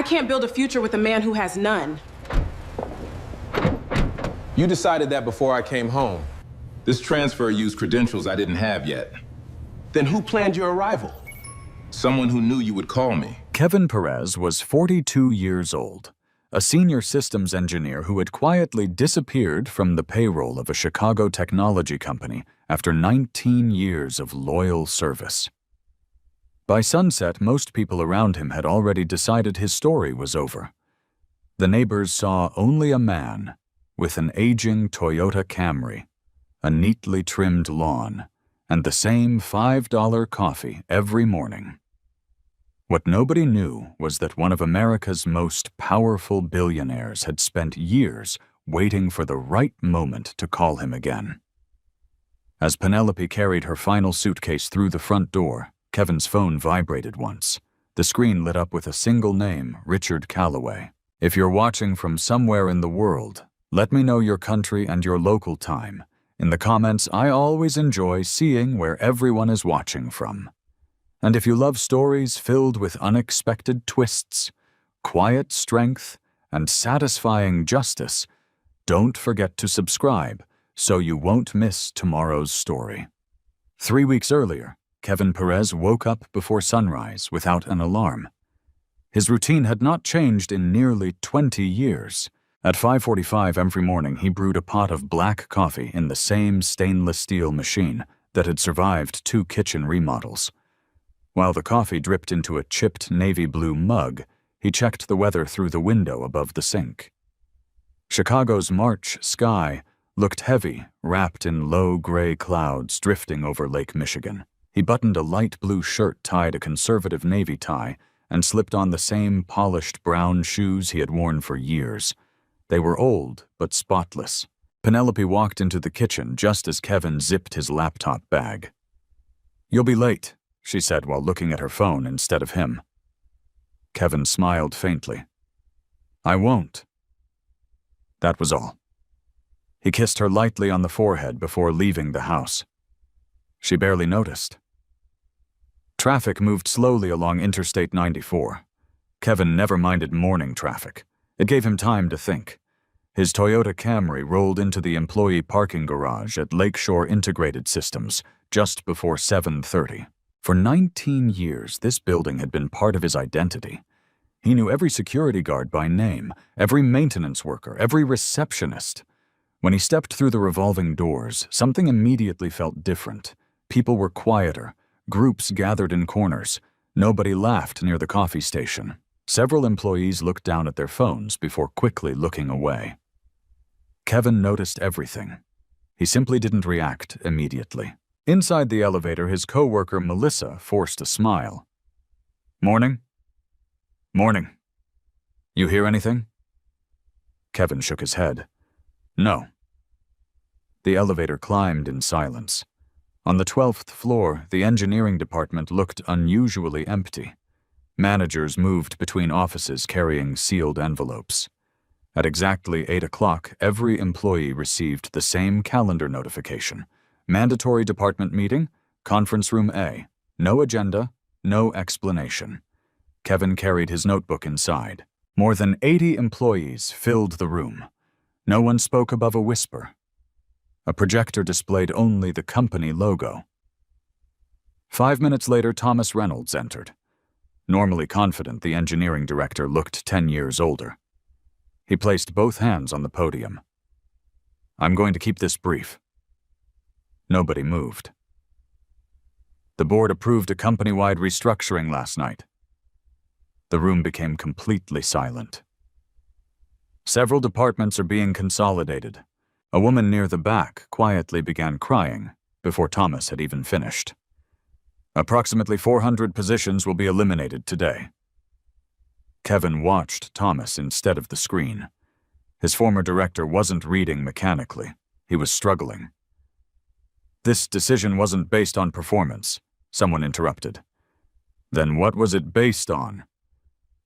can't build a future with a man who has none. You decided that before I came home. This transfer used credentials I didn't have yet. Then who planned your arrival? Someone who knew you would call me. Kevin Perez was 42 years old, a senior systems engineer who had quietly disappeared from the payroll of a Chicago technology company after 19 years of loyal service. By sunset, most people around him had already decided his story was over. The neighbors saw only a man with an aging Toyota Camry, a neatly trimmed lawn, and the same $5 coffee every morning. What nobody knew was that one of America's most powerful billionaires had spent years waiting for the right moment to call him again. As Penelope carried her final suitcase through the front door, Kevin's phone vibrated once. The screen lit up with a single name, Richard Calloway. If you're watching from somewhere in the world, let me know your country and your local time. In the comments, I always enjoy seeing where everyone is watching from. And if you love stories filled with unexpected twists, quiet strength, and satisfying justice, don't forget to subscribe so you won't miss tomorrow's story. 3 weeks earlier, Kevin Perez woke up before sunrise without an alarm. His routine had not changed in nearly 20 years. At 5:45 every morning, he brewed a pot of black coffee in the same stainless steel machine that had survived 2 kitchen remodels. While the coffee dripped into a chipped navy blue mug, he checked the weather through the window above the sink. Chicago's March sky looked heavy, wrapped in low gray clouds drifting over Lake Michigan. He buttoned a light blue shirt tied a conservative navy tie and slipped on the same polished brown shoes he had worn for years. They were old, but spotless. Penelope walked into the kitchen just as Kevin zipped his laptop bag. "You'll be late," she said while looking at her phone instead of him. Kevin smiled faintly. "I won't." That was all. He kissed her lightly on the forehead before leaving the house. She barely noticed. Traffic moved slowly along Interstate 94. Kevin never minded morning traffic. It gave him time to think. His Toyota Camry rolled into the employee parking garage at Lakeshore Integrated Systems just before 7:30. For 19 years, this building had been part of his identity. He knew every security guard by name, every maintenance worker, every receptionist. When he stepped through the revolving doors, something immediately felt different. People were quieter. Groups gathered in corners. Nobody laughed near the coffee station. Several employees looked down at their phones before quickly looking away. Kevin noticed everything. He simply didn't react immediately. Inside the elevator, his coworker Melissa forced a smile. "Morning?" "Morning. You hear anything?" Kevin shook his head. "No." The elevator climbed in silence. On the 12th floor, the engineering department looked unusually empty. Managers moved between offices carrying sealed envelopes. At exactly 8 o'clock, every employee received the same calendar notification. Mandatory department meeting, conference room A. No agenda, no explanation. Kevin carried his notebook inside. More than 80 employees filled the room. No one spoke above a whisper. A projector displayed only the company logo. 5 minutes later, Thomas Reynolds entered. Normally confident, the engineering director looked 10 years older. He placed both hands on the podium. "I'm going to keep this brief." Nobody moved. "The board approved a company-wide restructuring last night." The room became completely silent. "Several departments are being consolidated." A woman near the back quietly began crying before Thomas had even finished. "Approximately 400 positions will be eliminated today." Kevin watched Thomas instead of the screen. His former director wasn't reading mechanically. He was struggling. "This decision wasn't based on performance," someone interrupted. "Then what was it based on?"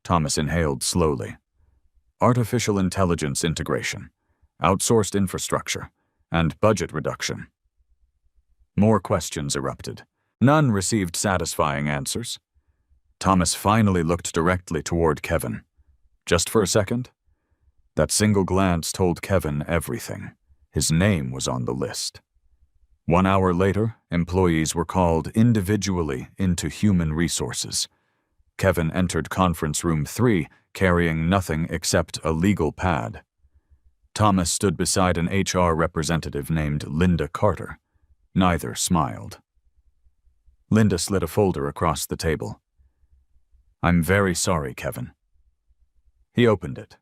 Thomas inhaled slowly. "Artificial intelligence integration, outsourced infrastructure, and budget reduction." More questions erupted. None received satisfying answers. Thomas finally looked directly toward Kevin. Just for a second? That single glance told Kevin everything. His name was on the list. 1 hour later, employees were called individually into human resources. Kevin entered conference room 3 carrying nothing except a legal pad. Thomas stood beside an HR representative named Linda Carter. Neither smiled. Linda slid a folder across the table. "I'm very sorry, Kevin." He opened it.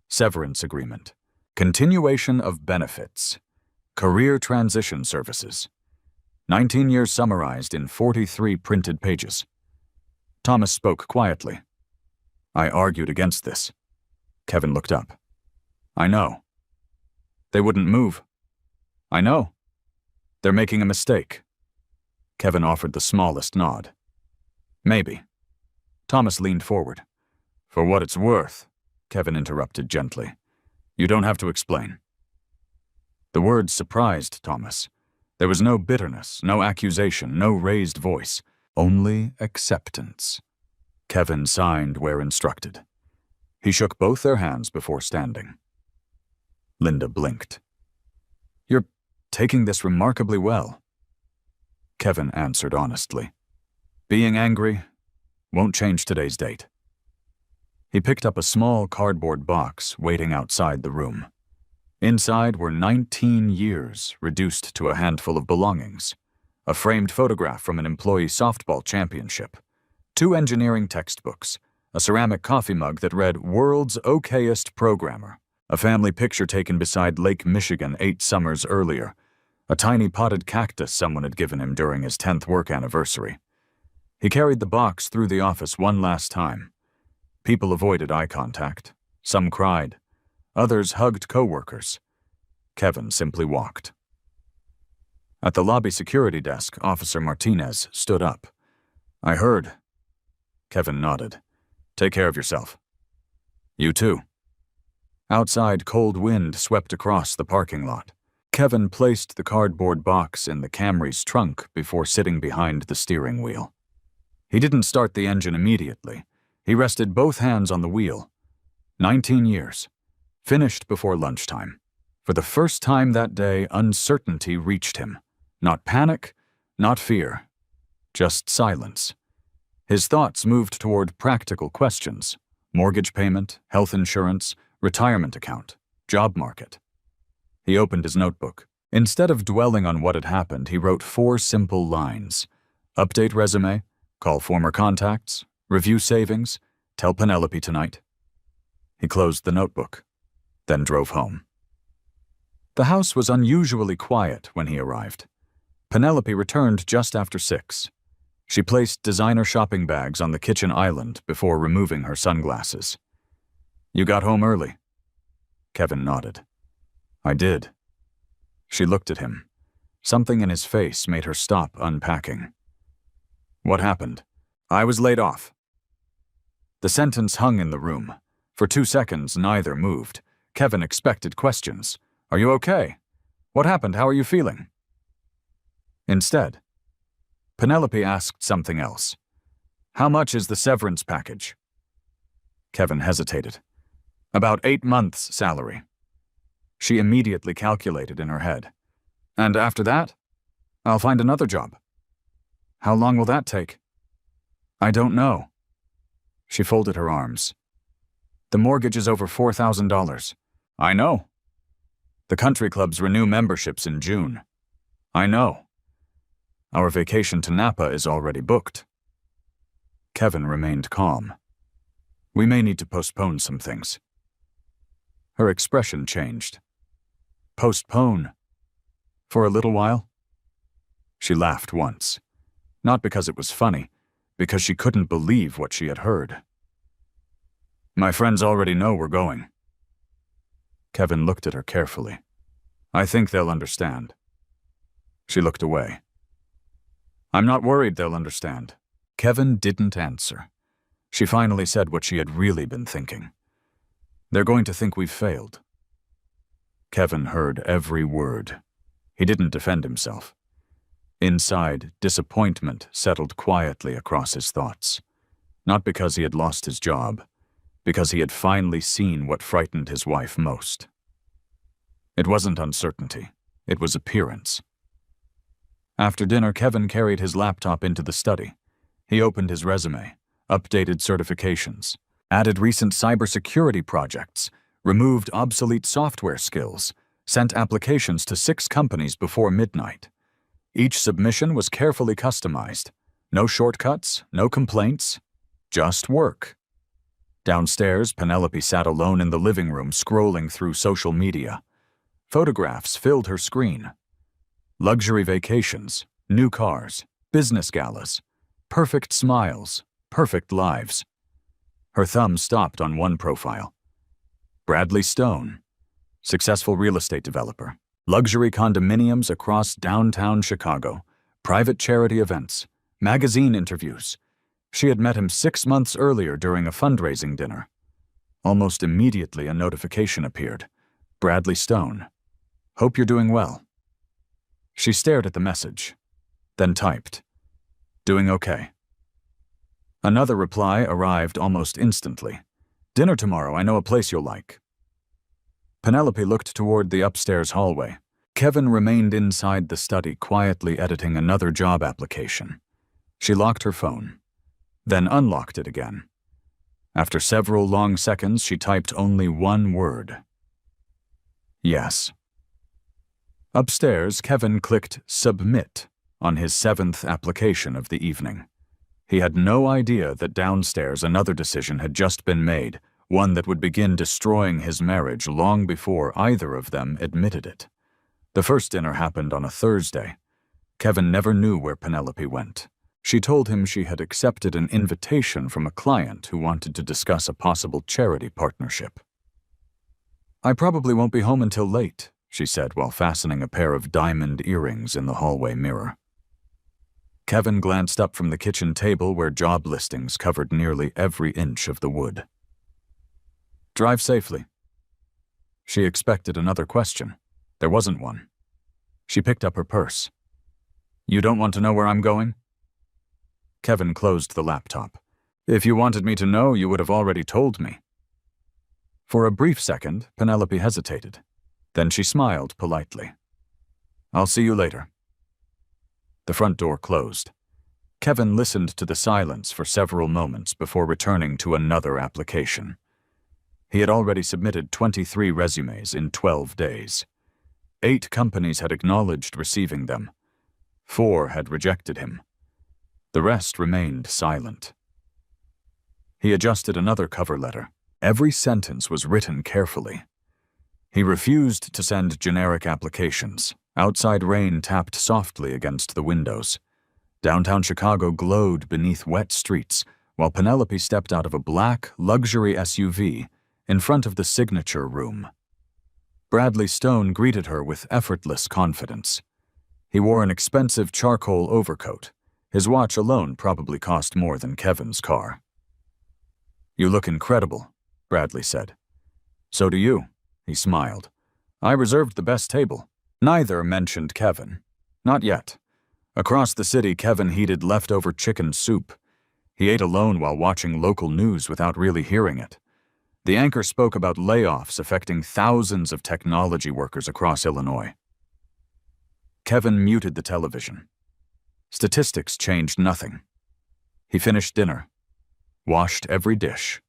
Severance agreement. Continuation of benefits. Career transition services. 19 years summarized in 43 printed pages. Thomas spoke quietly. "I argued against this." Kevin looked up. "I know." "They wouldn't move." "I know." "They're making a mistake." Kevin offered the smallest nod. "Maybe." Thomas leaned forward. "For what it's worth," Kevin interrupted gently. "You don't have to explain." The words surprised Thomas. There was no bitterness, no accusation, no raised voice, only acceptance. Kevin signed where instructed. He shook both their hands before standing. Linda blinked. "You're taking this remarkably well." Kevin answered honestly. "Being angry won't change today's date." He picked up a small cardboard box waiting outside the room. Inside were 19 years reduced to a handful of belongings, a framed photograph from an employee softball championship, 2 engineering textbooks, a ceramic coffee mug that read "World's Okayest Programmer," a family picture taken beside Lake Michigan 8 summers earlier, a tiny potted cactus someone had given him during his 10th work anniversary. He carried the box through the office one last time. People avoided eye contact. Some cried. Others hugged coworkers. Kevin simply walked. At the lobby security desk, Officer Martinez stood up. "I heard." Kevin nodded. "Take care of yourself." "You too." Outside, cold wind swept across the parking lot. Kevin placed the cardboard box in the Camry's trunk before sitting behind the steering wheel. He didn't start the engine immediately. He rested both hands on the wheel. 19 years. Finished before lunchtime. For the first time that day, uncertainty reached him. Not panic, not fear. Just silence. His thoughts moved toward practical questions. Mortgage payment, health insurance, retirement account, job market. He opened his notebook. Instead of dwelling on what had happened, he wrote 4 simple lines. Update resume, call former contacts, review savings, tell Penelope tonight. He closed the notebook, then drove home. The house was unusually quiet when he arrived. Penelope returned just after 6. She placed designer shopping bags on the kitchen island before removing her sunglasses. "You got home early?" Kevin nodded. "I did." She looked at him. Something in his face made her stop unpacking. "What happened?" "I was laid off." The sentence hung in the room. For 2 seconds, neither moved. Kevin expected questions. "Are you okay? What happened? How are you feeling?" Instead, Penelope asked something else. "How much is the severance package?" Kevin hesitated. "About 8 months' salary." She immediately calculated in her head. "And after that? I'll find another job." "How long will that take?" "I don't know." She folded her arms. "The mortgage is over $4,000. "I know." "The country clubs renew memberships in June." "I know." "Our vacation to Napa is already booked." Kevin remained calm. "We may need to postpone some things." Her expression changed. "Postpone? For a little while?" She laughed once. Not because it was funny, because she couldn't believe what she had heard. "My friends already know we're going." Kevin looked at her carefully. "I think they'll understand." She looked away. "I'm not worried they'll understand." Kevin didn't answer. She finally said what she had really been thinking. "They're going to think we've failed." Kevin heard every word. He didn't defend himself. Inside, disappointment settled quietly across his thoughts. Not because he had lost his job, because he had finally seen what frightened his wife most. It wasn't uncertainty, it was appearance. After dinner, Kevin carried his laptop into the study. He opened his resume, updated certifications, added recent cybersecurity projects, removed obsolete software skills, sent applications to 6 companies before midnight. Each submission was carefully customized. No shortcuts, no complaints, just work. Downstairs, Penelope sat alone in the living room scrolling through social media. Photographs filled her screen. Luxury vacations, new cars, business galas, perfect smiles, perfect lives. Her thumb stopped on one profile. Bradley Stone, successful real estate developer, luxury condominiums across downtown Chicago, private charity events, magazine interviews. She had met him 6 months earlier during a fundraising dinner. Almost immediately, a notification appeared. Bradley Stone. Hope you're doing well. She stared at the message, then typed, Doing okay. Another reply arrived almost instantly. Dinner tomorrow, I know a place you'll like. Penelope looked toward the upstairs hallway. Kevin remained inside the study, quietly editing another job application. She locked her phone, then unlocked it again. After several long seconds, she typed only one word. Yes. Upstairs, Kevin clicked Submit on his 7th application of the evening. He had no idea that downstairs another decision had just been made, one that would begin destroying his marriage long before either of them admitted it. The first dinner happened on a Thursday. Kevin never knew where Penelope went. She told him she had accepted an invitation from a client who wanted to discuss a possible charity partnership. I probably won't be home until late, she said while fastening a pair of diamond earrings in the hallway mirror. Kevin glanced up from the kitchen table where job listings covered nearly every inch of the wood. Drive safely. She expected another question. There wasn't one. She picked up her purse. You don't want to know where I'm going? Kevin closed the laptop. If you wanted me to know, you would have already told me. For a brief second, Penelope hesitated. Then she smiled politely. I'll see you later. The front door closed. Kevin listened to the silence for several moments before returning to another application. He had already submitted 23 resumes in 12 days. 8 companies had acknowledged receiving them. 4 had rejected him. The rest remained silent. He adjusted another cover letter. Every sentence was written carefully. He refused to send generic applications. Outside rain tapped softly against the windows. Downtown Chicago glowed beneath wet streets, while Penelope stepped out of a black, luxury SUV in front of the signature room. Bradley Stone greeted her with effortless confidence. He wore an expensive charcoal overcoat. His watch alone probably cost more than Kevin's car. You look incredible, Bradley said. So do you, he smiled. I reserved the best table. Neither mentioned Kevin. Not yet. Across the city, Kevin heated leftover chicken soup. He ate alone while watching local news without really hearing it. The anchor spoke about layoffs affecting thousands of technology workers across Illinois. Kevin muted the television. Statistics changed nothing. He finished dinner, washed every dish,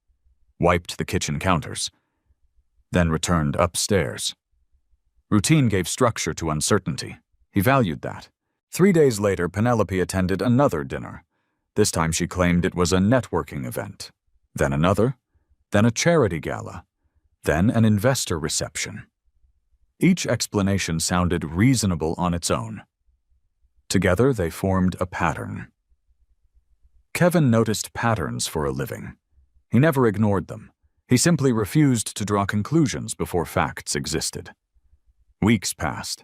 wiped the kitchen counters, then returned upstairs. Routine gave structure to uncertainty. He valued that. 3 days later, Penelope attended another dinner. This time she claimed it was a networking event. Then another, then a charity gala, then an investor reception. Each explanation sounded reasonable on its own. Together, they formed a pattern. Kevin noticed patterns for a living. He never ignored them. He simply refused to draw conclusions before facts existed. Weeks passed.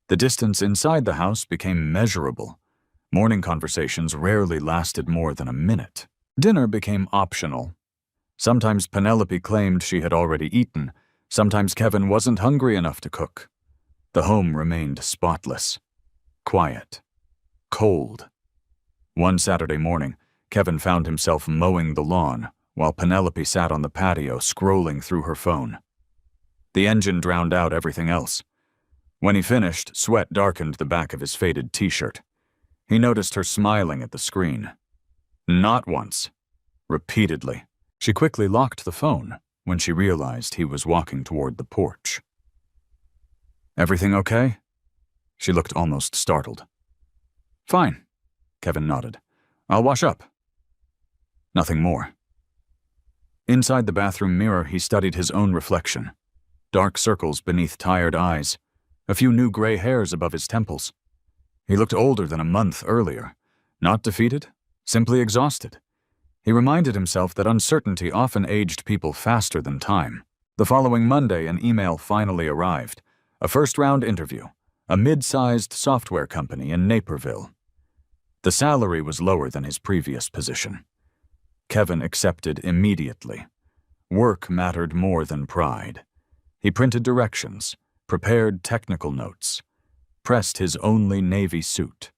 The distance inside the house became measurable. Morning conversations rarely lasted more than a minute. Dinner became optional. Sometimes Penelope claimed she had already eaten. Sometimes Kevin wasn't hungry enough to cook. The home remained spotless, quiet, cold. One Saturday morning, Kevin found himself mowing the lawn, while Penelope sat on the patio scrolling through her phone. The engine drowned out everything else. When he finished, sweat darkened the back of his faded t-shirt. He noticed her smiling at the screen. Not once. Repeatedly. She quickly locked the phone when she realized he was walking toward the porch. "Everything okay?" She looked almost startled. "Fine," Kevin nodded. "I'll wash up." Nothing more. Inside the bathroom mirror, he studied his own reflection. Dark circles beneath tired eyes, a few new gray hairs above his temples. He looked older than a month earlier. Not defeated, simply exhausted. He reminded himself that uncertainty often aged people faster than time. The following Monday, an email finally arrived. A first-round interview. A mid-sized software company in Naperville. The salary was lower than his previous position. Kevin accepted immediately. Work mattered more than pride. He printed directions, prepared technical notes, pressed his only Navy suit.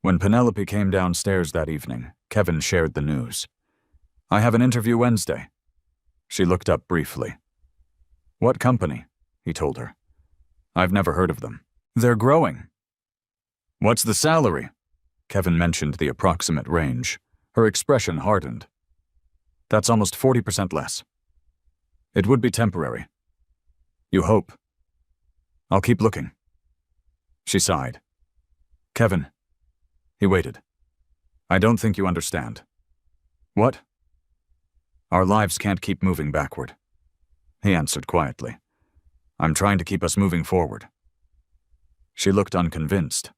When Penelope came downstairs that evening, Kevin shared the news. "I have an interview Wednesday." She looked up briefly. "What company?" he told her. "I've never heard of them." "They're growing." "What's the salary?" Kevin mentioned the approximate range. Her expression hardened. "That's almost 40% less." "It would be temporary." "You hope." "I'll keep looking." She sighed. "Kevin." He waited. "I don't think you understand." "What?" "Our lives can't keep moving backward." He answered quietly. "I'm trying to keep us moving forward." She looked unconvinced.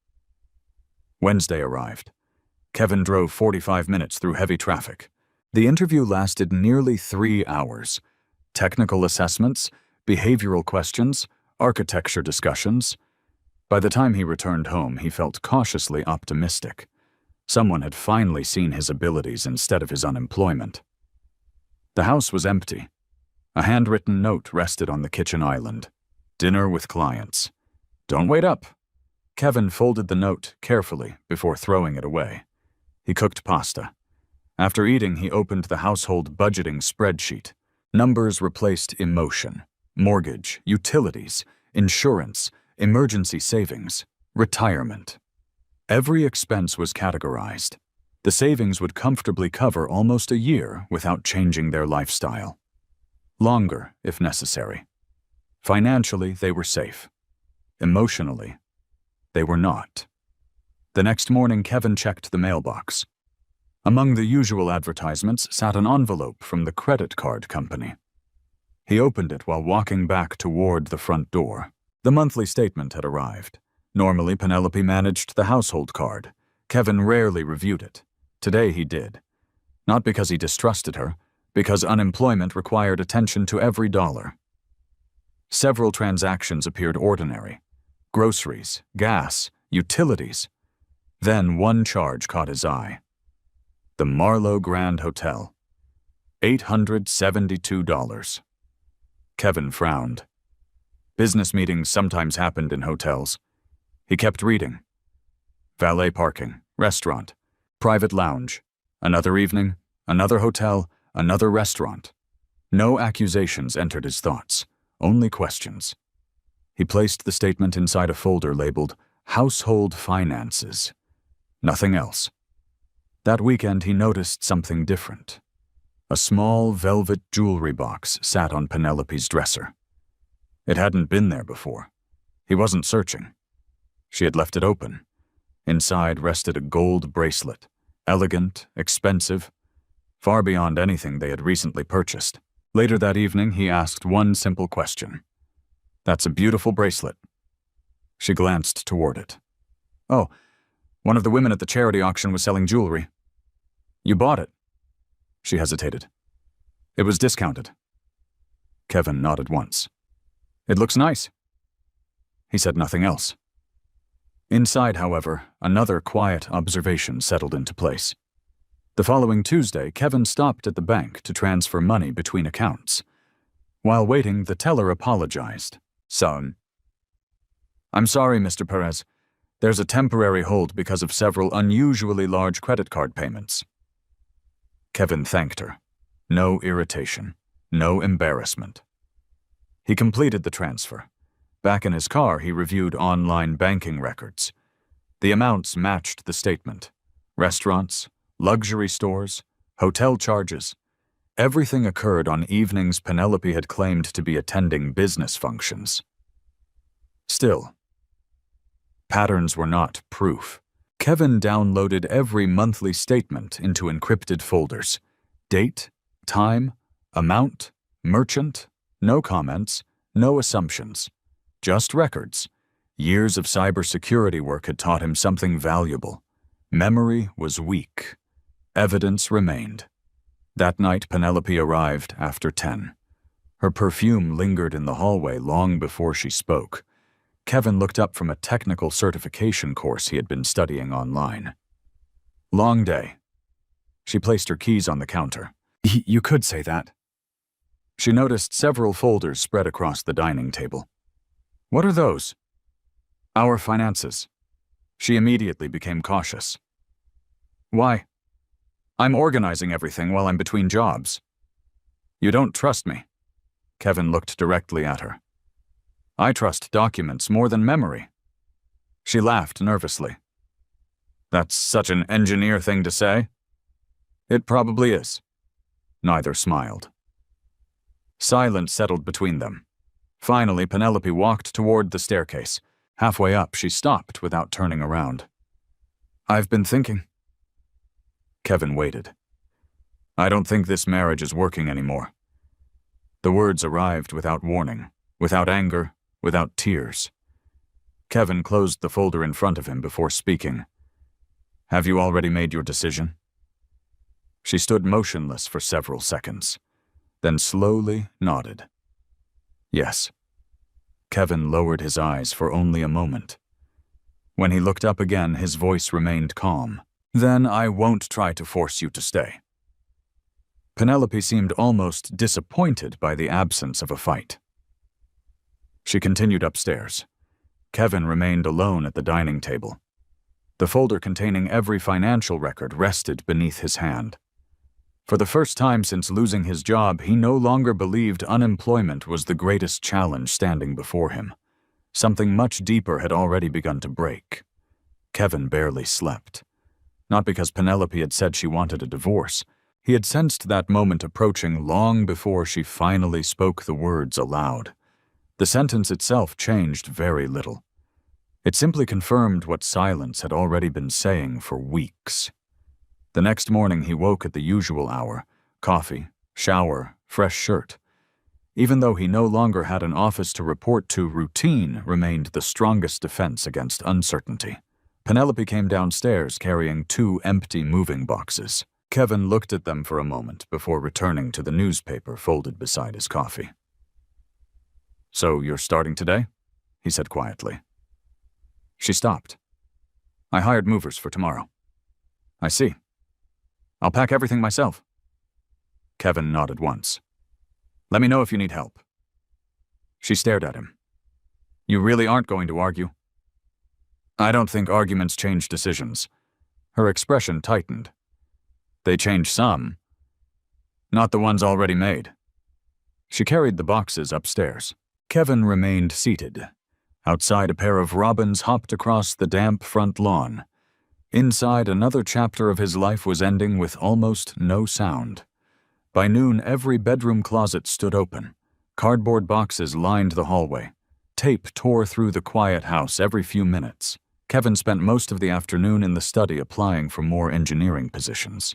Wednesday arrived. Kevin drove 45 minutes through heavy traffic. The interview lasted nearly 3 hours. Technical assessments, behavioral questions, architecture discussions. By the time he returned home, he felt cautiously optimistic. Someone had finally seen his abilities instead of his unemployment. The house was empty. A handwritten note rested on the kitchen island. "Dinner with clients. Don't wait up." Kevin folded the note carefully before throwing it away. He cooked pasta. After eating, he opened the household budgeting spreadsheet. Numbers replaced emotion. Mortgage, utilities, insurance, emergency savings, retirement. Every expense was categorized. The savings would comfortably cover almost a year without changing their lifestyle. Longer, if necessary. Financially, they were safe. Emotionally, they were not. The next morning, Kevin checked the mailbox. Among the usual advertisements sat an envelope from the credit card company. He opened it while walking back toward the front door. The monthly statement had arrived. Normally, Penelope managed the household card. Kevin rarely reviewed it. Today he did. Not because he distrusted her, because unemployment required attention to every dollar. Several transactions appeared ordinary. Groceries, gas, utilities. Then one charge caught his eye. The Marlowe Grand Hotel. $872. Kevin frowned. Business meetings sometimes happened in hotels. He kept reading. Valet parking, restaurant, private lounge. Another evening, another hotel, another restaurant. No accusations entered his thoughts, only questions. He placed the statement inside a folder labeled Household Finances. Nothing else. That weekend, he noticed something different. A small velvet jewelry box sat on Penelope's dresser. It hadn't been there before. He wasn't searching. She had left it open. Inside rested a gold bracelet, elegant, expensive, far beyond anything they had recently purchased. Later that evening, he asked one simple question. "That's a beautiful bracelet." She glanced toward it. "Oh, one of the women at the charity auction was selling jewelry." "You bought it?" She hesitated. "It was discounted." Kevin nodded once. "It looks nice." He said nothing else. Inside, however, another quiet observation settled into place. The following Tuesday, Kevin stopped at the bank to transfer money between accounts. While waiting, the teller apologized. "Son." "I'm sorry, Mr. Perez. There's a temporary hold because of several unusually large credit card payments." Kevin thanked her. No irritation. No embarrassment. He completed the transfer. Back in his car, he reviewed online banking records. The amounts matched the statement. Restaurants, luxury stores, hotel charges. Everything occurred on evenings Penelope had claimed to be attending business functions. Still, patterns were not proof. Kevin downloaded every monthly statement into encrypted folders. Date, time, amount, merchant, no comments, no assumptions. Just records. Years of cybersecurity work had taught him something valuable. Memory was weak. Evidence remained. That night, Penelope arrived after 10. Her perfume lingered in the hallway long before she spoke. Kevin looked up from a technical certification course he had been studying online. Long day. She placed her keys on the counter. You could say that. She noticed several folders spread across the dining table. What are those? Our finances. She immediately became cautious. Why? I'm organizing everything while I'm between jobs. You don't trust me. Kevin looked directly at her. I trust documents more than memory. She laughed nervously. That's such an engineer thing to say. It probably is. Neither smiled. Silence settled between them. Finally, Penelope walked toward the staircase. Halfway up, she stopped without turning around. I've been thinking. Kevin waited. I don't think this marriage is working anymore. The words arrived without warning, without anger, without tears. Kevin closed the folder in front of him before speaking. Have you already made your decision? She stood motionless for several seconds, then slowly nodded. Yes. Kevin lowered his eyes for only a moment. When he looked up again, his voice remained calm. Then I won't try to force you to stay. Penelope seemed almost disappointed by the absence of a fight. She continued upstairs. Kevin remained alone at the dining table. The folder containing every financial record rested beneath his hand. For the first time since losing his job, he no longer believed unemployment was the greatest challenge standing before him. Something much deeper had already begun to break. Kevin barely slept. Not because Penelope had said she wanted a divorce. He had sensed that moment approaching long before she finally spoke the words aloud. The sentence itself changed very little. It simply confirmed what silence had already been saying for weeks. The next morning he woke at the usual hour, coffee, shower, fresh shirt. Even though he no longer had an office to report to, routine remained the strongest defense against uncertainty. Penelope came downstairs carrying 2 empty moving boxes. Kevin looked at them for a moment before returning to the newspaper folded beside his coffee. So you're starting today? He said quietly. She stopped. I hired movers for tomorrow. I see. I'll pack everything myself. Kevin nodded once. Let me know if you need help. She stared at him. You really aren't going to argue? I don't think arguments change decisions. Her expression tightened. They change some. Not the ones already made. She carried the boxes upstairs. Kevin remained seated. Outside, a pair of robins hopped across the damp front lawn. Inside, another chapter of his life was ending with almost no sound. By noon, every bedroom closet stood open. Cardboard boxes lined the hallway. Tape tore through the quiet house every few minutes. Kevin spent most of the afternoon in the study applying for more engineering positions.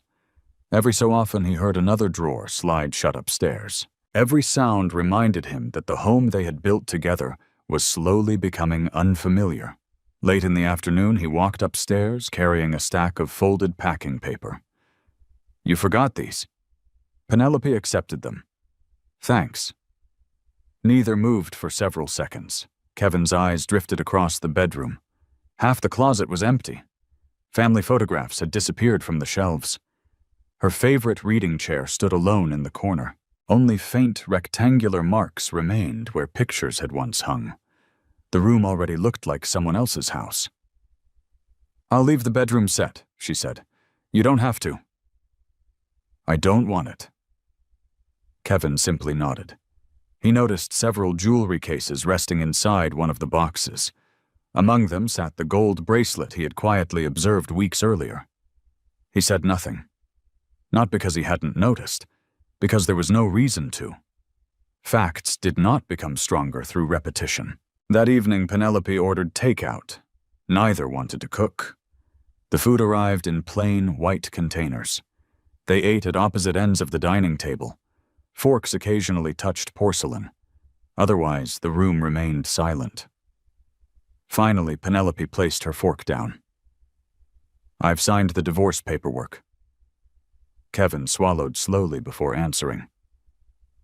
Every so often, he heard another drawer slide shut upstairs. Every sound reminded him that the home they had built together was slowly becoming unfamiliar. Late in the afternoon, he walked upstairs carrying a stack of folded packing paper. You forgot these. Penelope accepted them. Thanks. Neither moved for several seconds. Kevin's eyes drifted across the bedroom. Half the closet was empty. Family photographs had disappeared from the shelves. Her favorite reading chair stood alone in the corner. Only faint rectangular marks remained where pictures had once hung. The room already looked like someone else's house. I'll leave the bedroom set, she said. You don't have to. I don't want it. Kevin simply nodded. He noticed several jewelry cases resting inside one of the boxes. Among them sat the gold bracelet he had quietly observed weeks earlier. He said nothing. Not because he hadn't noticed, because there was no reason to. Facts did not become stronger through repetition. That evening, Penelope ordered takeout. Neither wanted to cook. The food arrived in plain, white containers. They ate at opposite ends of the dining table. Forks occasionally touched porcelain. Otherwise, the room remained silent. Finally, Penelope placed her fork down. "I've signed the divorce paperwork." Kevin swallowed slowly before answering.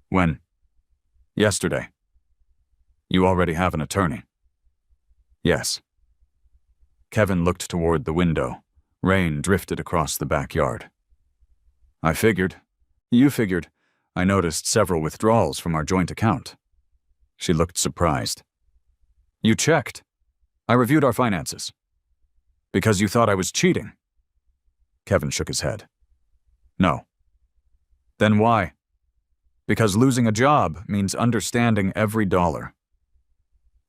"When?" "Yesterday." "You already have an attorney?" "Yes." Kevin looked toward the window. Rain drifted across the backyard. "I figured. You figured. I noticed several withdrawals from our joint account." She looked surprised. "You checked. I reviewed our finances." "Because you thought I was cheating?" Kevin shook his head. "No." "Then why?" "Because losing a job means understanding every dollar."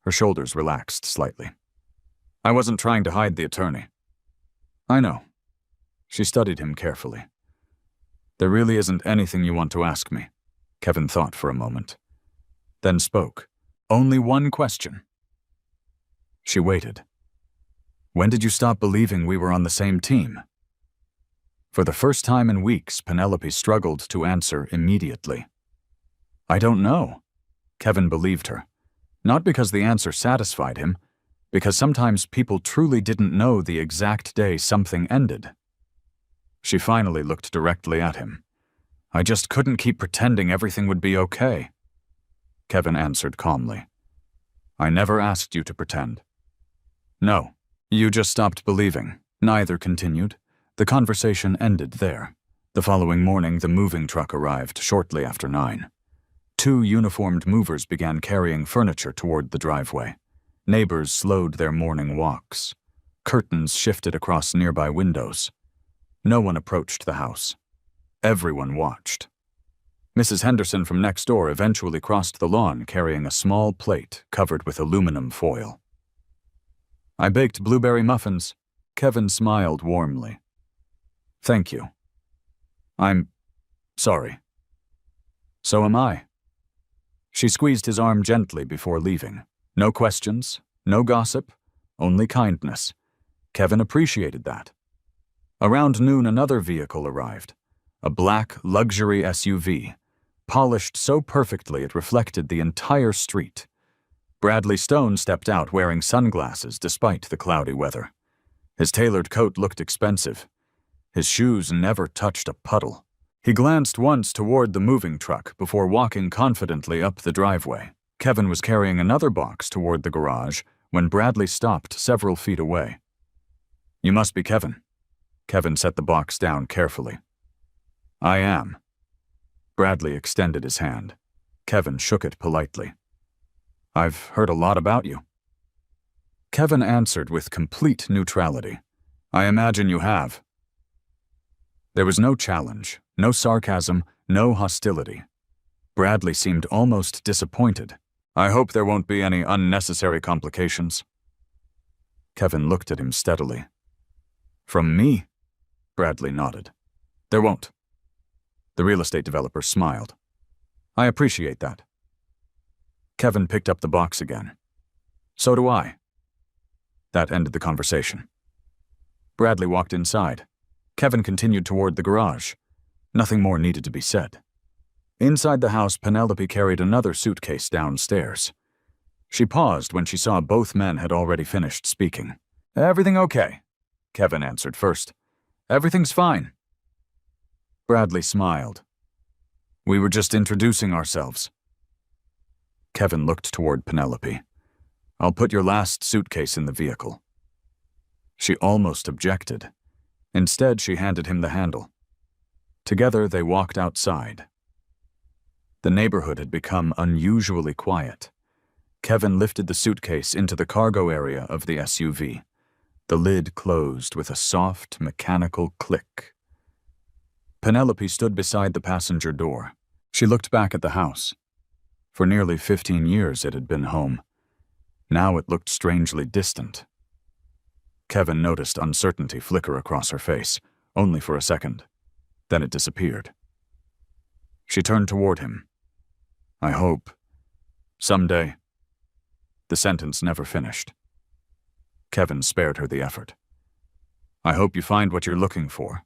Her shoulders relaxed slightly. "I wasn't trying to hide the attorney." "I know." She studied him carefully. "There really isn't anything you want to ask me." Kevin thought for a moment, then spoke. "Only one question." She waited. "When did you stop believing we were on the same team?" For the first time in weeks, Penelope struggled to answer immediately. "I don't know." Kevin believed her. Not because the answer satisfied him, because sometimes people truly didn't know the exact day something ended. She finally looked directly at him. "I just couldn't keep pretending everything would be okay." Kevin answered calmly. "I never asked you to pretend." "No, you just stopped believing." Neither continued. The conversation ended there. The following morning, the moving truck arrived shortly after 9. 2 uniformed movers began carrying furniture toward the driveway. Neighbors slowed their morning walks. Curtains shifted across nearby windows. No one approached the house. Everyone watched. Mrs. Henderson from next door eventually crossed the lawn carrying a small plate covered with aluminum foil. "I baked blueberry muffins." Kevin smiled warmly. "Thank you." "I'm sorry." "So am I." She squeezed his arm gently before leaving. No questions, no gossip, only kindness. Kevin appreciated that. Around noon, another vehicle arrived. A black luxury SUV, polished so perfectly it reflected the entire street. Bradley Stone stepped out wearing sunglasses despite the cloudy weather. His tailored coat looked expensive. His shoes never touched a puddle. He glanced once toward the moving truck before walking confidently up the driveway. Kevin was carrying another box toward the garage when Bradley stopped several feet away. "You must be Kevin." Kevin set the box down carefully. "I am." Bradley extended his hand. Kevin shook it politely. "I've heard a lot about you." Kevin answered with complete neutrality. "I imagine you have." There was no challenge, no sarcasm, no hostility. Bradley seemed almost disappointed. "I hope there won't be any unnecessary complications." Kevin looked at him steadily. "From me?" Bradley nodded. "There won't." The real estate developer smiled. "I appreciate that." Kevin picked up the box again. "So do I." That ended the conversation. Bradley walked inside. Kevin continued toward the garage. Nothing more needed to be said. Inside the house, Penelope carried another suitcase downstairs. She paused when she saw both men had already finished speaking. "Everything okay?" Kevin answered first. "Everything's fine." Bradley smiled. "We were just introducing ourselves." Kevin looked toward Penelope. "I'll put your last suitcase in the vehicle." She almost objected. Instead, she handed him the handle. Together, they walked outside. The neighborhood had become unusually quiet. Kevin lifted the suitcase into the cargo area of the SUV. The lid closed with a soft, mechanical click. Penelope stood beside the passenger door. She looked back at the house. For nearly 15 years it had been home. Now it looked strangely distant. Kevin noticed uncertainty flicker across her face, only for a second. Then it disappeared. She turned toward him. I hope. Someday. The sentence never finished. Kevin spared her the effort. I hope you find what you're looking for.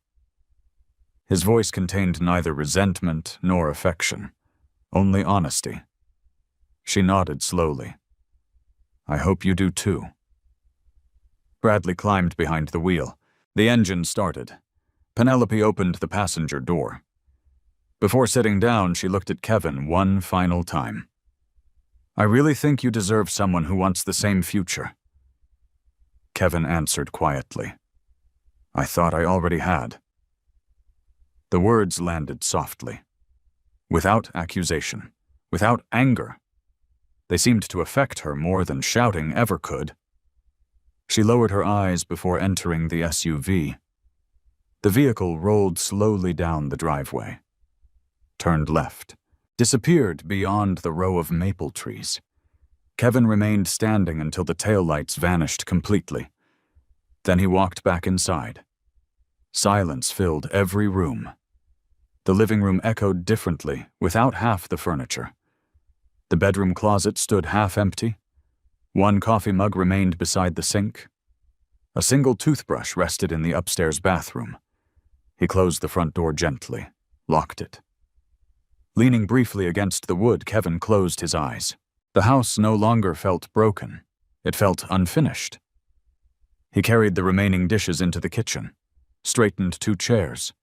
His voice contained neither resentment nor affection, only honesty. She nodded slowly. I hope you do too. Bradley climbed behind the wheel. The engine started. Penelope opened the passenger door. Before sitting down, she looked at Kevin one final time. I really think you deserve someone who wants the same future. Kevin answered quietly. I thought I already had. The words landed softly, without accusation, without anger. They seemed to affect her more than shouting ever could. She lowered her eyes before entering the SUV. The vehicle rolled slowly down the driveway, turned left, disappeared beyond the row of maple trees. Kevin remained standing until the taillights vanished completely. Then he walked back inside. Silence filled every room. The living room echoed differently, without half the furniture. The bedroom closet stood half empty. One coffee mug remained beside the sink. A single toothbrush rested in the upstairs bathroom. He closed the front door gently, locked it. Leaning briefly against the wood, Kevin closed his eyes. The house no longer felt broken. It felt unfinished. He carried the remaining dishes into the kitchen, straightened 2 chairs,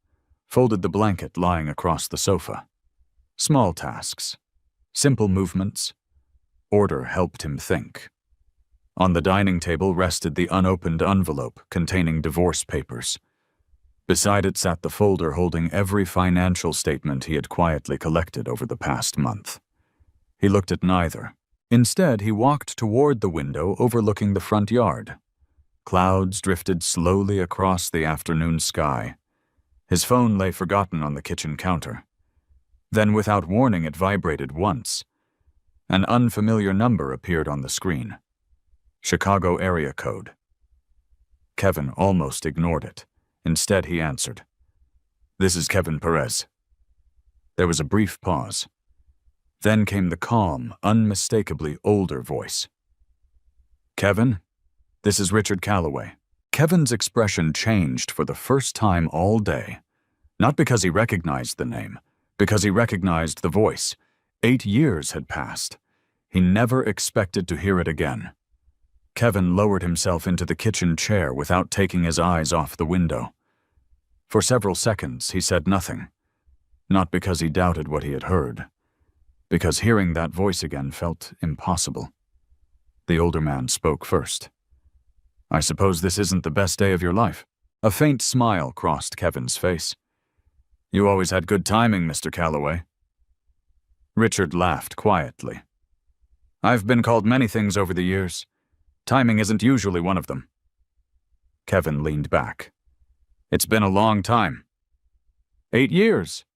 folded the blanket lying across the sofa. Small tasks, simple movements. Order helped him think. On the dining table rested the unopened envelope containing divorce papers. Beside it sat the folder holding every financial statement he had quietly collected over the past month. He looked at neither. Instead, he walked toward the window overlooking the front yard. Clouds drifted slowly across the afternoon sky. His phone lay forgotten on the kitchen counter. Then, without warning, it vibrated once. An unfamiliar number appeared on the screen. Chicago area code. Kevin almost ignored it. Instead, he answered. This is Kevin Perez. There was a brief pause. Then came the calm, unmistakably older voice. Kevin, this is Richard Calloway. Kevin's expression changed for the first time all day. Not because he recognized the name, because he recognized the voice. 8 years had passed. He never expected to hear it again. Kevin lowered himself into the kitchen chair without taking his eyes off the window. For several seconds, he said nothing. Not because he doubted what he had heard, because hearing that voice again felt impossible. The older man spoke first. I suppose this isn't the best day of your life. A faint smile crossed Kevin's face. You always had good timing, Mr. Calloway. Richard laughed quietly. I've been called many things over the years. Timing isn't usually one of them. Kevin leaned back. It's been a long time. 8 years.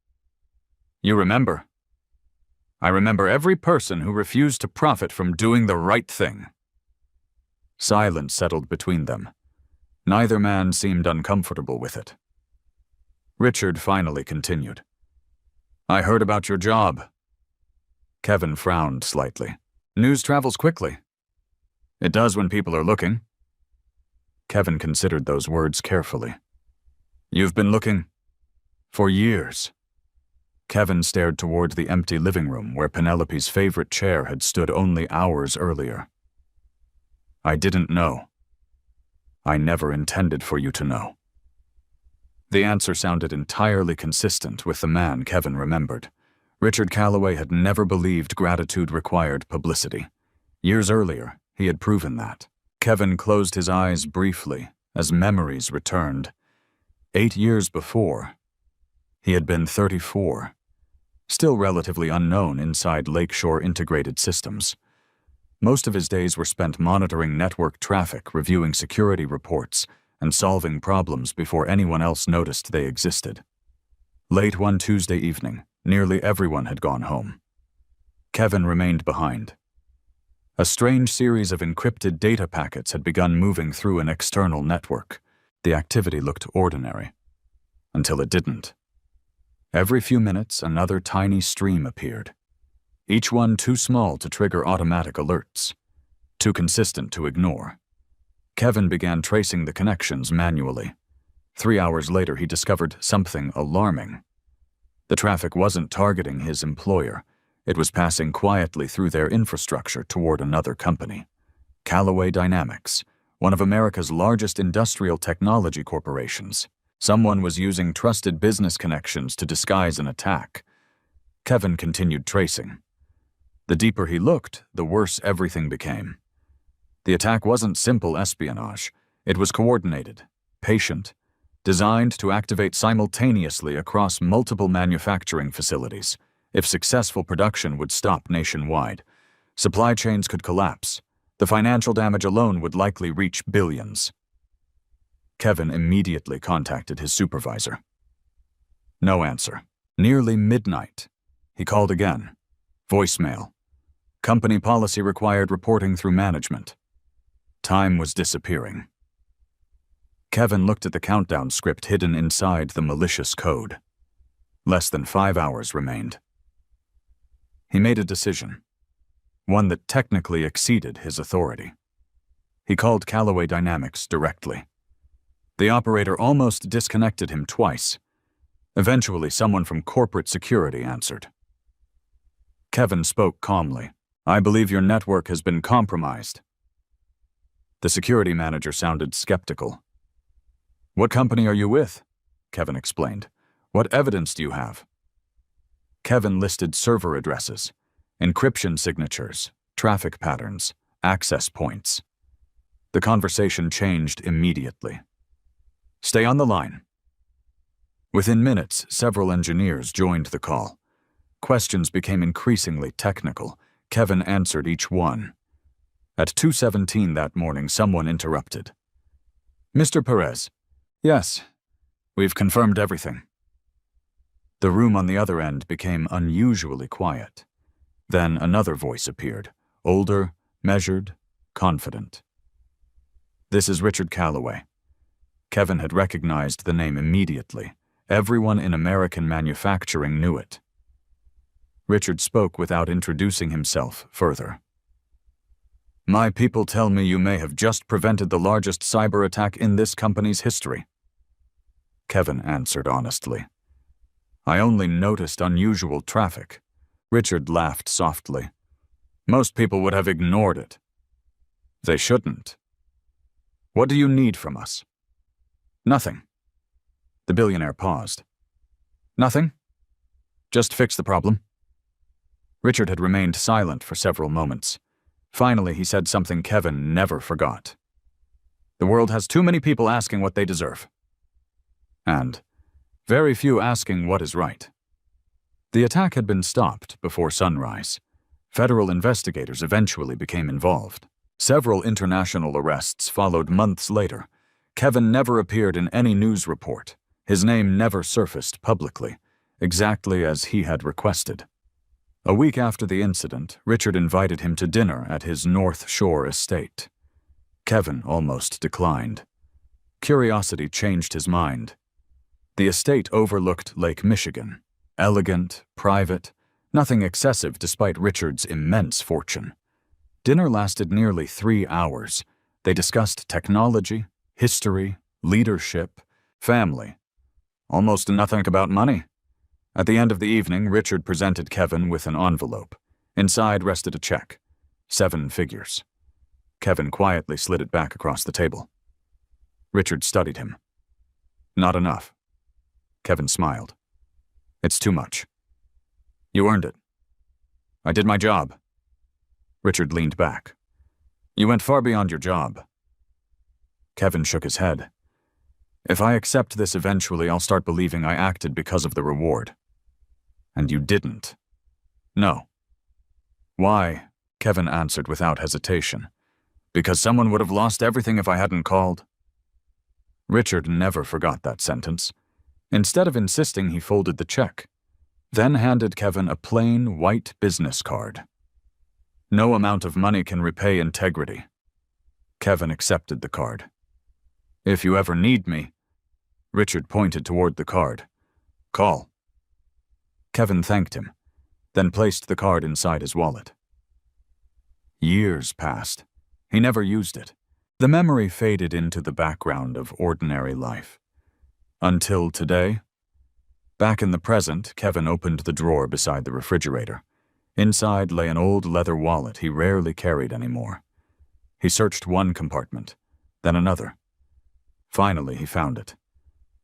You remember. I remember every person who refused to profit from doing the right thing. Silence settled between them. Neither man seemed uncomfortable with it. Richard finally continued. I heard about your job. Kevin frowned slightly. News travels quickly. It does when people are looking. Kevin considered those words carefully. You've been looking for years. Kevin stared toward the empty living room where Penelope's favorite chair had stood only hours earlier. I didn't know. I never intended for you to know. The answer sounded entirely consistent with the man Kevin remembered. Richard Calloway had never believed gratitude required publicity. Years earlier, he had proven that. Kevin closed his eyes briefly as memories returned. 8 years before, he had been 34, still relatively unknown inside Lakeshore Integrated Systems. Most of his days were spent monitoring network traffic, reviewing security reports, and solving problems before anyone else noticed they existed. Late one Tuesday evening, Nearly everyone had gone home. Kevin remained behind. A strange series of encrypted data packets had begun moving through an external network. The activity looked ordinary, until it didn't. Every few minutes, another tiny stream appeared, each one too small to trigger automatic alerts, too consistent to ignore. Kevin began tracing the connections manually. 3 hours later, he discovered something alarming. The traffic wasn't targeting his employer. It was passing quietly through their infrastructure toward another company, Callaway Dynamics, one of America's largest industrial technology corporations. Someone was using trusted business connections to disguise an attack. Kevin continued tracing. The deeper he looked, the worse everything became. The attack wasn't simple espionage. It was coordinated, patient, designed to activate simultaneously across multiple manufacturing facilities. If successful, production would stop nationwide. Supply chains could collapse. The financial damage alone would likely reach billions. Kevin immediately contacted his supervisor. No answer. Nearly midnight. He called again. Voicemail. Company policy required reporting through management. Time was disappearing. Kevin looked at the countdown script hidden inside the malicious code. Less than 5 hours remained. He made a decision, one that technically exceeded his authority. He called Callaway Dynamics directly. The operator almost disconnected him twice. Eventually, someone from corporate security answered. Kevin spoke calmly. "I believe your network has been compromised." The security manager sounded skeptical. "What company are you with?" Kevin explained. "What evidence do you have?" Kevin listed server addresses, encryption signatures, traffic patterns, access points. The conversation changed immediately. "Stay on the line." Within minutes, several engineers joined the call. Questions became increasingly technical. Kevin answered each one. At 2:17 that morning, someone interrupted. "Mr. Perez." "Yes, we've confirmed everything." The room on the other end became unusually quiet. Then another voice appeared, older, measured, confident. "This is Richard Callaway." Kevin had recognized the name immediately. Everyone in American manufacturing knew it. Richard spoke without introducing himself further. "My people tell me you may have just prevented the largest cyber attack in this company's history." Kevin answered honestly. "I only noticed unusual traffic." Richard laughed softly. "Most people would have ignored it." "They shouldn't." "What do you need from us?" "Nothing." The billionaire paused. "Nothing? Just fix the problem." Richard had remained silent for several moments. Finally, he said something Kevin never forgot. "The world has too many people asking what they deserve. And very few asking what is right." The attack had been stopped before sunrise. Federal investigators eventually became involved. Several international arrests followed months later. Kevin never appeared in any news report. His name never surfaced publicly, exactly as he had requested. A week after the incident, Richard invited him to dinner at his North Shore estate. Kevin almost declined. Curiosity changed his mind. The estate overlooked Lake Michigan. Elegant, private, nothing excessive despite Richard's immense fortune. Dinner lasted nearly 3 hours. They discussed technology, history, leadership, family. Almost nothing about money. At the end of the evening, Richard presented Kevin with an envelope. Inside rested a check, 7 figures. Kevin quietly slid it back across the table. Richard studied him. "Not enough." Kevin smiled. "It's too much." "You earned it." "I did my job." Richard leaned back. "You went far beyond your job." Kevin shook his head. "If I accept this eventually, I'll start believing I acted because of the reward." "And you didn't." "No." "Why?" Kevin answered without hesitation. "Because someone would have lost everything if I hadn't called." Richard never forgot that sentence. Instead of insisting, he folded the check. then handed Kevin a plain white business card. No amount of money can repay integrity. Kevin accepted the card. If you ever need me, Richard pointed toward the card. Call. Kevin thanked him, then placed the card inside his wallet. Years passed. He never used it. The memory faded into the background of ordinary life. Until today. Back in the present, Kevin opened the drawer beside the refrigerator. Inside lay an old leather wallet he rarely carried anymore. He searched one compartment, then another. Finally, he found it.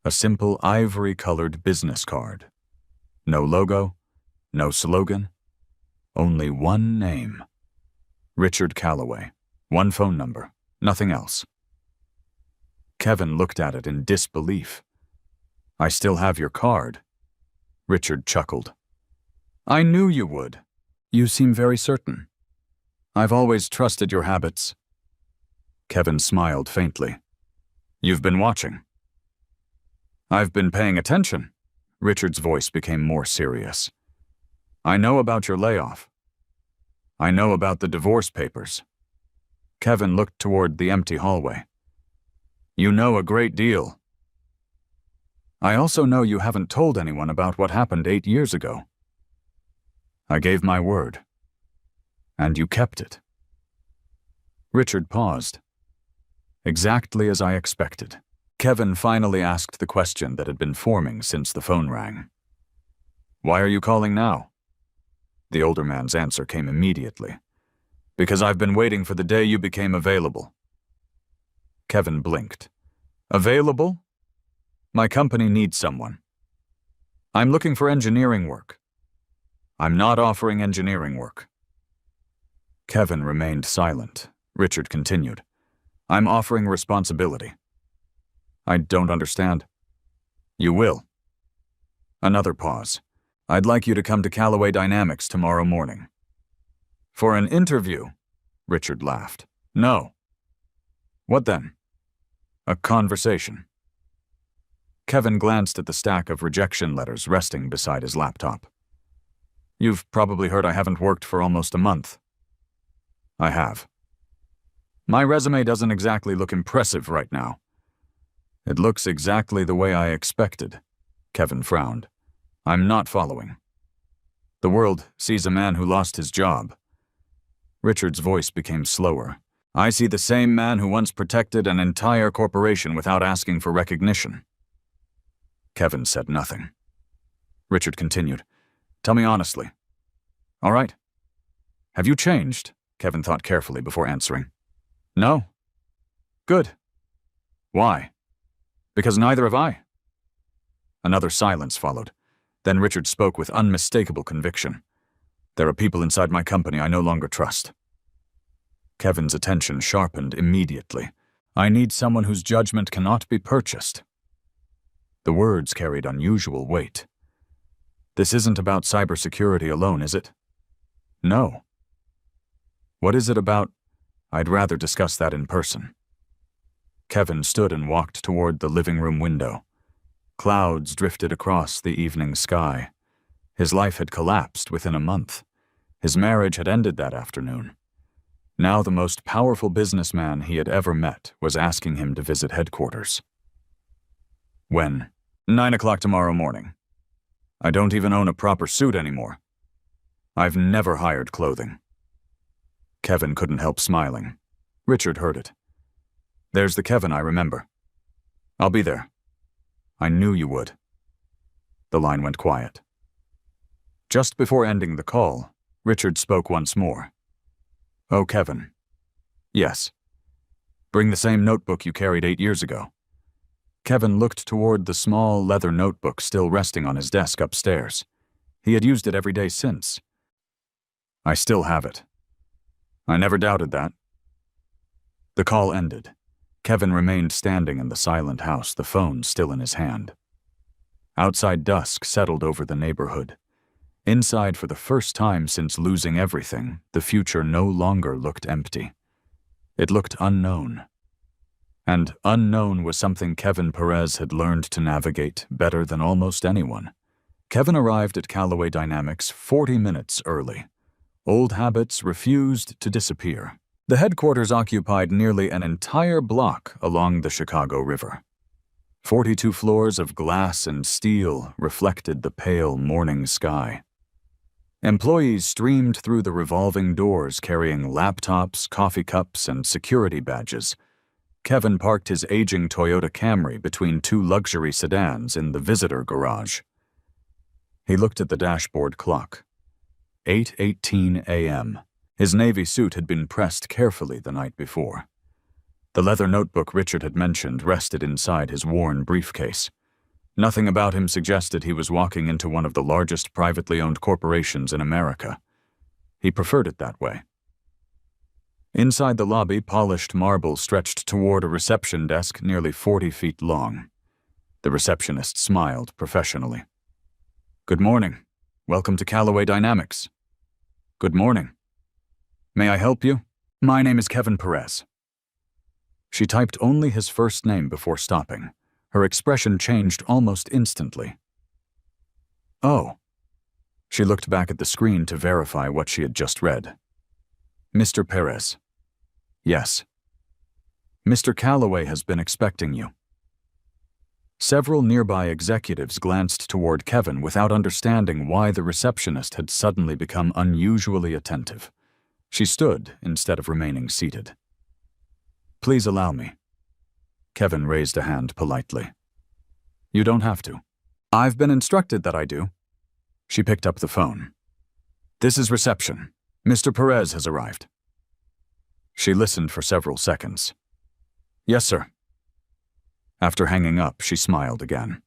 A simple ivory-colored business card. No logo, no slogan, only one name. Richard Calloway. One phone number, nothing else. Kevin looked at it in disbelief. I still have your card. Richard chuckled. I knew you would. You seem very certain. I've always trusted your habits. Kevin smiled faintly. You've been watching. I've been paying attention. Richard's voice became more serious. I know about your layoff. I know about the divorce papers. Kevin looked toward the empty hallway. You know a great deal. I also know you haven't told anyone about what happened 8 years ago. I gave my word. And you kept it. Richard paused. Exactly as I expected. Kevin finally asked the question that had been forming since the phone rang. Why are you calling now? The older man's answer came immediately. Because I've been waiting for the day you became available. Kevin blinked. Available? My company needs someone. I'm looking for engineering work. I'm not offering engineering work. Kevin remained silent. Richard continued. I'm offering responsibility. I don't understand. You will. Another pause. I'd like you to come to Callaway Dynamics tomorrow morning. For an interview? Richard laughed. No. What then? A conversation. Kevin glanced at the stack of rejection letters resting beside his laptop. You've probably heard I haven't worked for almost a month. I have. My resume doesn't exactly look impressive right now. It looks exactly the way I expected. Kevin frowned. I'm not following. The world sees a man who lost his job. Richard's voice became slower. I see the same man who once protected an entire corporation without asking for recognition. Kevin said nothing. Richard continued. Tell me honestly. All right. Have you changed? Kevin thought carefully before answering. No. Good. Why? Because neither have I. Another silence followed. Then Richard spoke with unmistakable conviction. There are people inside my company I no longer trust. Kevin's attention sharpened immediately. I need someone whose judgment cannot be purchased. The words carried unusual weight. This isn't about cybersecurity alone, is it? No. What is it about? I'd rather discuss that in person. Kevin stood and walked toward the living room window. Clouds drifted across the evening sky. His life had collapsed within a month. His marriage had ended that afternoon. Now the most powerful businessman he had ever met was asking him to visit headquarters. When? 9 o'clock tomorrow morning. I don't even own a proper suit anymore. I've never hired clothing. Kevin couldn't help smiling. Richard heard it. There's the Kevin I remember. I'll be there. I knew you would. The line went quiet. Just before ending the call, Richard spoke once more. Oh, Kevin. Yes. Bring the same notebook you carried 8 years ago. Kevin looked toward the small leather notebook still resting on his desk upstairs. He had used it every day since. I still have it. I never doubted that. The call ended. Kevin remained standing in the silent house, the phone still in his hand. Outside dusk settled over the neighborhood. Inside, for the first time since losing everything, the future no longer looked empty. It looked unknown. And unknown was something Kevin Perez had learned to navigate better than almost anyone. Kevin arrived at Callaway Dynamics 40 minutes early. Old habits refused to disappear. The headquarters occupied nearly an entire block along the Chicago River. 42 floors of glass and steel reflected the pale morning sky. Employees streamed through the revolving doors carrying laptops, coffee cups, and security badges. Kevin parked his aging Toyota Camry between two luxury sedans in the visitor garage. He looked at the dashboard clock. 8:18 a.m. His navy suit had been pressed carefully the night before. The leather notebook Richard had mentioned rested inside his worn briefcase. Nothing about him suggested he was walking into one of the largest privately owned corporations in America. He preferred it that way. Inside the lobby, polished marble stretched toward a reception desk nearly 40 feet long. The receptionist smiled professionally. "Good morning. Welcome to Callaway Dynamics." "Good morning. May I help you? My name is Kevin Perez." She typed only his first name before stopping. Her expression changed almost instantly. "Oh." She looked back at the screen to verify what she had just read. "Mr. Perez." "Yes." "Mr. Callaway has been expecting you." Several nearby executives glanced toward Kevin without understanding why the receptionist had suddenly become unusually attentive. She stood instead of remaining seated. "Please allow me." Kevin raised a hand politely. "You don't have to. I've been instructed that I do." She picked up the phone. "This is reception. Mr. Perez has arrived." She listened for several seconds. "Yes, sir." After hanging up, she smiled again.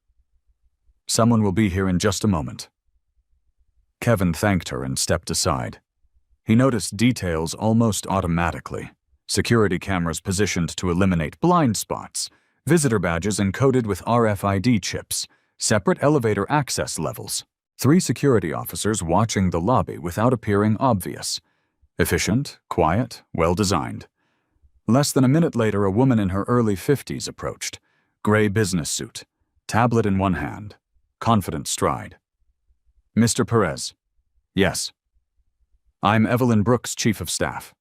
"Someone will be here in just a moment." Kevin thanked her and stepped aside. He noticed details almost automatically. Security cameras positioned to eliminate blind spots, visitor badges encoded with RFID chips, separate elevator access levels, 3 security officers watching the lobby without appearing obvious. Efficient, quiet, well-designed. Less than a minute later, a woman in her early 50s approached. Gray business suit, tablet in one hand, confident stride. "Mr. Perez." "Yes." "I'm Evelyn Brooks, Chief of Staff."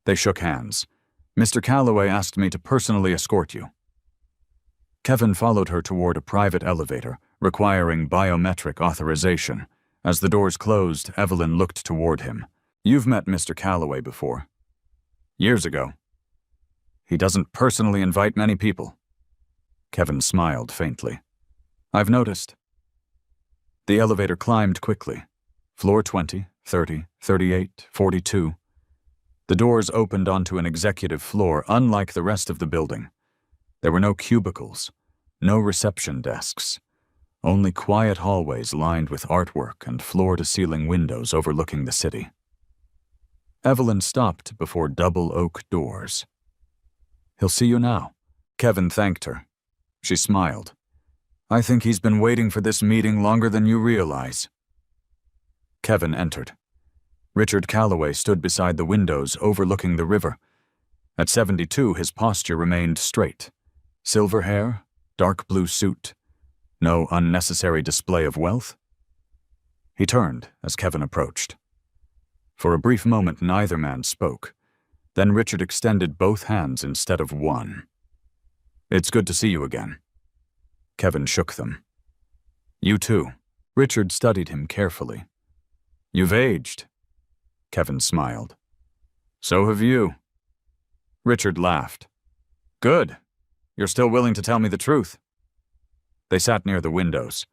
They shook hands. "Mr. Callaway asked me to personally escort you." Kevin followed her toward a private elevator, requiring biometric authorization. As the doors closed, Evelyn looked toward him. "You've met Mr. Callaway before." "Years ago." "He doesn't personally invite many people." Kevin smiled faintly. "I've noticed." The elevator climbed quickly. Floor 20, 30, 38, 42. The doors opened onto an executive floor unlike the rest of the building. There were no cubicles, no reception desks, only quiet hallways lined with artwork and floor-to-ceiling windows overlooking the city. Evelyn stopped before double oak doors. "He'll see you now." Kevin thanked her. She smiled. "I think he's been waiting for this meeting longer than you realize." Kevin entered. Richard Callaway stood beside the windows overlooking the river. At 72, his posture remained straight. Silver hair, dark blue suit. No unnecessary display of wealth. He turned as Kevin approached. For a brief moment, neither man spoke. Then Richard extended both hands instead of one. "It's good to see you again." Kevin shook them. "You too." Richard studied him carefully. "You've aged." Kevin smiled. "So have you." Richard laughed. "Good. You're still willing to tell me the truth." They sat near the windows.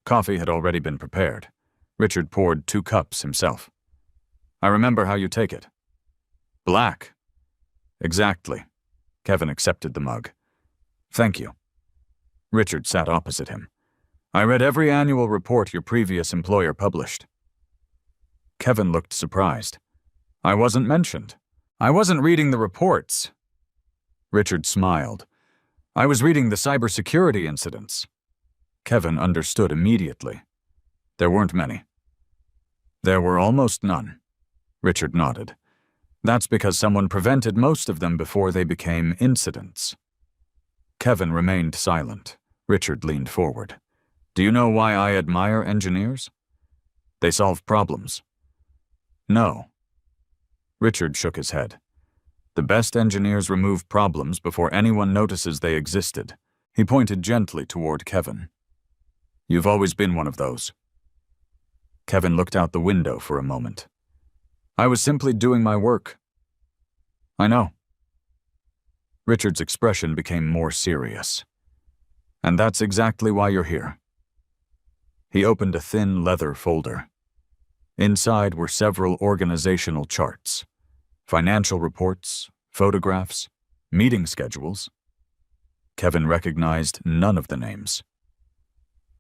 Coffee had already been prepared. Richard poured 2 cups himself. "I remember how you take it." "Black." "Exactly." Kevin accepted the mug. "Thank you." Richard sat opposite him. "I read every annual report your previous employer published." Kevin looked surprised. "I wasn't mentioned. I wasn't reading the reports." Richard smiled. "I was reading the cybersecurity incidents." Kevin understood immediately. There weren't many. "There were almost none." Richard nodded. "That's because someone prevented most of them before they became incidents." Kevin remained silent. Richard leaned forward. Do you know why I admire engineers? They solve problems. No. Richard shook his head. The best engineers remove problems before anyone notices they existed. He pointed gently toward Kevin. You've always been one of those. Kevin looked out the window for a moment. I was simply doing my work. I know. Richard's expression became more serious. And that's exactly why you're here. He opened a thin leather folder. Inside were several organizational charts, financial reports, photographs, meeting schedules. Kevin recognized none of the names.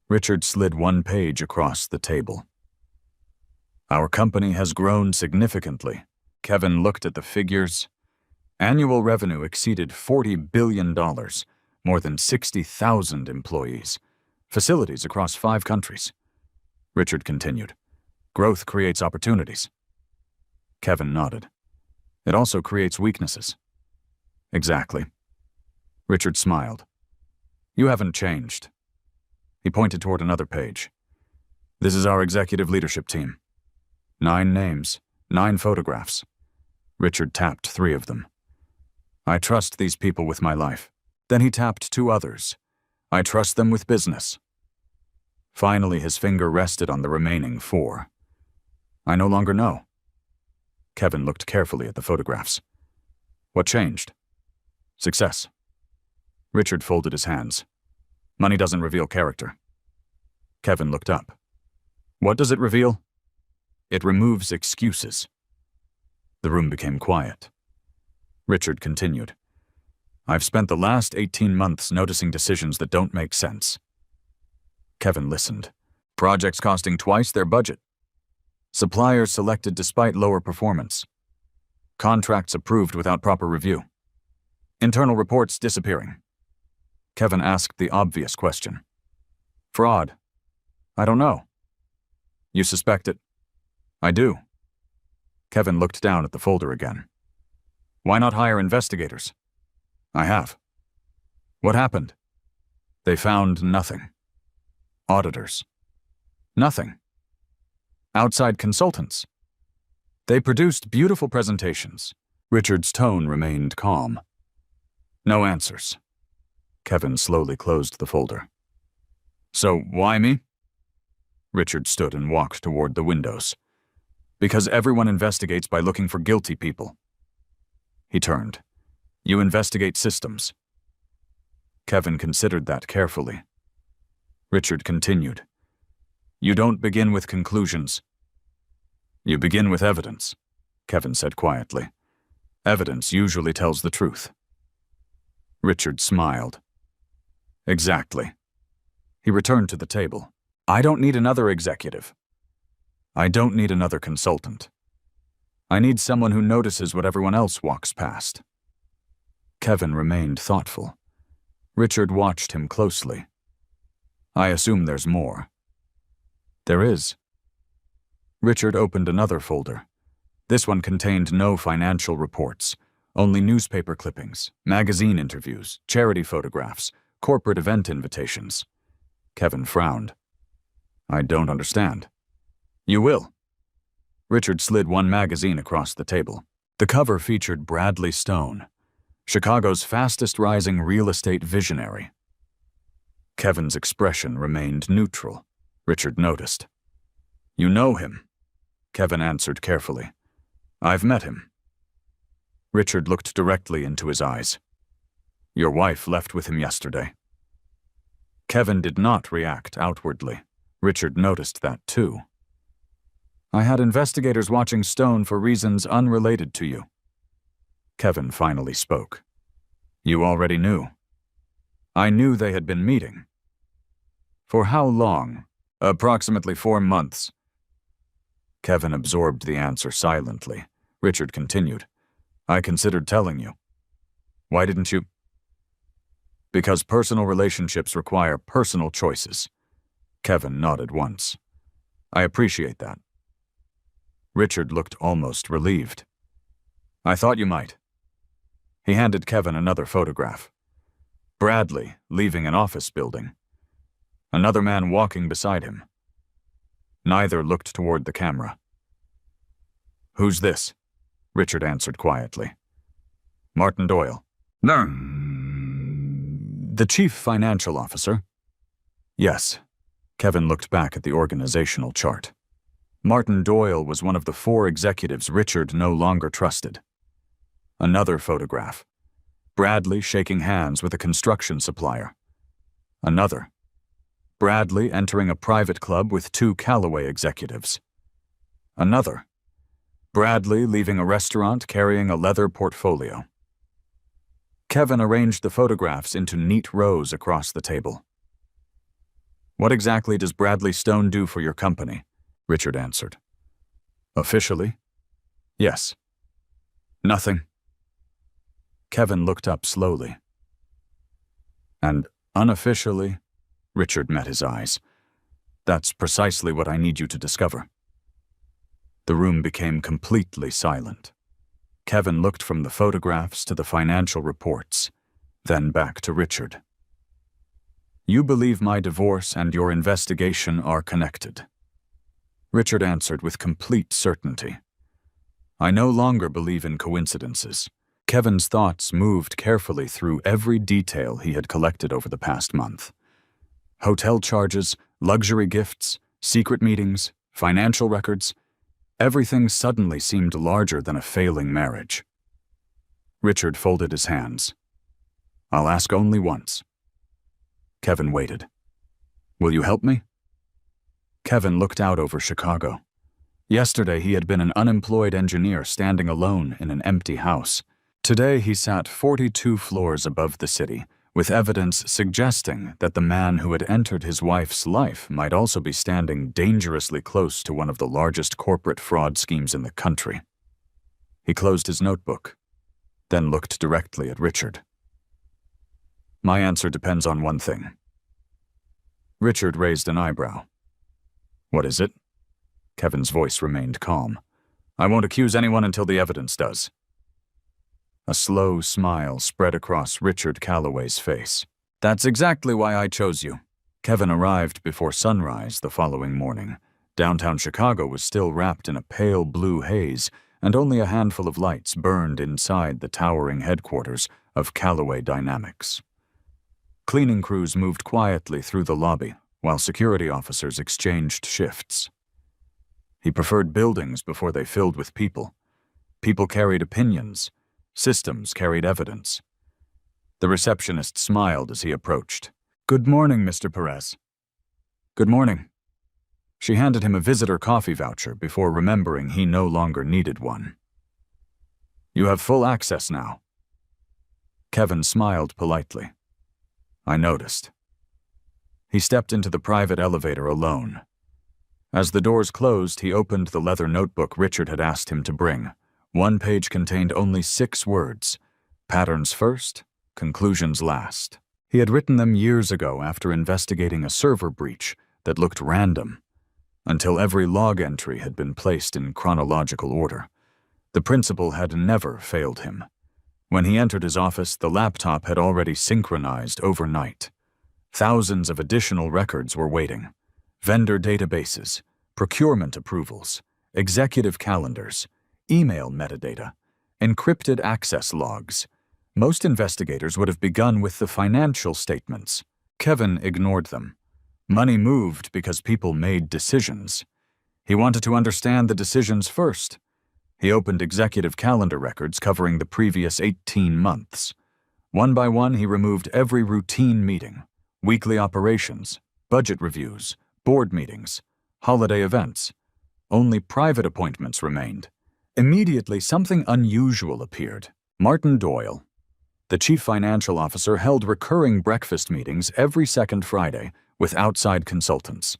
Richard slid one page across the table. Our company has grown significantly. Kevin looked at the figures. Annual revenue exceeded $40 billion, more than 60,000 employees, facilities across 5 countries. Richard continued. Growth creates opportunities. Kevin nodded. It also creates weaknesses. Exactly. Richard smiled. You haven't changed. He pointed toward another page. This is our executive leadership team. 9 names, 9 photographs. Richard tapped 3 of them. I trust these people with my life. Then he tapped 2 others. I trust them with business. Finally, his finger rested on the remaining 4. I no longer know. Kevin looked carefully at the photographs. What changed? Success. Richard folded his hands. Money doesn't reveal character. Kevin looked up. What does it reveal? It removes excuses. The room became quiet. Richard continued. I've spent the last 18 months noticing decisions that don't make sense. Kevin listened. Projects costing twice their budget. Suppliers selected despite lower performance. Contracts approved without proper review. Internal reports disappearing. Kevin asked the obvious question. Fraud. I don't know. You suspect it? I do. Kevin looked down at the folder again. Why not hire investigators? I have. What happened? They found nothing. Auditors. Nothing. Outside consultants. They produced beautiful presentations. Richard's tone remained calm. No answers. Kevin slowly closed the folder. So why me? Richard stood and walked toward the windows. Because everyone investigates by looking for guilty people. He turned. You investigate systems. Kevin considered that carefully. Richard continued. You don't begin with conclusions. You begin with evidence, Kevin said quietly. Evidence usually tells the truth. Richard smiled. Exactly. He returned to the table. I don't need another executive. I don't need another consultant. I need someone who notices what everyone else walks past. Kevin remained thoughtful. Richard watched him closely. I assume there's more. There is. Richard opened another folder. This one contained no financial reports, only newspaper clippings, magazine interviews, charity photographs, corporate event invitations. Kevin frowned. I don't understand. You will. Richard slid one magazine across the table. The cover featured Bradley Stone, Chicago's fastest-rising real estate visionary. Kevin's expression remained neutral. Richard noticed. You know him, Kevin answered carefully. I've met him. Richard looked directly into his eyes. Your wife left with him yesterday. Kevin did not react outwardly. Richard noticed that too. I had investigators watching Stone for reasons unrelated to you. Kevin finally spoke. You already knew. I knew they had been meeting. For how long? Approximately 4 months. Kevin absorbed the answer silently. Richard continued. I considered telling you. Why didn't you? Because personal relationships require personal choices. Kevin nodded once. I appreciate that. Richard looked almost relieved. I thought you might. He handed Kevin another photograph. Bradley leaving an office building. Another man walking beside him. Neither looked toward the camera. "Who's this?" Richard answered quietly. "Martin Doyle." No. "The chief financial officer?" "Yes." Kevin looked back at the organizational chart. Martin Doyle was one of the 4 executives Richard no longer trusted. Another photograph. Bradley shaking hands with a construction supplier. Another. Bradley entering a private club with 2 Callaway executives. Another. Bradley leaving a restaurant carrying a leather portfolio. Kevin arranged the photographs into neat rows across the table. "What exactly does Bradley Stone do for your company?" Richard answered. "Officially?" "Yes." "Nothing." Kevin looked up slowly. "And unofficially?" Richard met his eyes. "That's precisely what I need you to discover." The room became completely silent. Kevin looked from the photographs to the financial reports, then back to Richard. "You believe my divorce and your investigation are connected?" Richard answered with complete certainty. "I no longer believe in coincidences." Kevin's thoughts moved carefully through every detail he had collected over the past month. Hotel charges, luxury gifts, secret meetings, financial records. Everything suddenly seemed larger than a failing marriage. Richard folded his hands. "I'll ask only once." Kevin waited. "Will you help me?" Kevin looked out over Chicago. Yesterday he had been an unemployed engineer standing alone in an empty house. Today he sat 42 floors above the city, with evidence suggesting that the man who had entered his wife's life might also be standing dangerously close to one of the largest corporate fraud schemes in the country. He closed his notebook, then looked directly at Richard. "My answer depends on one thing." Richard raised an eyebrow. "What is it?" Kevin's voice remained calm. "I won't accuse anyone until the evidence does." A slow smile spread across Richard Calloway's face. "That's exactly why I chose you." Kevin arrived before sunrise the following morning. Downtown Chicago was still wrapped in a pale blue haze, and only a handful of lights burned inside the towering headquarters of Callaway Dynamics. Cleaning crews moved quietly through the lobby, while security officers exchanged shifts. He preferred buildings before they filled with people. People carried opinions. Systems carried evidence. The receptionist smiled as he approached. "Good morning, Mr. Perez." "Good morning." She handed him a visitor coffee voucher before remembering he no longer needed one. "You have full access now." Kevin smiled politely. "I noticed." He stepped into the private elevator alone. As the doors closed, he opened the leather notebook Richard had asked him to bring. One page contained only 6 words: patterns first, conclusions last. He had written them years ago after investigating a server breach that looked random, until every log entry had been placed in chronological order. The principal had never failed him. When he entered his office, the laptop had already synchronized overnight. Thousands of additional records were waiting: vendor databases, procurement approvals, executive calendars, email metadata, encrypted access logs. Most investigators would have begun with the financial statements. Kevin ignored them. Money moved because people made decisions. He wanted to understand the decisions first. He opened executive calendar records covering the previous 18 months. One by one, he removed every routine meeting, weekly operations, budget reviews, board meetings, holiday events. Only private appointments remained. Immediately, something unusual appeared. Martin Doyle, the chief financial officer, held recurring breakfast meetings every second Friday with outside consultants.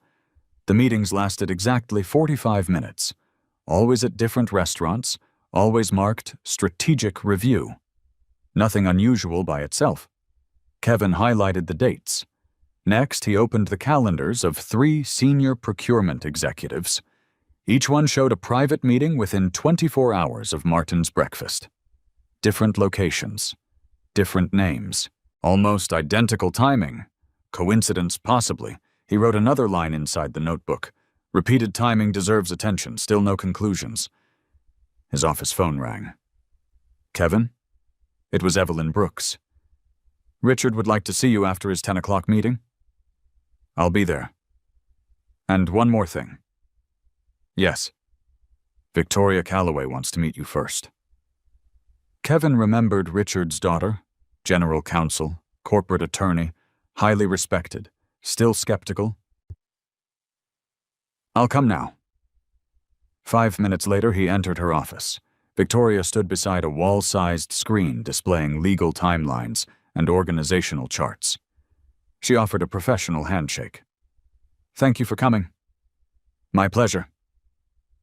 The meetings lasted exactly 45 minutes, always at different restaurants, always marked strategic review. Nothing unusual by itself. Kevin highlighted the dates. Next, he opened the calendars of 3 senior procurement executives. Each one showed a private meeting within 24 hours of Martin's breakfast. Different locations, different names, almost identical timing. Coincidence possibly. He wrote another line inside the notebook. Repeated timing deserves attention, still no conclusions. His office phone rang. Kevin? It was Evelyn Brooks. Richard would like to see you after his 10 o'clock meeting. I'll be there. And one more thing. Yes. Victoria Calloway wants to meet you first. Kevin remembered Richard's daughter, general counsel, corporate attorney, highly respected, still skeptical. I'll come now. 5 minutes later, he entered her office. Victoria stood beside a wall-sized screen displaying legal timelines and organizational charts. She offered a professional handshake. Thank you for coming. My pleasure.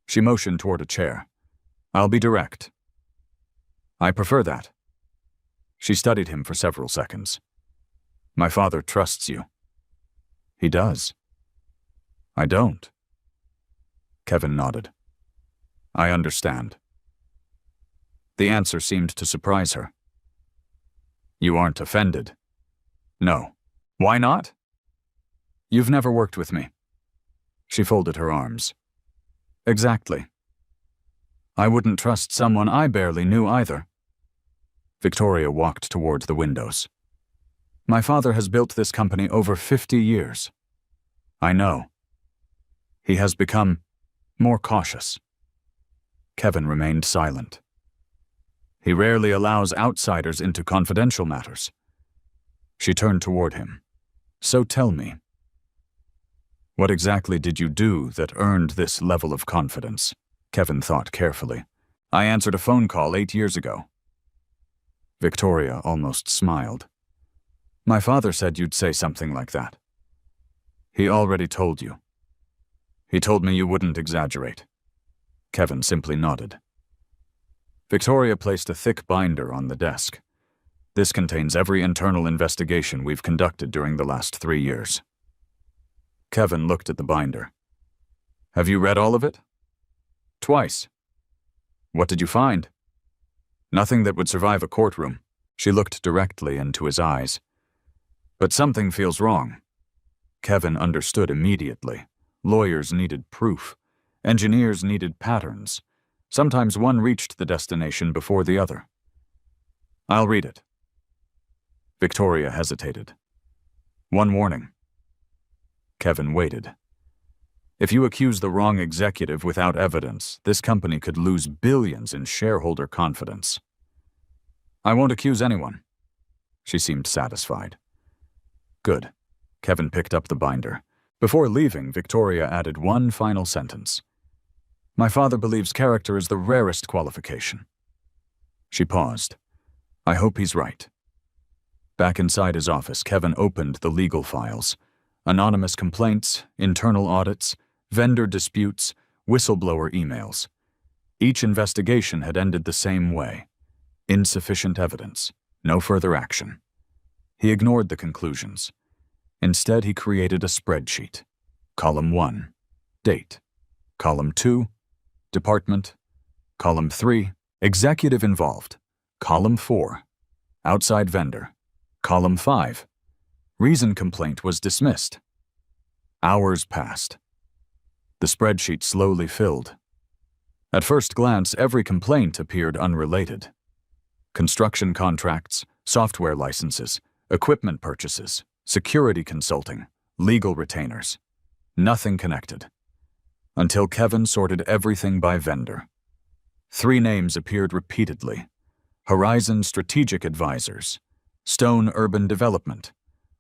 She motioned toward a chair. I'll be direct. I prefer that. She studied him for several seconds. My father trusts you. He does. I don't. Kevin nodded. I understand. The answer seemed to surprise her. You aren't offended? No. Why not? You've never worked with me. She folded her arms. Exactly. I wouldn't trust someone I barely knew either. Victoria walked toward the windows. My father has built this company over 50 years. I know. He has become more cautious. Kevin remained silent. He rarely allows outsiders into confidential matters. She turned toward him. So tell me, what exactly did you do that earned this level of confidence? Kevin thought carefully. I answered a phone call 8 years ago. Victoria almost smiled. My father said you'd say something like that. He already told you. He told me you wouldn't exaggerate. Kevin simply nodded. Victoria placed a thick binder on the desk. This contains every internal investigation we've conducted during the last 3 years. Kevin looked at the binder. Have you read all of it? Twice. What did you find? Nothing that would survive a courtroom. She looked directly into his eyes. But something feels wrong. Kevin understood immediately. Lawyers needed proof. Engineers needed patterns. Sometimes one reached the destination before the other. I'll read it. Victoria hesitated. One warning. Kevin waited. If you accuse the wrong executive without evidence, this company could lose billions in shareholder confidence. I won't accuse anyone. She seemed satisfied. Good. Kevin picked up the binder. Before leaving, Victoria added one final sentence. My father believes character is the rarest qualification. She paused. I hope he's right. Back inside his office, Kevin opened the legal files. Anonymous complaints, internal audits, vendor disputes, whistleblower emails. Each investigation had ended the same way. Insufficient evidence. No further action. He ignored the conclusions. Instead, he created a spreadsheet. Column 1, date. Column 2, department. Column 3, executive involved. Column 4, outside vendor. Column 5, reason complaint was dismissed. Hours passed. The spreadsheet slowly filled. At first glance, every complaint appeared unrelated. Construction contracts, software licenses, equipment purchases, security consulting, legal retainers. Nothing connected. Until Kevin sorted everything by vendor. 3 names appeared repeatedly. Horizon Strategic Advisors, Stone Urban Development,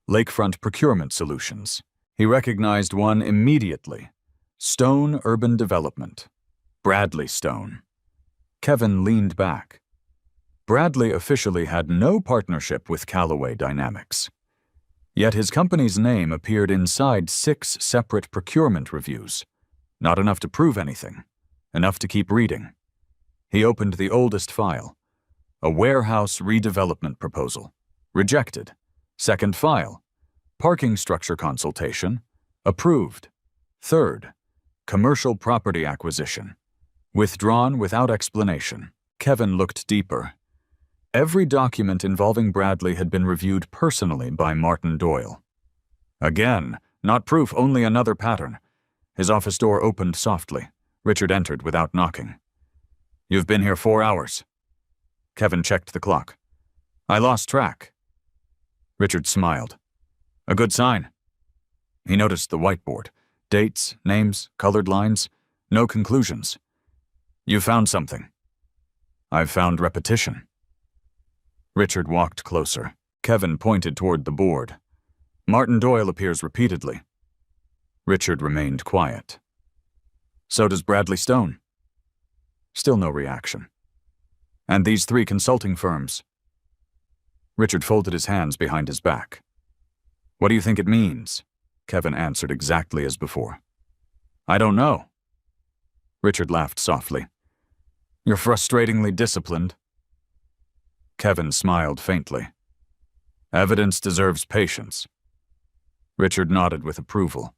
Lakefront Procurement Solutions. He recognized one immediately. Stone Urban Development. Bradley Stone. Kevin leaned back. Bradley officially had no partnership with Calloway Dynamics. Yet his company's name appeared inside 6 separate procurement reviews. Not enough to prove anything. Enough to keep reading. He opened the oldest file. A warehouse redevelopment proposal. Rejected. Second file. Parking structure consultation. Approved. Third. Commercial property acquisition. Withdrawn without explanation. Kevin looked deeper. Every document involving Bradley had been reviewed personally by Martin Doyle. Again, Not proof, only another pattern. His office door opened softly. Richard entered without knocking. "You've been here 4 hours." Kevin checked the clock. "I lost track." Richard smiled. "A good sign." He noticed the whiteboard. Dates, names, colored lines. No conclusions. "You found something." "I've found repetition." Richard walked closer. Kevin pointed toward the board. "Martin Doyle appears repeatedly." Richard remained quiet. "So does Bradley Stone." Still no reaction. "And these 3 consulting firms." Richard folded his hands behind his back. "What do you think it means?" Kevin answered exactly as before. "I don't know." Richard laughed softly. "You're frustratingly disciplined." Kevin smiled faintly. "Evidence deserves patience." Richard nodded with approval.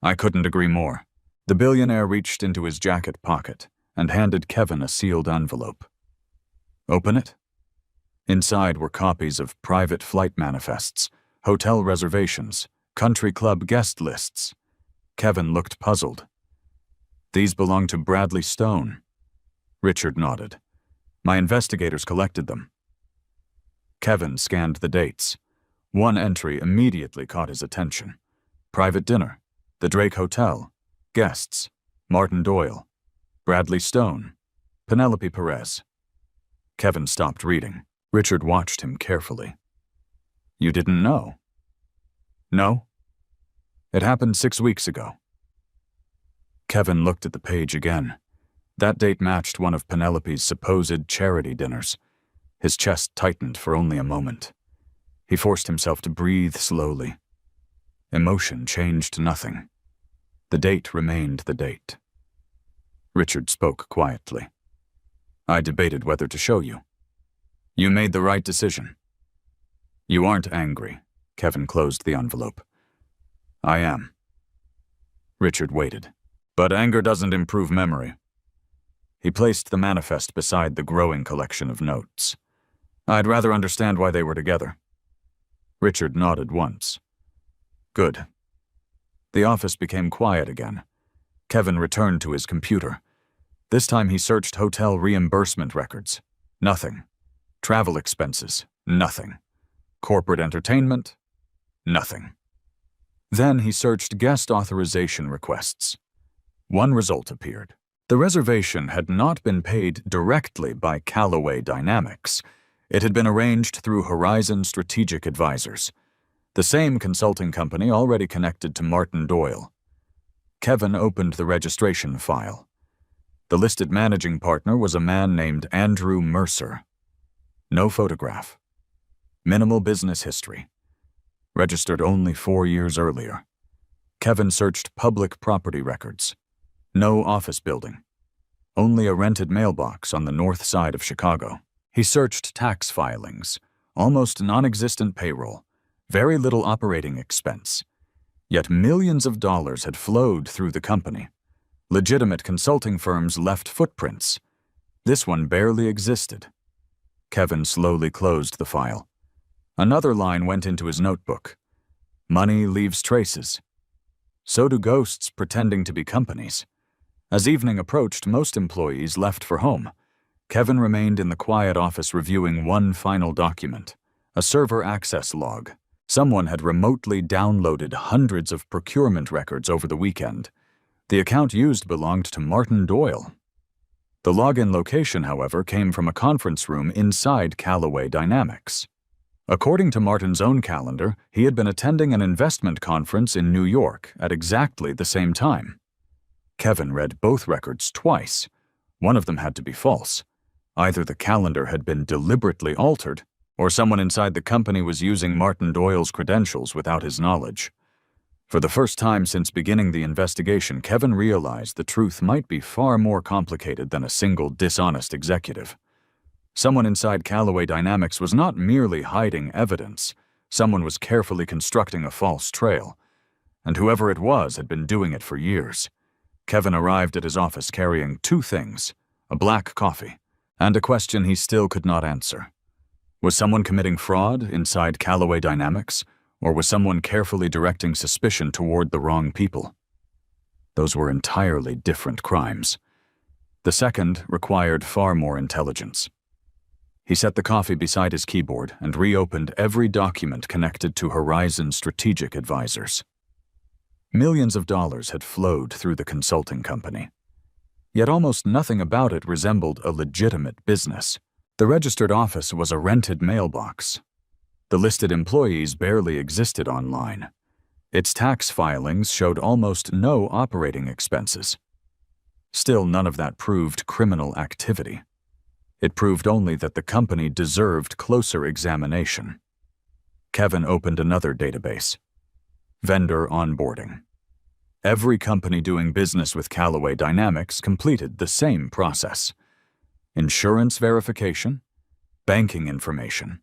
"I couldn't agree more." The billionaire reached into his jacket pocket and handed Kevin a sealed envelope. "Open it." Inside were copies of private flight manifests, hotel reservations, country club guest lists. Kevin looked puzzled. "These belong to Bradley Stone." Richard nodded. "My investigators collected them." Kevin scanned the dates. One entry immediately caught his attention. Private dinner, the Drake Hotel, guests, Martin Doyle, Bradley Stone, Penelope Perez. Kevin stopped reading. Richard watched him carefully. "You didn't know?" "No. It happened 6 weeks ago." Kevin looked at the page again. That date matched one of Penelope's supposed charity dinners. His chest tightened for only a moment. He forced himself to breathe slowly. Emotion changed nothing. The date remained the date. Richard spoke quietly. "I debated whether to show you. You made the right decision." "You aren't angry." Kevin closed the envelope. "I am." Richard waited. "But anger doesn't improve memory." He placed the manifest beside the growing collection of notes. "I'd rather understand why they were together." Richard nodded once. "Good." The office became quiet again. Kevin returned to his computer. This time he searched hotel reimbursement records. Nothing. Travel expenses. Nothing. Corporate entertainment. Nothing. Then he searched guest authorization requests. One result appeared. The reservation had not been paid directly by Callaway Dynamics. It had been arranged through Horizon Strategic Advisors, the same consulting company already connected to Martin Doyle. Kevin opened the registration file. The listed managing partner was a man named Andrew Mercer. No photograph. Minimal business history. Registered only 4 years earlier. Kevin searched public property records. No office building. Only a rented mailbox on the north side of Chicago. He searched tax filings. Almost non-existent payroll. Very little operating expense. Yet millions of dollars had flowed through the company. Legitimate consulting firms left footprints. This one barely existed. Kevin slowly closed the file. Another line went into his notebook. Money leaves traces. So do ghosts pretending to be companies. As evening approached, most employees left for home. Kevin remained in the quiet office reviewing one final document, a server access log. Someone had remotely downloaded hundreds of procurement records over the weekend. The account used belonged to Martin Doyle. The login location, however, came from a conference room inside Callaway Dynamics. According to Martin's own calendar, he had been attending an investment conference in New York at exactly the same time. Kevin read both records twice. One of them had to be false. Either the calendar had been deliberately altered, or someone inside the company was using Martin Doyle's credentials without his knowledge. For the first time since beginning the investigation, Kevin realized the truth might be far more complicated than a single dishonest executive. Someone inside Callaway Dynamics was not merely hiding evidence. Someone was carefully constructing a false trail. And whoever it was had been doing it for years. Kevin arrived at his office carrying 2 things, a black coffee, and a question he still could not answer. Was someone committing fraud inside Callaway Dynamics, Or was someone carefully directing suspicion toward the wrong people? Those were entirely different crimes. The second required far more intelligence. He set the coffee beside his keyboard and reopened every document connected to Horizon strategic advisors. Millions of dollars had flowed through the consulting company. Yet almost nothing about it resembled a legitimate business. The registered office was a rented mailbox. The listed employees barely existed online. Its tax filings showed almost no operating expenses. Still, none of that proved criminal activity. It proved only that the company deserved closer examination. Kevin opened another database. Vendor onboarding. Every company doing business with Callaway Dynamics completed the same process. Insurance verification, banking information,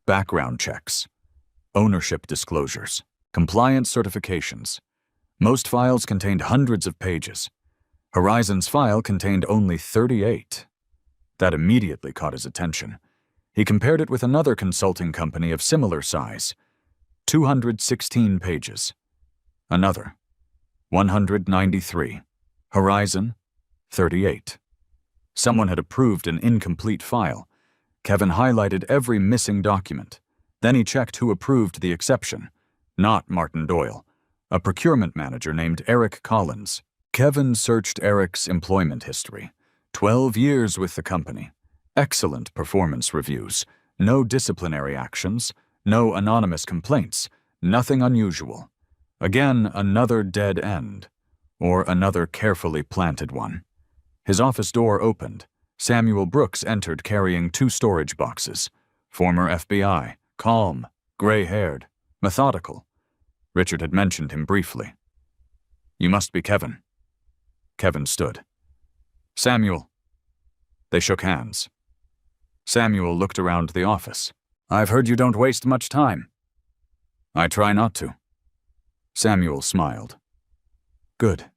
background checks, ownership disclosures, compliance certifications. Most files contained hundreds of pages. Horizon's file contained only 38. That immediately caught his attention. He compared it with another consulting company of similar size. 216 pages. Another. 193. Horizon, 38. Someone had approved an incomplete file. Kevin highlighted every missing document. Then he checked who approved the exception. Not Martin Doyle. A procurement manager named Eric Collins. Kevin searched Eric's employment history. 12 years with the company. Excellent performance reviews. No disciplinary actions. No anonymous complaints. Nothing unusual. Again, another dead end. Or another carefully planted one. His office door opened. Samuel Brooks entered carrying 2 storage boxes. Former FBI, calm, gray-haired, methodical. Richard had mentioned him briefly. "You must be Kevin." Kevin stood. "Samuel." They shook hands. Samuel looked around the office. "I've heard you don't waste much time." "I try not to." Samuel smiled. "Good."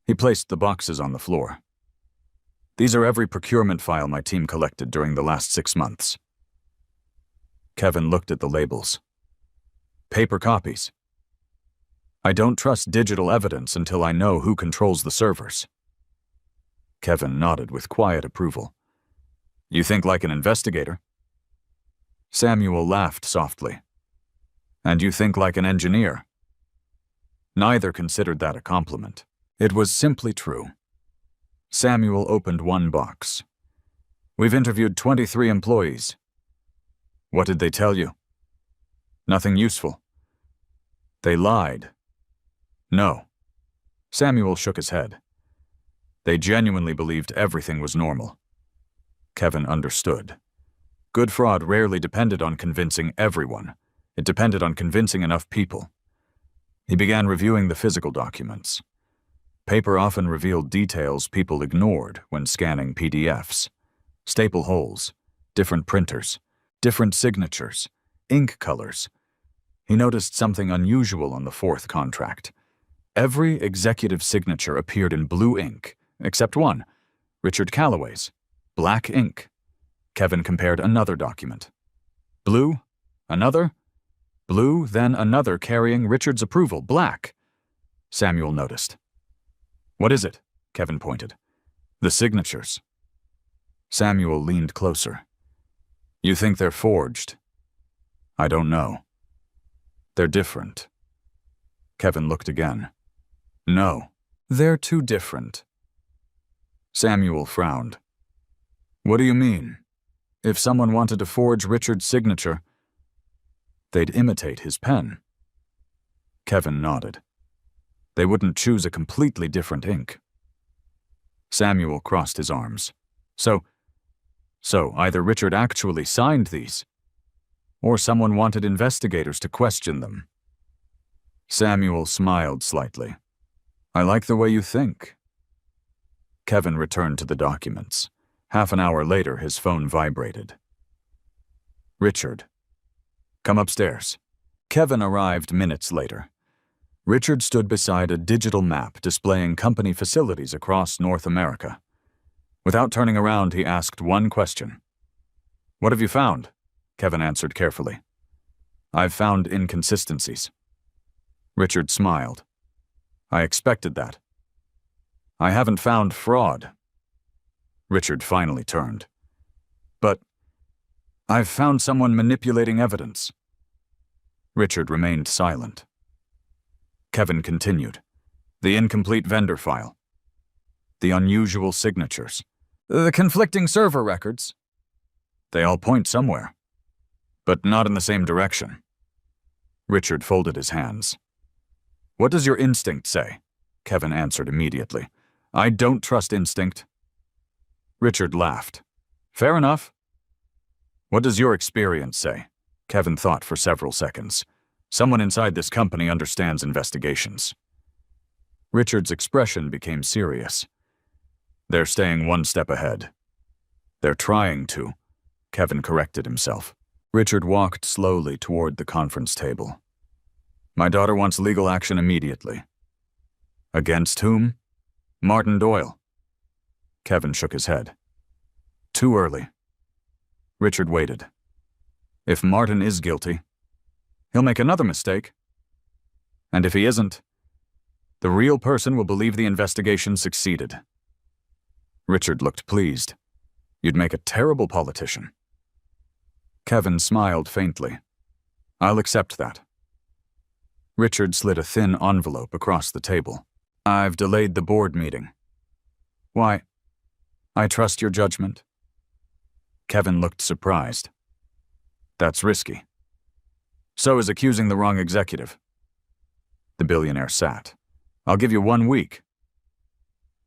He placed the boxes on the floor. "These are every procurement file my team collected during the last 6 months." Kevin looked at the labels. "Paper copies." "I don't trust digital evidence until I know who controls the servers." Kevin nodded with quiet approval. "You think like an investigator?" Samuel laughed softly. "And you think like an engineer?" Neither considered that a compliment. It was simply true. Samuel opened one box. "We've interviewed 23 employees." "What did they tell you?" "Nothing useful." "They lied." "No." Samuel shook his head. "They genuinely believed everything was normal." Kevin understood. Good fraud rarely depended on convincing everyone. It depended on convincing enough people. He began reviewing the physical documents. Paper often revealed details people ignored when scanning PDFs. Staple holes, different printers, different signatures, ink colors. He noticed something unusual on the 4th contract. Every executive signature appeared in blue ink, except one, Richard Callaway's, black ink. Kevin compared another document. Blue, another, blue, then another carrying Richard's approval, black. Samuel noticed. "What is it?" Kevin pointed. "The signatures." Samuel leaned closer. "You think they're forged?" "I don't know." "They're different." Kevin looked again. "No, they're too different." Samuel frowned. "What do you mean? If someone wanted to forge Richard's signature, they'd imitate his pen." Kevin nodded. "They wouldn't choose a completely different ink." Samuel crossed his arms. So either Richard actually signed these, or someone wanted investigators to question them." Samuel smiled slightly. "I like the way you think." Kevin returned to the documents. Half an hour later, his phone vibrated. "Richard. Come upstairs." Kevin arrived minutes later. Richard stood beside a digital map displaying company facilities across North America. Without turning around, he asked one question. "What have you found?" Kevin answered carefully. I've found inconsistencies. Richard smiled. I expected that. I haven't found fraud. Richard finally turned. But I've found someone manipulating evidence. Richard remained silent. Kevin continued. The incomplete vendor file. The unusual signatures. The conflicting server records. They all point somewhere, but not in the same direction. Richard folded his hands. What does your instinct say? Kevin answered immediately. I don't trust instinct. Richard laughed. Fair enough. What does your experience say? Kevin thought for several seconds. Someone inside this company understands investigations. Richard's expression became serious. They're staying one step ahead. They're trying to, Kevin corrected himself. Richard walked slowly toward the conference table. My daughter wants legal action immediately. Against whom? Martin Doyle. Kevin shook his head. Too early. Richard waited. If Martin is guilty, he'll make another mistake. And if he isn't, the real person will believe the investigation succeeded. Richard looked pleased. You'd make a terrible politician. Kevin smiled faintly. I'll accept that. Richard slid a thin envelope across the table. I've delayed the board meeting. Why? I trust your judgment. Kevin looked surprised. That's risky. So is accusing the wrong executive. The billionaire sat. I'll give you 1 week.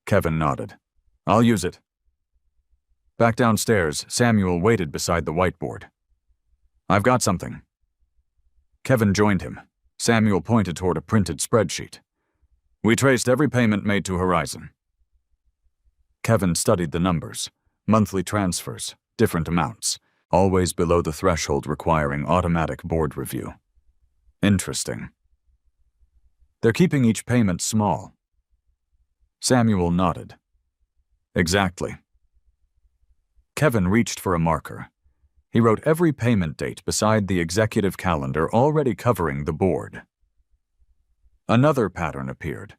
Kevin nodded. I'll use it. Back downstairs, Samuel waited beside the whiteboard. I've got something. Kevin joined him. Samuel pointed toward a printed spreadsheet. We traced every payment made to Horizon. Kevin studied the numbers, monthly transfers, different amounts, always below the threshold requiring automatic board review. Interesting. They're keeping each payment small. Samuel nodded. Exactly. Kevin reached for a marker. He wrote every payment date beside the executive calendar already covering the board. Another pattern appeared.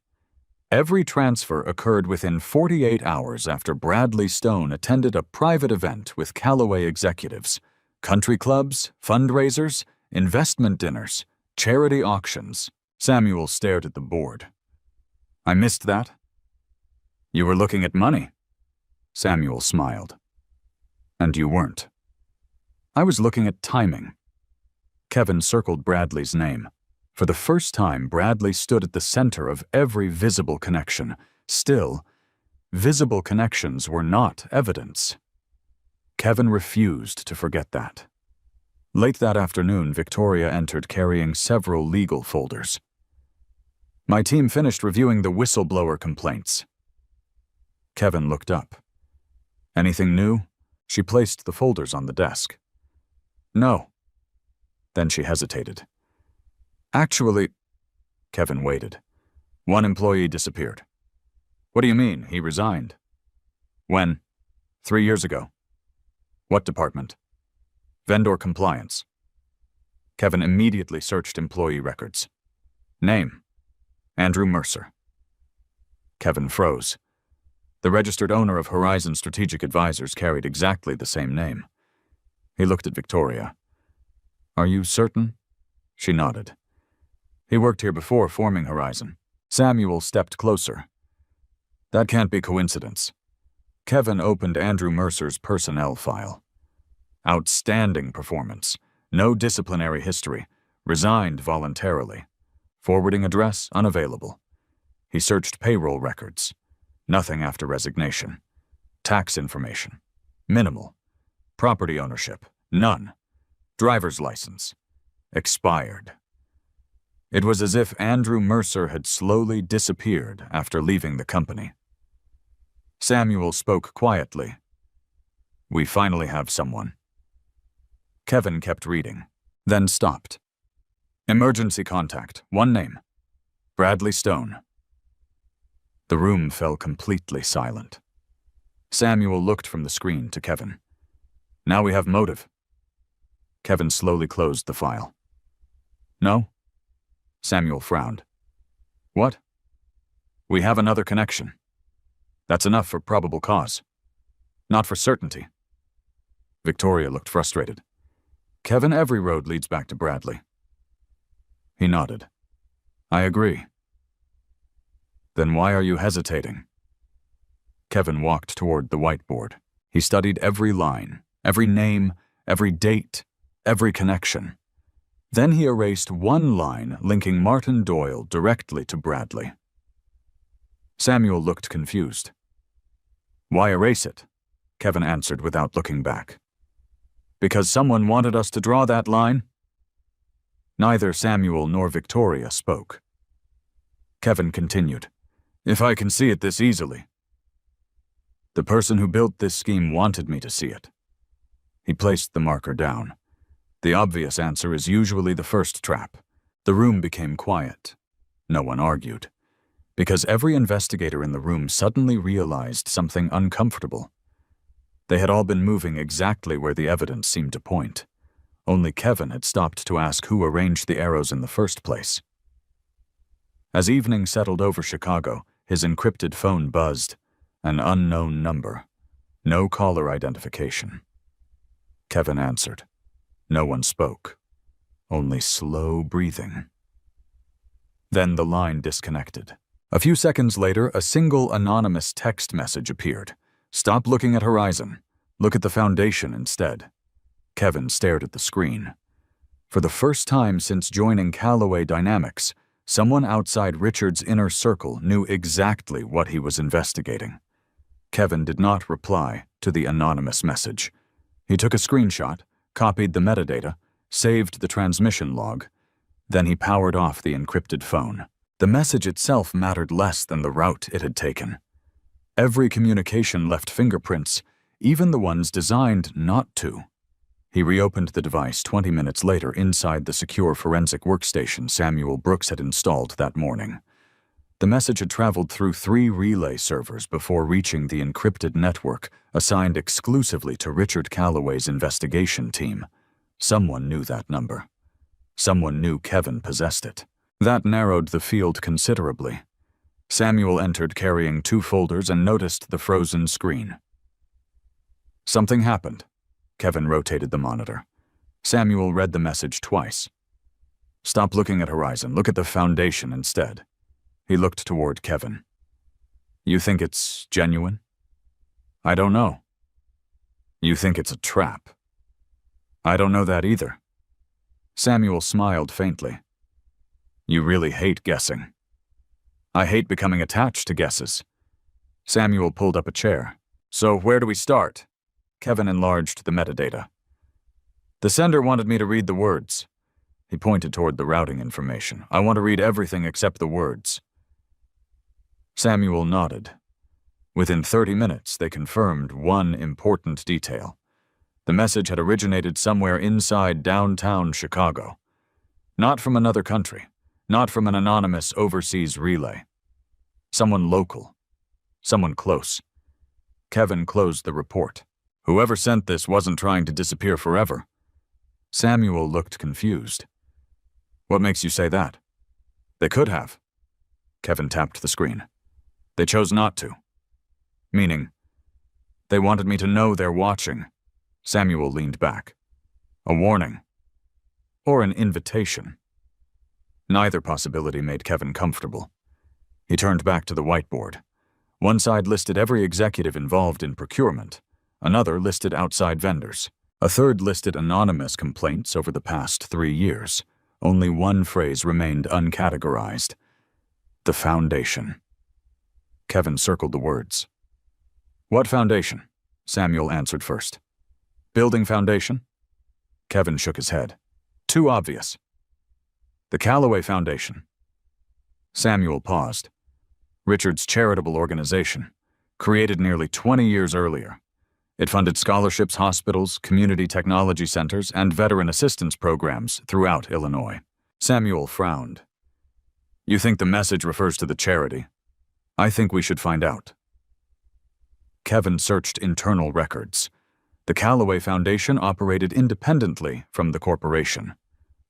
Every transfer occurred within 48 hours after Bradley Stone attended a private event with Callaway executives, country clubs, fundraisers, investment dinners, charity auctions. Samuel stared at the board. I missed that. You were looking at money. Samuel smiled. And you weren't. I was looking at timing. Kevin circled Bradley's name. For the first time, Bradley stood at the center of every visible connection. Still, visible connections were not evidence. Kevin refused to forget that. Late that afternoon, Victoria entered carrying several legal folders. My team finished reviewing the whistleblower complaints. Kevin looked up. Anything new? She placed the folders on the desk. No. Then she hesitated. Actually, Kevin waited. One employee disappeared. What do you mean? He resigned. When? 3 years ago. What department? Vendor compliance. Kevin immediately searched employee records. Name? Andrew Mercer. Kevin froze. The registered owner of Horizon Strategic Advisors carried exactly the same name. He looked at Victoria. Are you certain? She nodded. He worked here before forming Horizon. Samuel stepped closer. That can't be coincidence. Kevin opened Andrew Mercer's personnel file. Outstanding performance. No disciplinary history. Resigned voluntarily. Forwarding address unavailable. He searched payroll records. Nothing after resignation. Tax information. Minimal. Property ownership. None. Driver's license. Expired. It was as if Andrew Mercer had slowly disappeared after leaving the company. Samuel spoke quietly. We finally have someone. Kevin kept reading, then stopped. Emergency contact. One name. Bradley Stone. The room fell completely silent. Samuel looked from the screen to Kevin. Now we have motive. Kevin slowly closed the file. No? Samuel frowned. What? We have another connection. That's enough for probable cause. Not for certainty. Victoria looked frustrated. Kevin, every road leads back to Bradley. He nodded. I agree. Then why are you hesitating? Kevin walked toward the whiteboard. He studied every line, every name, every date, every connection. Then he erased one line linking Martin Doyle directly to Bradley. Samuel looked confused. Why erase it? Kevin answered without looking back. Because someone wanted us to draw that line? Neither Samuel nor Victoria spoke. Kevin continued. If I can see it this easily. The person who built this scheme wanted me to see it. He placed the marker down. The obvious answer is usually the first trap. The room became quiet. No one argued. Because every investigator in the room suddenly realized something uncomfortable. They had all been moving exactly where the evidence seemed to point. Only Kevin had stopped to ask who arranged the arrows in the first place. As evening settled over Chicago, his encrypted phone buzzed. An unknown number. No caller identification. Kevin answered. No one spoke. Only slow breathing. Then the line disconnected. A few seconds later, a single anonymous text message appeared. Stop looking at Horizon. Look at the Foundation instead. Kevin stared at the screen. For the first time since joining Callaway Dynamics, someone outside Richard's inner circle knew exactly what he was investigating. Kevin did not reply to the anonymous message. He took a screenshot, copied the metadata, saved the transmission log. Then he powered off the encrypted phone. The message itself mattered less than the route it had taken. Every communication left fingerprints, even the ones designed not to. He reopened the device 20 minutes later inside the secure forensic workstation Samuel Brooks had installed that morning. The message had traveled through 3 relay servers before reaching the encrypted network assigned exclusively to Richard Callaway's investigation team. Someone knew that number. Someone knew Kevin possessed it. That narrowed the field considerably. Samuel entered carrying 2 folders and noticed the frozen screen. Something happened. Kevin rotated the monitor. Samuel read the message twice. Stop looking at Horizon. Look at the Foundation instead. He looked toward Kevin. You think it's genuine? I don't know. You think it's a trap? I don't know that either. Samuel smiled faintly. You really hate guessing. I hate becoming attached to guesses. Samuel pulled up a chair. So where do we start? Kevin enlarged the metadata. The sender wanted me to read the words. He pointed toward the routing information. I want to read everything except the words. Samuel nodded. Within 30 minutes, they confirmed one important detail. The message had originated somewhere inside downtown Chicago. Not from another country, not from an anonymous overseas relay. Someone local, someone close. Kevin closed the report. Whoever sent this wasn't trying to disappear forever. Samuel looked confused. What makes you say that? They could have. Kevin tapped the screen. They chose not to. Meaning, they wanted me to know they're watching. Samuel leaned back. A warning. Or an invitation. Neither possibility made Kevin comfortable. He turned back to the whiteboard. One side listed every executive involved in procurement. Another listed outside vendors. A third listed anonymous complaints over the past 3 years. Only one phrase remained uncategorized. The Foundation. Kevin circled the words. What foundation? Samuel answered first. Building Foundation? Kevin shook his head. Too obvious. The Callaway Foundation. Samuel paused. Richard's charitable organization, created nearly 20 years earlier. It funded scholarships, hospitals, community technology centers, and veteran assistance programs throughout Illinois. Samuel frowned. You think the message refers to the charity? I think we should find out. Kevin searched internal records. The Callaway Foundation operated independently from the corporation.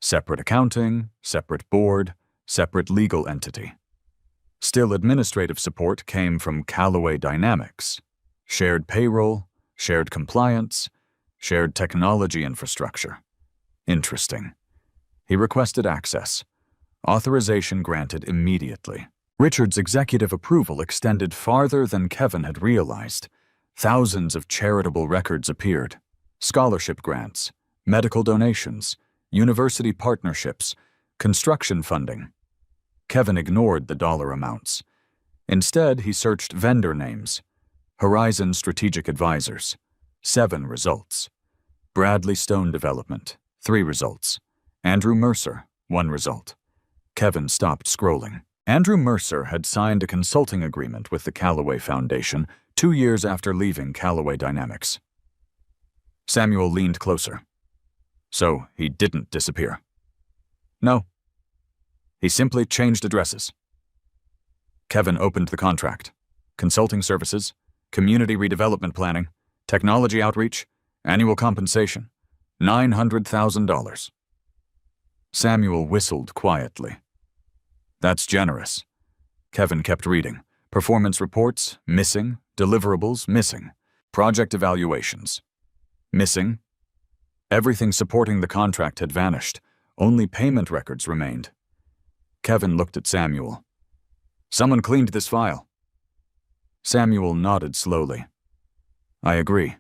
Separate accounting, separate board, separate legal entity. Still, administrative support came from Callaway Dynamics. Shared payroll, shared compliance, shared technology infrastructure. Interesting. He requested access. Authorization granted immediately. Richard's executive approval extended farther than Kevin had realized. Thousands of charitable records appeared. Scholarship grants, medical donations, university partnerships, construction funding. Kevin ignored the dollar amounts. Instead, he searched vendor names. Horizon Strategic Advisors, 7 results. Bradley Stone Development, 3 results. Andrew Mercer, 1 result. Kevin stopped scrolling. Andrew Mercer had signed a consulting agreement with the Callaway Foundation 2 years after leaving Callaway Dynamics. Samuel leaned closer. So he didn't disappear. No. He simply changed addresses. Kevin opened the contract. Consulting services, community redevelopment planning, technology outreach, annual compensation, $900,000. Samuel whistled quietly. That's generous. Kevin kept reading. Performance reports, missing. Deliverables, missing. Project evaluations, missing. Everything supporting the contract had vanished. Only payment records remained. Kevin looked at Samuel. Someone cleaned this file. Samuel nodded slowly. I agree.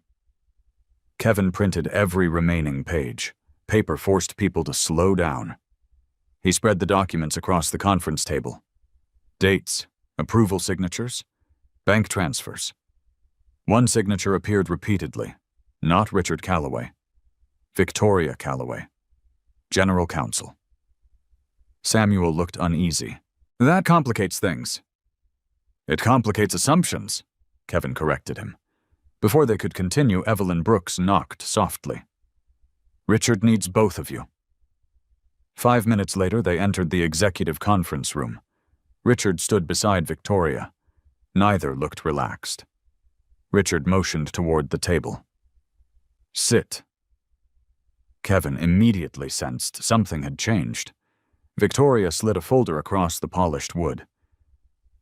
Kevin printed every remaining page. Paper forced people to slow down. He spread the documents across the conference table. Dates, approval signatures, bank transfers. One signature appeared repeatedly. Not Richard Callaway. Victoria Callaway. General Counsel. Samuel looked uneasy. That complicates things. It complicates assumptions, Kevin corrected him. Before they could continue, Evelyn Brooks knocked softly. Richard needs both of you. 5 minutes later, they entered the executive conference room. Richard stood beside Victoria. Neither looked relaxed. Richard motioned toward the table. Sit. Kevin immediately sensed something had changed. Victoria slid a folder across the polished wood.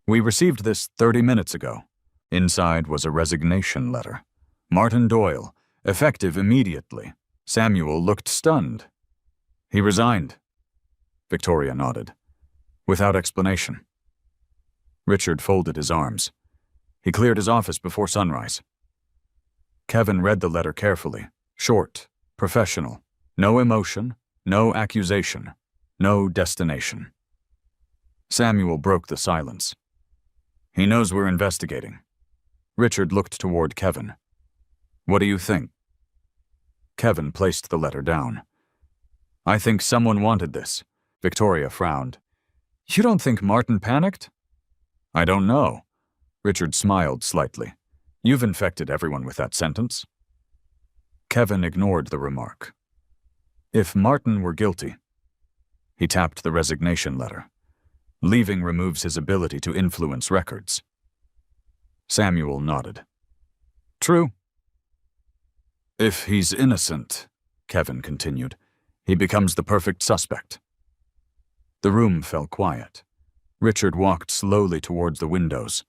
We received this 30 minutes ago. Inside was a resignation letter. Martin Doyle, effective immediately. Samuel looked stunned. He resigned. Victoria nodded. Without explanation. Richard folded his arms. He cleared his office before sunrise. Kevin read the letter carefully. Short, professional. No emotion, no accusation, no destination. Samuel broke the silence. He knows we're investigating. Richard looked toward Kevin. What do you think? Kevin placed the letter down. I think someone wanted this. Victoria frowned. You don't think Martin panicked? I don't know. Richard smiled slightly. You've infected everyone with that sentence. Kevin ignored the remark. If Martin were guilty. He tapped the resignation letter. Leaving removes his ability to influence records. Samuel nodded. True. If he's innocent, Kevin continued, he becomes the perfect suspect. The room fell quiet. Richard walked slowly towards the windows.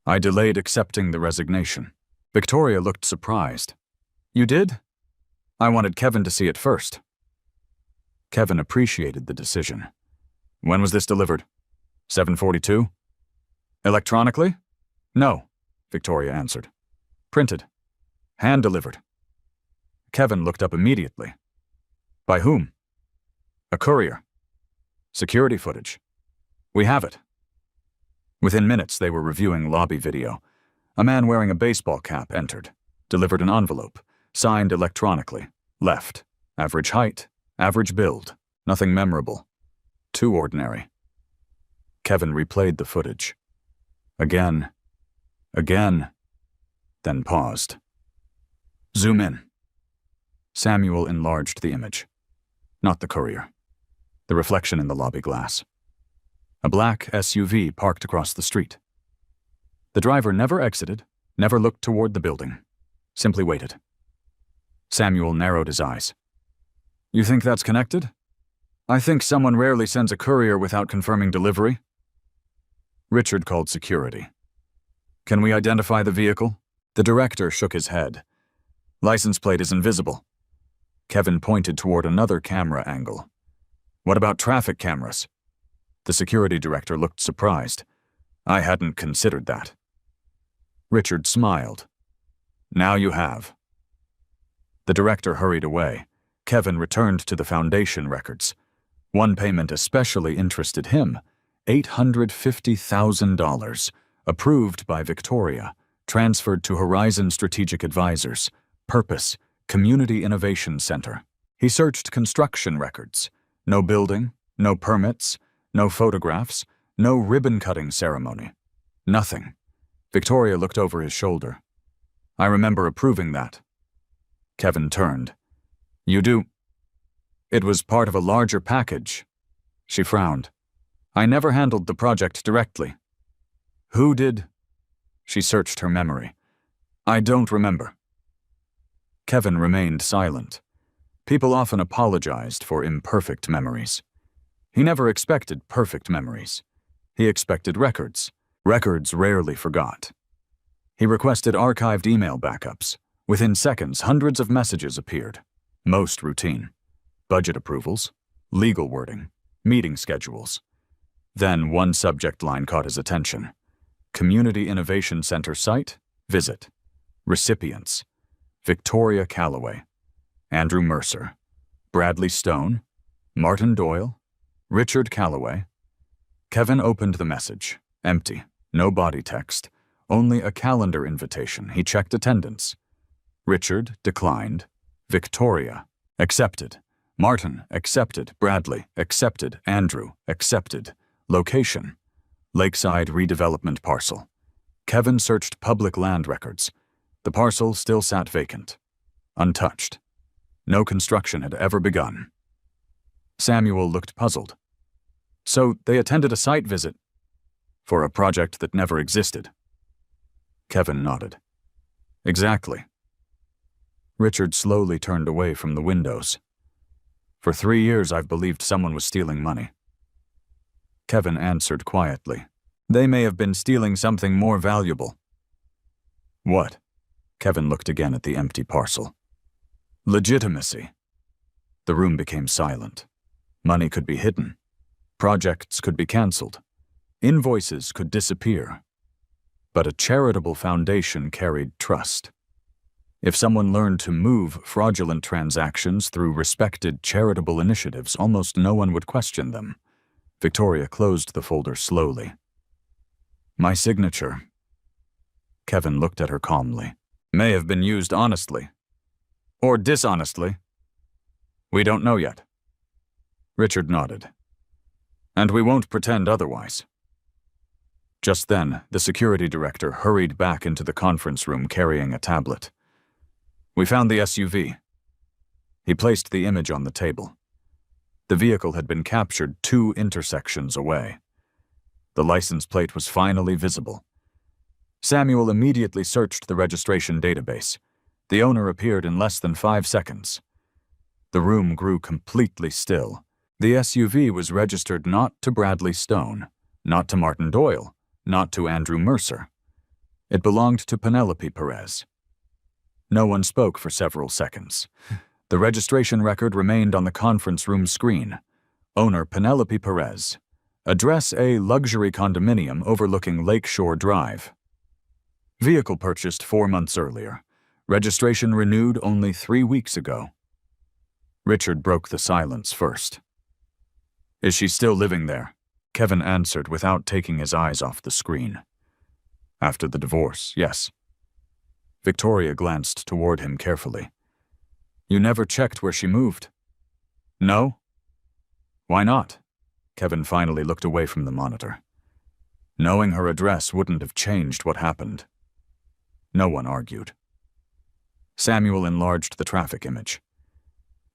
I delayed accepting the resignation. Victoria looked surprised. You did? I wanted Kevin to see it first. Kevin appreciated the decision. When was this delivered? 7:42? Electronically? No, Victoria answered. Printed. Hand-delivered. Kevin looked up immediately. By whom? A courier. Security footage. We have it. Within minutes, they were reviewing lobby video. A man wearing a baseball cap entered, delivered an envelope, signed electronically, left. Average height, average build, nothing memorable. Too ordinary. Kevin replayed the footage. Again, then paused. Zoom in. Samuel enlarged the image. Not the courier. The reflection in the lobby glass. A black SUV parked across the street. The driver never exited, never looked toward the building, simply waited. Samuel narrowed his eyes. You think that's connected? I think someone rarely sends a courier without confirming delivery. Richard called security. Can we identify the vehicle? The director shook his head. License plate is invisible. Kevin pointed toward another camera angle. What about traffic cameras? The security director looked surprised. I hadn't considered that. Richard smiled. Now you have. The director hurried away. Kevin returned to the foundation records. One payment especially interested him, $850,000, approved by Victoria, transferred to Horizon Strategic Advisors, Purpose, Community Innovation Center. He searched construction records. No building, no permits, no photographs, no ribbon-cutting ceremony. Nothing. Victoria looked over his shoulder. I remember approving that. Kevin turned. You do? It was part of a larger package. She frowned. I never handled the project directly. Who did? She searched her memory. I don't remember. Kevin remained silent. People often apologized for imperfect memories. He never expected perfect memories. He expected records. Records rarely forgot. He requested archived email backups. Within seconds, hundreds of messages appeared. Most routine. Budget approvals, legal wording, meeting schedules. Then one subject line caught his attention. Community Innovation Center site, visit. Recipients, Victoria Calloway, Andrew Mercer, Bradley Stone, Martin Doyle, Richard Calloway. Kevin opened the message. Empty. No body text. Only a calendar invitation. He checked attendance. Richard declined. Victoria accepted. Martin accepted. Bradley accepted. Andrew accepted. Location: Lakeside redevelopment parcel. Kevin searched public land records. The parcel still sat vacant, untouched. No construction had ever begun. Samuel looked puzzled. So they attended a site visit for a project that never existed. Kevin nodded. Exactly. Richard slowly turned away from the windows. For 3 years I've believed someone was stealing money. Kevin answered quietly. They may have been stealing something more valuable. What? Kevin looked again at the empty parcel. Legitimacy. The room became silent. Money could be hidden. Projects could be canceled. Invoices could disappear. But a charitable foundation carried trust. If someone learned to move fraudulent transactions through respected charitable initiatives, almost no one would question them. Victoria closed the folder slowly. My signature. Kevin looked at her calmly. May have been used honestly. Or dishonestly. We don't know yet. Richard nodded. And we won't pretend otherwise. Just then, the security director hurried back into the conference room carrying a tablet. We found the SUV. He placed the image on the table. The vehicle had been captured 2 intersections away. The license plate was finally visible. Samuel immediately searched the registration database. The owner appeared in less than 5 seconds. The room grew completely still. The SUV was registered not to Bradley Stone, not to Martin Doyle, not to Andrew Mercer. It belonged to Penelope Perez. No one spoke for several seconds. The registration record remained on the conference room screen. Owner Penelope Perez. Address a luxury condominium overlooking Lakeshore Drive. Vehicle purchased 4 months earlier. Registration renewed only 3 weeks ago. Richard broke the silence first. Is she still living there? Kevin answered without taking his eyes off the screen. After the divorce, yes. Victoria glanced toward him carefully. You never checked where she moved? No? Why not? Kevin finally looked away from the monitor. Knowing her address wouldn't have changed what happened. No one argued. Samuel enlarged the traffic image.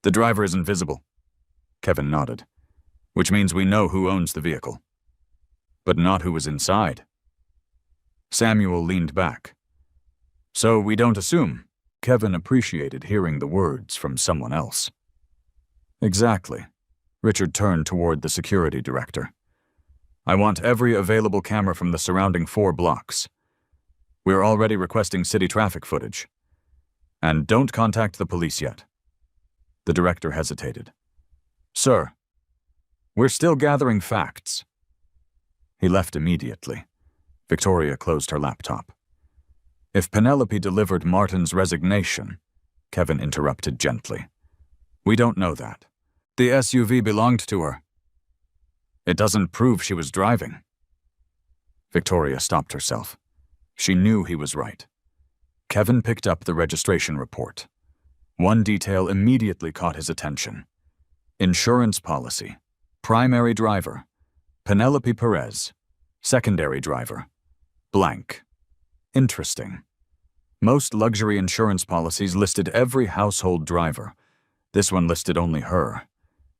The driver is invisible. Kevin nodded. Which means we know who owns the vehicle. But not who was inside. Samuel leaned back. So we don't assume. Kevin appreciated hearing the words from someone else. Exactly. Richard turned toward the security director. I want every available camera from the surrounding 4 blocks. We're already requesting city traffic footage. And don't contact the police yet. The director hesitated. Sir, we're still gathering facts. He left immediately. Victoria closed her laptop. If Penelope delivered Martin's resignation, Kevin interrupted gently. We don't know that. The SUV belonged to her. It doesn't prove she was driving. Victoria stopped herself. She knew he was right. Kevin picked up the registration report. One detail immediately caught his attention. Insurance policy. Primary driver. Penelope Perez. Secondary driver. Blank. Interesting. Most luxury insurance policies listed every household driver. This one listed only her.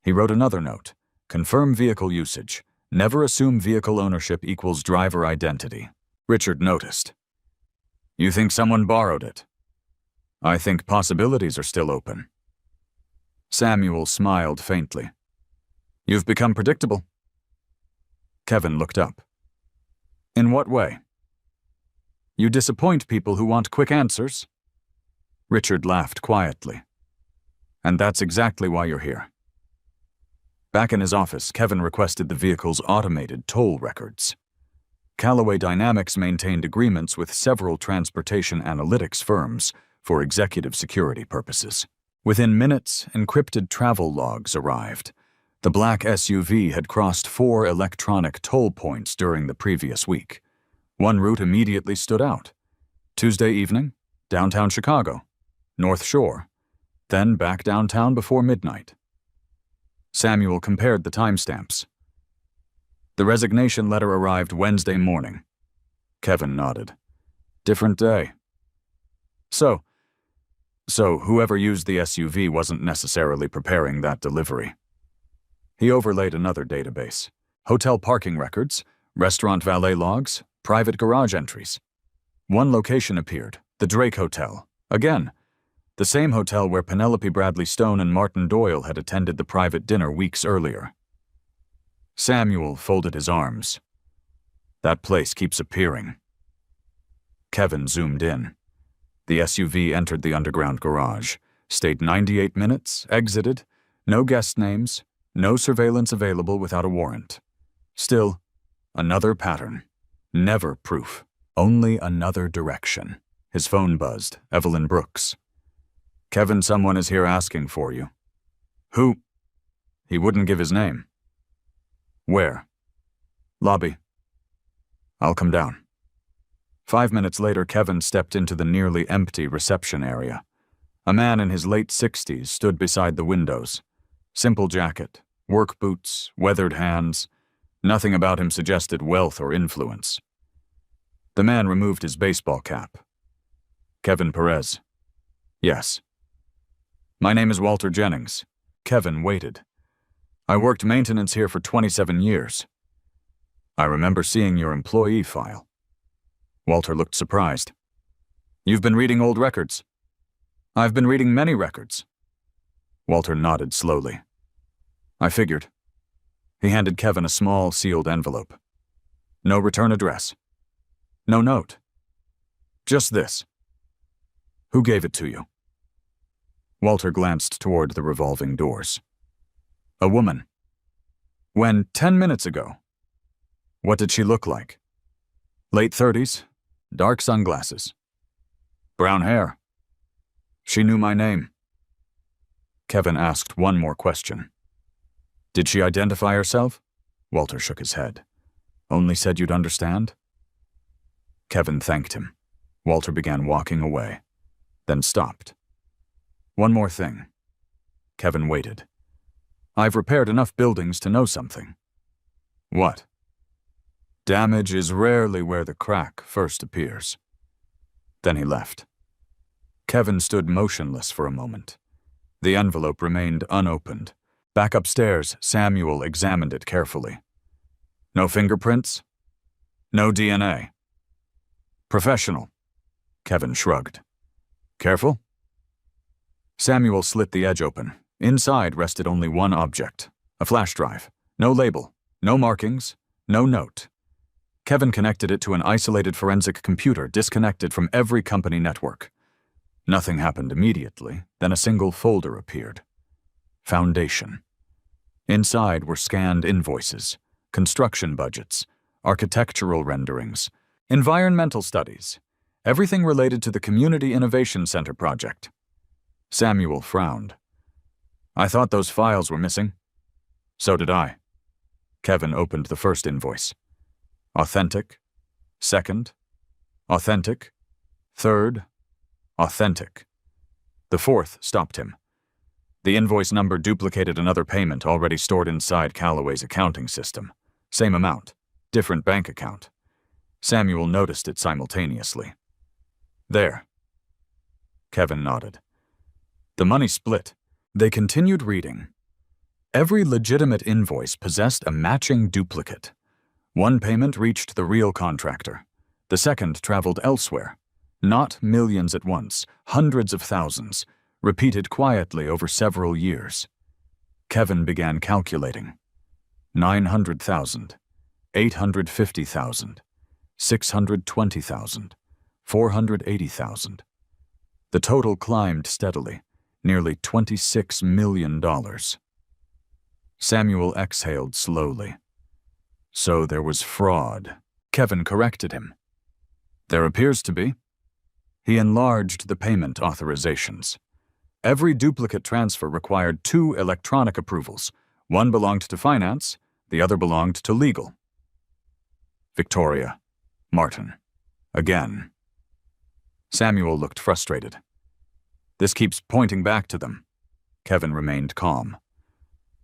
He wrote another note. Confirm vehicle usage. Never assume vehicle ownership equals driver identity. Richard noticed. You think someone borrowed it? I think possibilities are still open. Samuel smiled faintly. You've become predictable. Kevin looked up. In what way? You disappoint people who want quick answers. Richard laughed quietly. And that's exactly why you're here. Back in his office, Kevin requested the vehicle's automated toll records. Callaway Dynamics maintained agreements with several transportation analytics firms for executive security purposes. Within minutes, encrypted travel logs arrived. The black SUV had crossed 4 electronic toll points during the previous week. One route immediately stood out. Tuesday evening, downtown Chicago, North Shore, then back downtown before midnight. Samuel compared the timestamps. The resignation letter arrived Wednesday morning. Kevin nodded. Different day. So whoever used the SUV wasn't necessarily preparing that delivery. He overlaid another database. Hotel parking records, restaurant valet logs, private garage entries. One location appeared, the Drake Hotel. Again, the same hotel where Penelope Bradley Stone and Martin Doyle had attended the private dinner weeks earlier. Samuel folded his arms. That place keeps appearing. Kevin zoomed in. The SUV entered the underground garage, stayed 98 minutes, exited, no guest names, no surveillance available without a warrant. Still, another pattern. Never proof. Only another direction. His phone buzzed. Evelyn Brooks. Kevin, someone is here asking for you. Who? He wouldn't give his name. Where? Lobby. I'll come down. 5 minutes later, Kevin stepped into the nearly empty reception area. A man in his late 60s stood beside the windows. Simple jacket, work boots, weathered hands. Nothing about him suggested wealth or influence. The man removed his baseball cap. Kevin Perez. Yes. My name is Walter Jennings. Kevin waited. I worked maintenance here for 27 years. I remember seeing your employee file. Walter looked surprised. You've been reading old records. I've been reading many records. Walter nodded slowly. I figured. He handed Kevin a small, sealed envelope. No return address. No note. Just this. Who gave it to you? Walter glanced toward the revolving doors. A woman. When 10 minutes ago. What did she look like? Late 30s, dark sunglasses. Brown hair. She knew my name. Kevin asked one more question. Did she identify herself? Walter shook his head. Only said you'd understand? Kevin thanked him. Walter began walking away, then stopped. One more thing. Kevin waited. I've repaired enough buildings to know something. What? Damage is rarely where the crack first appears. Then he left. Kevin stood motionless for a moment. The envelope remained unopened. Back upstairs, Samuel examined it carefully. No fingerprints? No DNA? Professional. Kevin shrugged. Careful? Samuel slit the edge open. Inside rested only one object, A flash drive. No label. No markings. No note. Kevin connected it to an isolated forensic computer disconnected from every company network. Nothing happened immediately, then a single folder appeared. Foundation. Inside were scanned invoices, construction budgets, architectural renderings, environmental studies, everything related to the Community Innovation Center project. Samuel frowned. I thought those files were missing. So did I. Kevin opened the first invoice. Authentic. Second. Authentic. Third. Authentic. The fourth stopped him. The invoice number duplicated another payment already stored inside Callaway's accounting system. Same amount, different bank account. Samuel noticed it simultaneously. There. Kevin nodded. The money split. They continued reading. Every legitimate invoice possessed a matching duplicate. One payment reached the real contractor. The second traveled elsewhere. Not millions at once, hundreds of thousands, repeated quietly over several years. Kevin began calculating. 900,000, 850,000, 620,000, 480,000. The total climbed steadily, nearly $26 million. Samuel exhaled slowly. So there was fraud. Kevin corrected him. There appears to be. He enlarged the payment authorizations. Every duplicate transfer required 2 electronic approvals. One belonged to finance, the other belonged to legal. Victoria. Martin. Again. Samuel looked frustrated. This keeps pointing back to them. Kevin remained calm.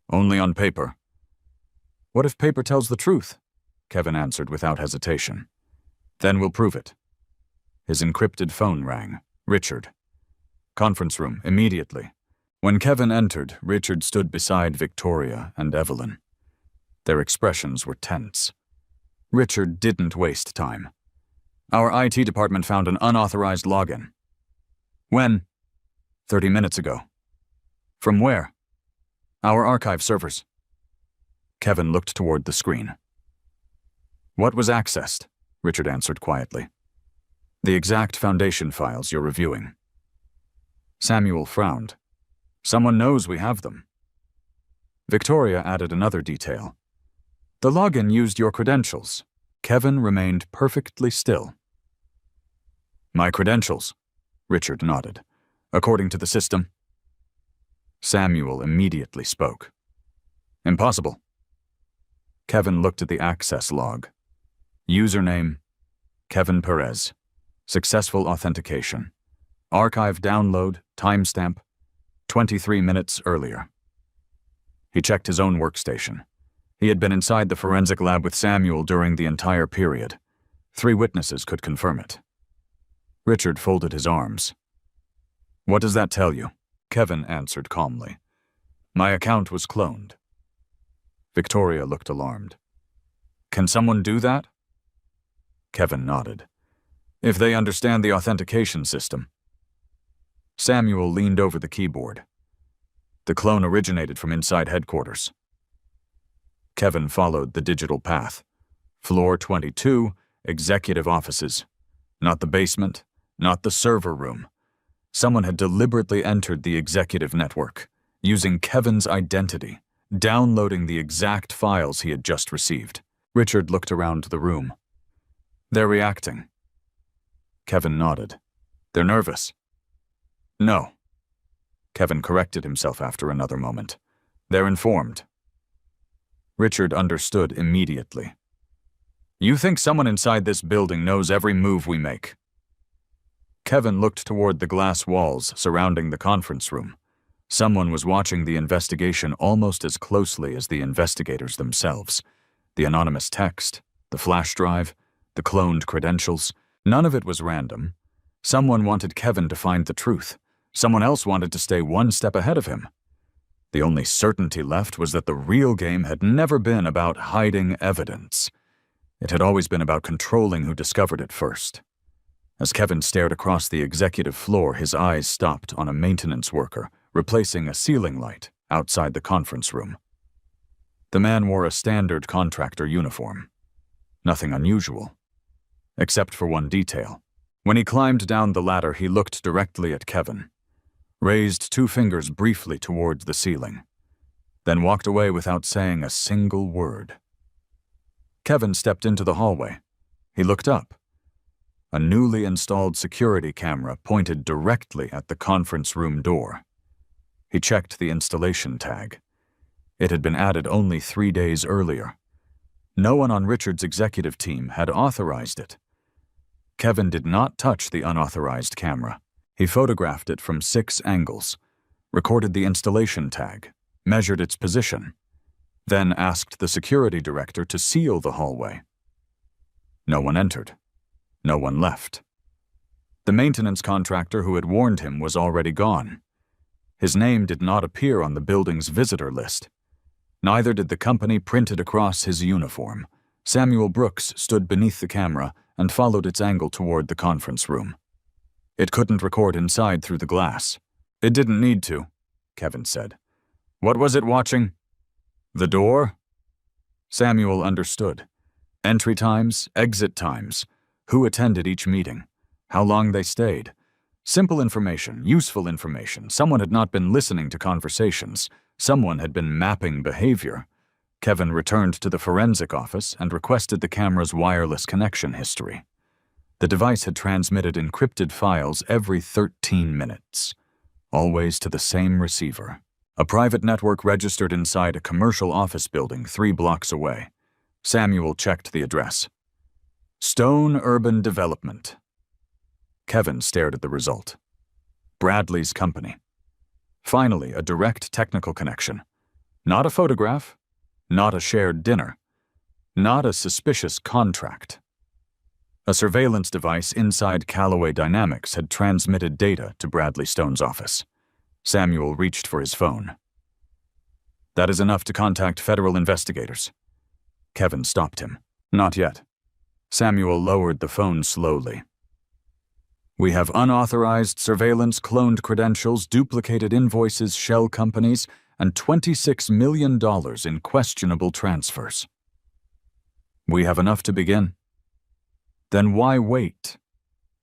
Only on paper. What if paper tells the truth? Kevin answered without hesitation. Then we'll prove it. His encrypted phone rang. Richard. Conference room, immediately. When Kevin entered, Richard stood beside Victoria and Evelyn. Their expressions were tense. Richard didn't waste time. Our IT department found an unauthorized login. When? 30 minutes ago. From where? Our archive servers. Kevin looked toward the screen. What was accessed? Richard answered quietly. The exact foundation files you're reviewing. Samuel frowned. Someone knows we have them. Victoria added another detail. The login used your credentials. Kevin remained perfectly still. My credentials? Richard nodded. According to the system. Samuel immediately spoke. Impossible. Kevin looked at the access log. Username, Kevin Perez. Successful authentication. Archive download, timestamp, 23 minutes earlier. He checked his own workstation. He had been inside the forensic lab with Samuel during the entire period. 3 witnesses could confirm it. Richard folded his arms. What does that tell you? Kevin answered calmly. My account was cloned. Victoria looked alarmed. Can someone do that? Kevin nodded. If they understand the authentication system. Samuel leaned over the keyboard. The clone originated from inside headquarters. Kevin followed the digital path. Floor 22, executive offices. Not the basement, not the server room. Someone had deliberately entered the executive network, using Kevin's identity, downloading the exact files he had just received. Richard looked around the room. They're reacting. Kevin nodded. They're nervous. No. Kevin corrected himself after another moment. They're informed. Richard understood immediately. You think someone inside this building knows every move we make? Kevin looked toward the glass walls surrounding the conference room. Someone was watching the investigation almost as closely as the investigators themselves. The anonymous text, the flash drive, the cloned credentials, none of it was random. Someone wanted Kevin to find the truth. Someone else wanted to stay one step ahead of him. The only certainty left was that the real game had never been about hiding evidence. It had always been about controlling who discovered it first. As Kevin stared across the executive floor, his eyes stopped on a maintenance worker replacing a ceiling light outside the conference room. The man wore a standard contractor uniform. Nothing unusual, except for one detail. When he climbed down the ladder, he looked directly at Kevin, raised 2 fingers briefly towards the ceiling, then walked away without saying a single word. Kevin stepped into the hallway. He looked up. A newly installed security camera pointed directly at the conference room door. He checked the installation tag. It had been added only 3 days earlier. No one on Richard's executive team had authorized it. Kevin did not touch the unauthorized camera. He photographed it from 6 angles, recorded the installation tag, measured its position, then asked the security director to seal the hallway. No one entered. No one left. The maintenance contractor who had warned him was already gone. His name did not appear on the building's visitor list. Neither did the company printed across his uniform. Samuel Brooks stood beneath the camera and followed its angle toward the conference room. It couldn't record inside through the glass. It didn't need to, Kevin said. What was it watching? The door? Samuel understood. Entry times, exit times, who attended each meeting, how long they stayed. Simple information, useful information. Someone had not been listening to conversations. Someone had been mapping behavior. Kevin returned to the forensic office and requested the camera's wireless connection history. The device had transmitted encrypted files every 13 minutes, always to the same receiver. A private network registered inside a commercial office building 3 blocks away. Samuel checked the address. Stone Urban Development. Kevin stared at the result. Bradley's company. Finally, a direct technical connection. Not a photograph, not a shared dinner, not a suspicious contract. A surveillance device inside Callaway Dynamics had transmitted data to Bradley Stone's office. Samuel reached for his phone. That is enough to contact federal investigators. Kevin stopped him. Not yet. Samuel lowered the phone slowly. We have unauthorized surveillance, cloned credentials, duplicated invoices, shell companies, and $26 million in questionable transfers. We have enough to begin. Then why wait?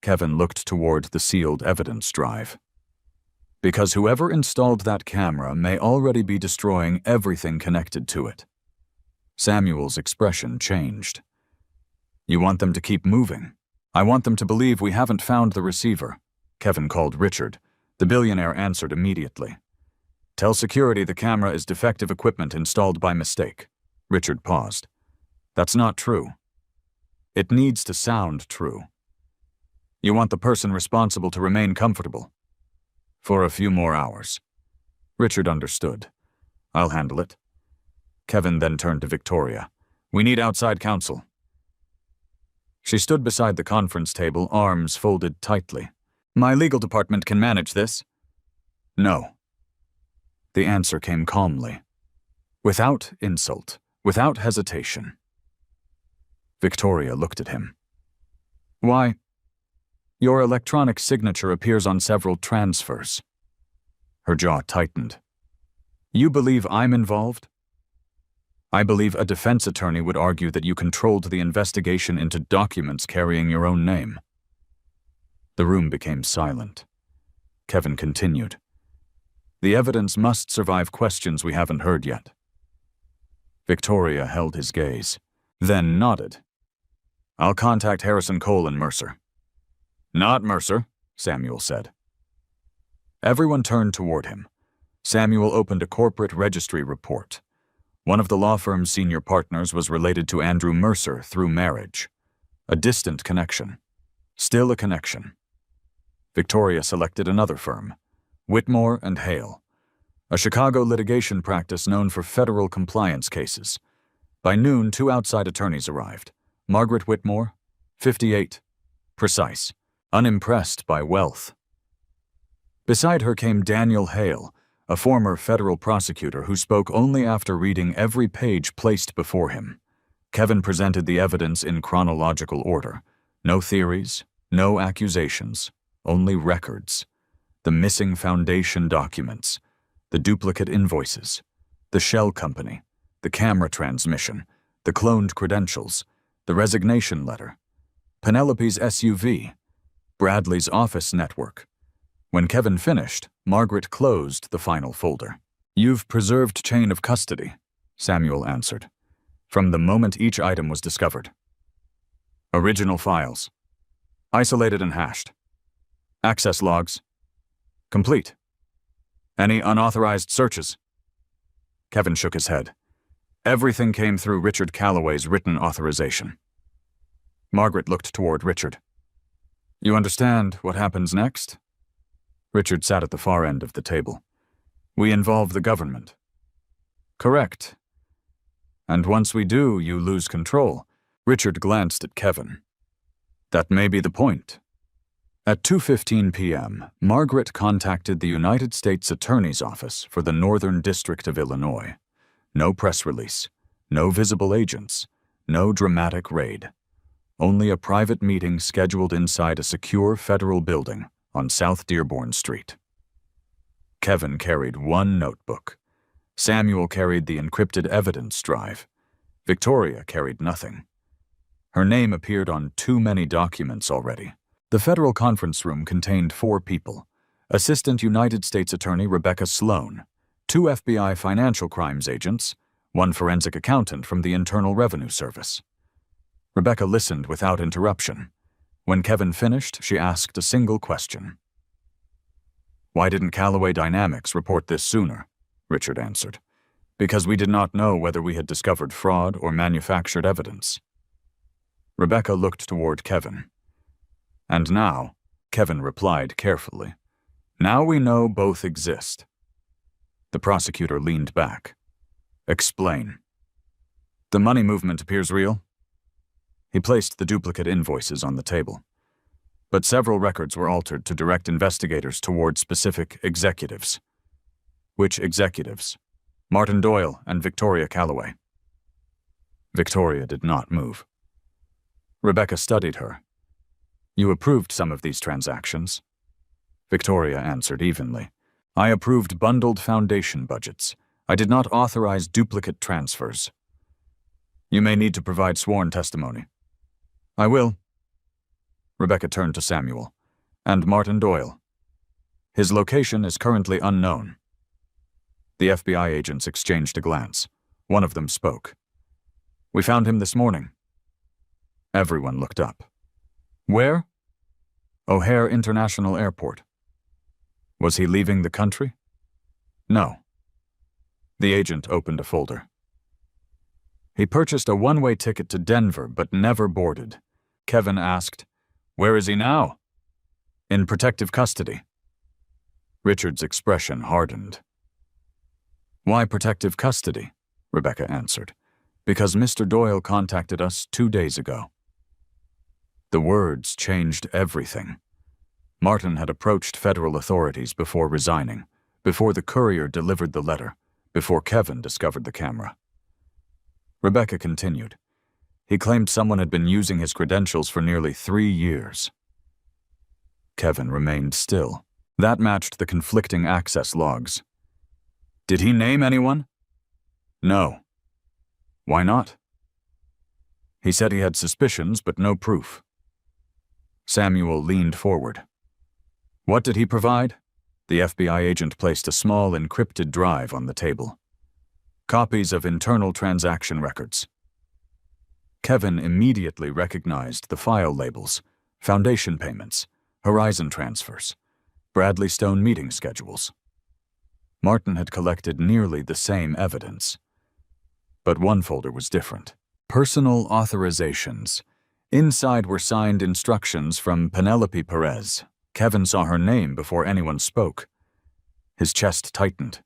Kevin looked toward the sealed evidence drive. Because whoever installed that camera may already be destroying everything connected to it. Samuel's expression changed. You want them to keep moving. I want them to believe we haven't found the receiver. Kevin called Richard. The billionaire answered immediately. Tell security the camera is defective equipment installed by mistake. Richard paused. That's not true. It needs to sound true. You want the person responsible to remain comfortable. For a few more hours. Richard understood. I'll handle it. Kevin then turned to Victoria. We need outside counsel. She stood beside the conference table, arms folded tightly. My legal department can manage this. No. The answer came calmly, without insult, without hesitation. Victoria looked at him. Why? Your electronic signature appears on several transfers. Her jaw tightened. You believe I'm involved? I believe a defense attorney would argue that you controlled the investigation into documents carrying your own name. The room became silent. Kevin continued. The evidence must survive questions we haven't heard yet. Victoria held his gaze, then nodded. I'll contact Harrison Cole and Mercer. Not Mercer, Samuel said. Everyone turned toward him. Samuel opened a corporate registry report. One of the law firm's senior partners was related to Andrew Mercer through marriage. A distant connection. Still a connection. Victoria selected another firm, Whitmore and Hale, a Chicago litigation practice known for federal compliance cases. By noon, 2 outside attorneys arrived. Margaret Whitmore, 58, precise, unimpressed by wealth. Beside her came Daniel Hale, a former federal prosecutor who spoke only after reading every page placed before him. Kevin presented the evidence in chronological order. No theories, no accusations, only records. The missing foundation documents, the duplicate invoices, the shell company, the camera transmission, the cloned credentials, the resignation letter, Penelope's SUV, Bradley's office network. When Kevin finished, Margaret closed the final folder. "You've preserved chain of custody," Samuel answered, "from the moment each item was discovered. Original files. Isolated and hashed. Access logs. Complete. Any unauthorized searches?" Kevin shook his head. "Everything came through Richard Calloway's written authorization." Margaret looked toward Richard. "You understand what happens next?" Richard sat at the far end of the table. "We involve the government." "Correct. And once we do, you lose control." Richard glanced at Kevin. "That may be the point." At 2:15 p.m., Margaret contacted the United States Attorney's Office for the Northern District of Illinois. No press release, no visible agents, no dramatic raid. Only a private meeting scheduled inside a secure federal building on South Dearborn Street. Kevin carried one notebook. Samuel carried the encrypted evidence drive. Victoria carried nothing. Her name appeared on too many documents already. The federal conference room contained 4 people: Assistant United States Attorney Rebecca Sloan, 2 FBI financial crimes agents, 1 forensic accountant from the Internal Revenue Service. Rebecca listened without interruption. When Kevin finished, she asked a single question. "Why didn't Callaway Dynamics report this sooner?" Richard answered. "Because we did not know whether we had discovered fraud or manufactured evidence." Rebecca looked toward Kevin. "And now," Kevin replied carefully, "now we know both exist." The prosecutor leaned back. "Explain." "The money movement appears real." He placed the duplicate invoices on the table. But several records were altered to direct investigators toward specific executives. "Which executives?" "Martin Doyle and Victoria Callaway." Victoria did not move. Rebecca studied her. "You approved some of these transactions." Victoria answered evenly. "I approved bundled foundation budgets. I did not authorize duplicate transfers." "You may need to provide sworn testimony." "I will." Rebecca turned to Samuel. "And Martin Doyle." "His location is currently unknown." The FBI agents exchanged a glance. One of them spoke. "We found him this morning." Everyone looked up. "Where?" "O'Hare International Airport." "Was he leaving the country?" "No." The agent opened a folder. "He purchased a one-way ticket to Denver but never boarded." Kevin asked, "Where is he now?" "In protective custody." Richard's expression hardened. "Why protective custody?" Rebecca answered. "Because Mr. Doyle contacted us 2 days ago." The words changed everything. Martin had approached federal authorities before resigning, before the courier delivered the letter, before Kevin discovered the camera. Rebecca continued. "He claimed someone had been using his credentials for nearly 3 years." Kevin remained still. That matched the conflicting access logs. "Did he name anyone?" "No." "Why not?" "He said he had suspicions but no proof." Samuel leaned forward. "What did he provide?" The FBI agent placed a small encrypted drive on the table. "Copies of internal transaction records." Kevin immediately recognized the file labels: foundation payments, horizon transfers, Bradley Stone meeting schedules. Martin had collected nearly the same evidence. But one folder was different. Personal authorizations. Inside were signed instructions from Penelope Perez. Kevin saw her name before anyone spoke. His chest tightened.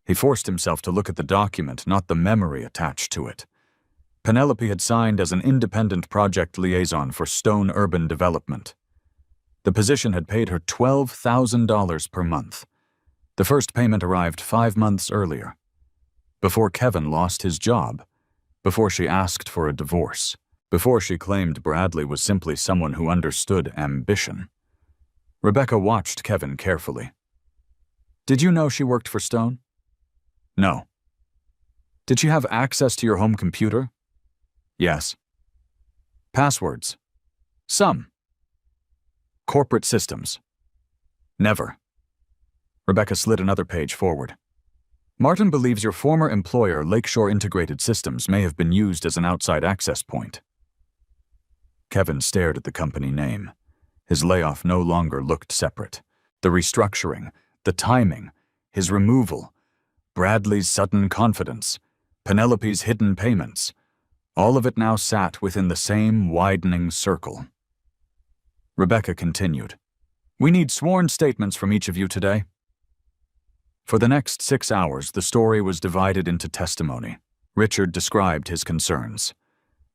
He forced himself to look at the document, not the memory attached to it. Penelope had signed as an independent project liaison for Stone Urban Development. The position had paid her $12,000 per month. The first payment arrived 5 months earlier. Before Kevin lost his job. Before she asked for a divorce. Before she claimed Bradley was simply someone who understood ambition. Rebecca watched Kevin carefully. "Did you know she worked for Stone?" "No." Did she have access to your home computer? Yes. Passwords? Some. Corporate systems? Never. Rebecca slid another page forward. Martin believes your former employer, Lakeshore Integrated Systems, may have been used as an outside access point. Kevin stared at the company name. His layoff no longer looked separate. The restructuring, the timing, his removal, Bradley's sudden confidence, Penelope's hidden payments, all of it now sat within the same widening circle. Rebecca continued. We need sworn statements from each of you today. For the next 6 hours, the story was divided into testimony. Richard described his concerns.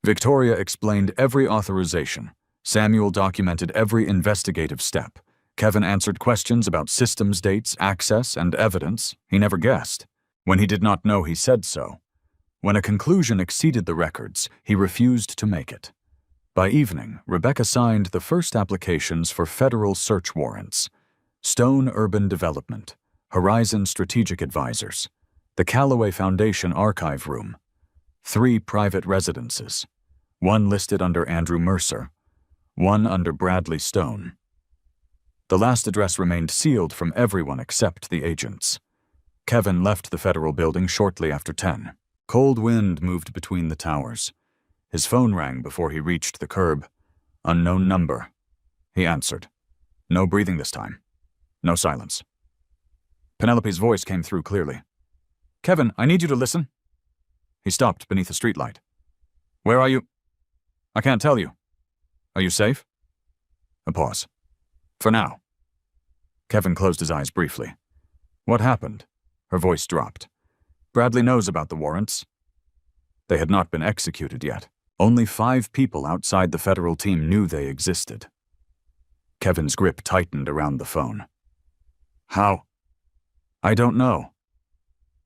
Victoria explained every authorization. Samuel documented every investigative step. Kevin answered questions about systems dates, access, and evidence he never guessed. When he did not know, he said so. When a conclusion exceeded the records, he refused to make it. By evening, Rebecca signed the first applications for federal search warrants. Stone Urban Development, Horizon Strategic Advisors, the Callaway Foundation Archive Room, 3 private residences, 1 listed under Andrew Mercer, 1 under Bradley Stone. The last address remained sealed from everyone except the agents. Kevin left the federal building shortly after 10. Cold wind moved between the towers. His phone rang before he reached the curb. Unknown number. He answered. No breathing this time. No silence. Penelope's voice came through clearly. Kevin, I need you to listen. He stopped beneath a streetlight. Where are you? I can't tell you. Are you safe? A pause. For now. Kevin closed his eyes briefly. What happened? Her voice dropped. Bradley knows about the warrants. They had not been executed yet. Only 5 people outside the federal team knew they existed. Kevin's grip tightened around the phone. How? I don't know.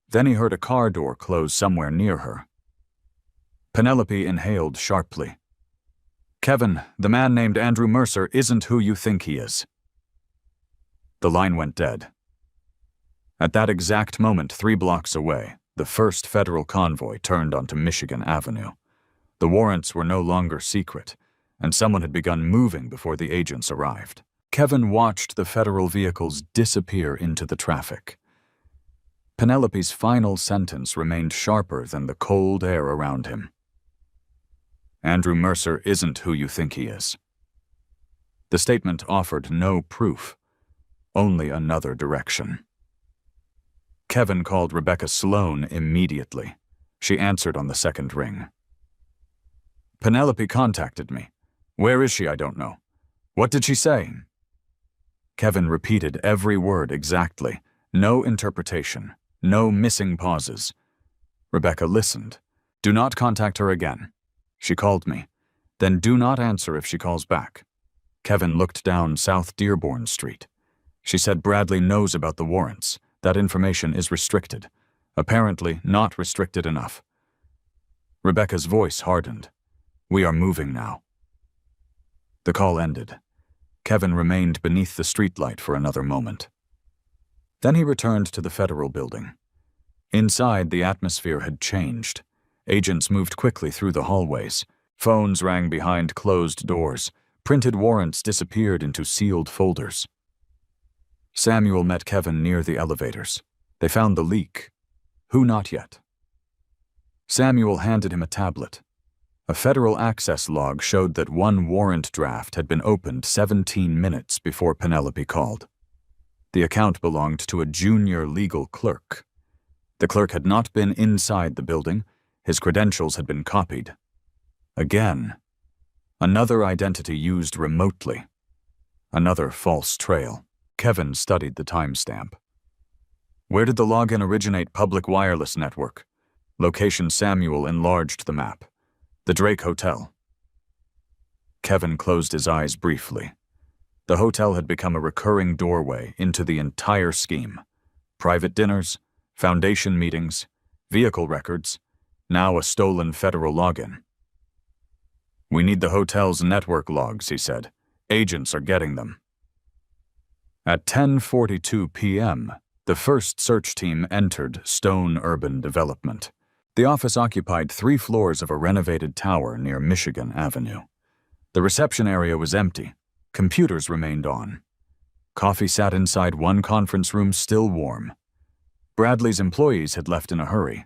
Then he heard a car door close somewhere near her. Penelope inhaled sharply. Kevin, the man named Andrew Mercer isn't who you think he is. The line went dead. At that exact moment, 3 blocks away, the first federal convoy turned onto Michigan Avenue. The warrants were no longer secret, and someone had begun moving before the agents arrived. Kevin watched the federal vehicles disappear into the traffic. Penelope's final sentence remained sharper than the cold air around him. Andrew Mercer isn't who you think he is. The statement offered no proof, only another direction. Kevin called Rebecca Sloan immediately. She answered on the second ring. Penelope contacted me. Where is she? I don't know. What did she say? Kevin repeated every word exactly. No interpretation. No missing pauses. Rebecca listened. Do not contact her again. She called me. Then do not answer if she calls back. Kevin looked down South Dearborn Street. She said Bradley knows about the warrants. That information is restricted. Apparently not restricted enough. Rebecca's voice hardened. We are moving now. The call ended. Kevin remained beneath the streetlight for another moment. Then he returned to the federal building. Inside, the atmosphere had changed. Agents moved quickly through the hallways. Phones rang behind closed doors. Printed warrants disappeared into sealed folders. Samuel met Kevin near the elevators. They found the leak. Who not yet? Samuel handed him a tablet. A federal access log showed that 1 warrant draft had been opened 17 minutes before Penelope called. The account belonged to a junior legal clerk. The clerk had not been inside the building. His credentials had been copied. Again, another identity used remotely. Another false trail. Kevin studied the timestamp. Where did the login originate? Public wireless network. Location. Samuel enlarged the map. The Drake Hotel. Kevin closed his eyes briefly. The hotel had become a recurring doorway into the entire scheme. Private dinners, foundation meetings, vehicle records, now a stolen federal login. We need the hotel's network logs, he said. Agents are getting them. At 10:42 p.m., the first search team entered Stone Urban Development. The office occupied 3 floors of a renovated tower near Michigan Avenue. The reception area was empty. Computers remained on. Coffee sat inside one conference room still warm. Bradley's employees had left in a hurry.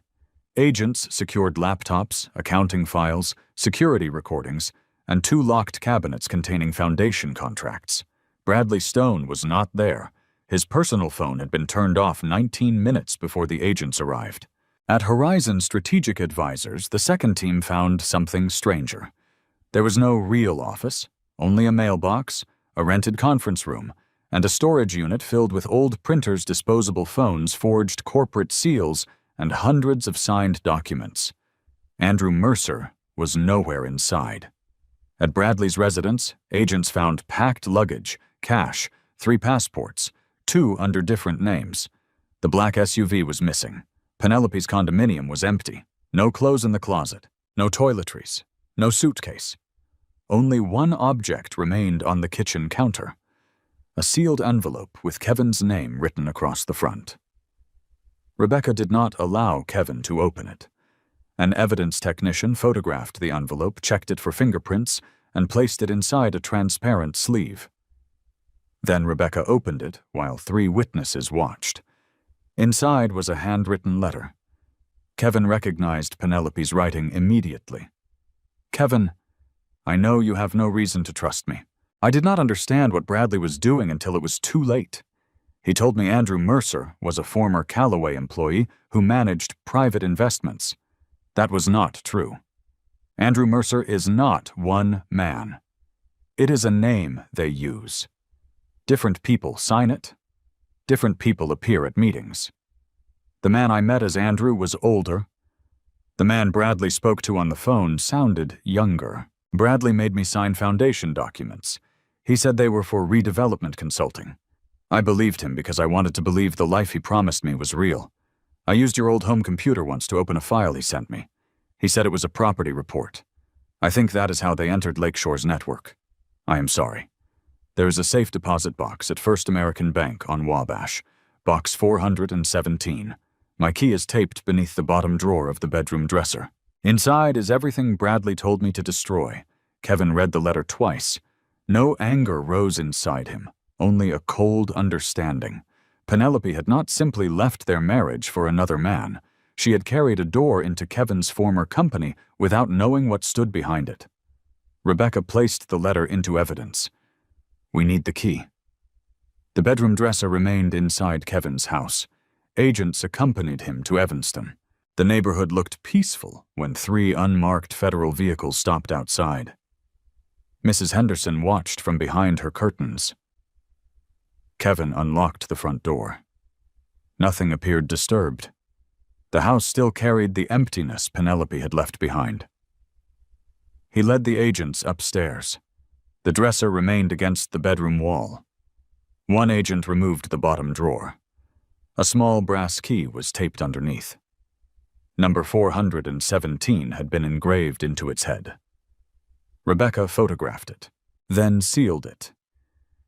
Agents secured laptops, accounting files, security recordings, and 2 locked cabinets containing foundation contracts. Bradley Stone was not there. His personal phone had been turned off 19 minutes before the agents arrived. At Horizon Strategic Advisors, the second team found something stranger. There was no real office, only a mailbox, a rented conference room, and a storage unit filled with old printers' disposable phones, forged corporate seals, and hundreds of signed documents. Andrew Mercer was nowhere inside. At Bradley's residence, agents found packed luggage, cash, 3 passports, 2 under different names. The black SUV was missing. Penelope's condominium was empty. No clothes in the closet, no toiletries, no suitcase. Only one object remained on the kitchen counter: a sealed envelope with Kevin's name written across the front. Rebecca did not allow Kevin to open it. An evidence technician photographed the envelope, checked it for fingerprints, and placed it inside a transparent sleeve. Then Rebecca opened it while 3 witnesses watched. Inside was a handwritten letter. Kevin recognized Penelope's writing immediately. "Kevin, I know you have no reason to trust me. I did not understand what Bradley was doing until it was too late. He told me Andrew Mercer was a former Callaway employee who managed private investments. That was not true. Andrew Mercer is not one man. It is a name they use. Different people sign it. Different people appear at meetings. The man I met as Andrew was older. The man Bradley spoke to on the phone sounded younger. Bradley made me sign foundation documents. He said they were for redevelopment consulting. I believed him because I wanted to believe the life he promised me was real. I used your old home computer once to open a file he sent me. He said it was a property report. I think that is how they entered Lakeshore's network. I am sorry. There is a safe deposit box at First American Bank on Wabash, box 417. My key is taped beneath the bottom drawer of the bedroom dresser. Inside is everything Bradley told me to destroy." Kevin read the letter twice. No anger rose inside him, only a cold understanding. Penelope had not simply left their marriage for another man. She had carried a door into Kevin's former company without knowing what stood behind it. Rebecca placed the letter into evidence. "We need the key." The bedroom dresser remained inside Kevin's house. Agents accompanied him to Evanston. The neighborhood looked peaceful when 3 unmarked federal vehicles stopped outside. Mrs. Henderson watched from behind her curtains. Kevin unlocked the front door. Nothing appeared disturbed. The house still carried the emptiness Penelope had left behind. He led the agents upstairs. The dresser remained against the bedroom wall. One agent removed the bottom drawer. A small brass key was taped underneath. Number 417 had been engraved into its head. Rebecca photographed it, then sealed it.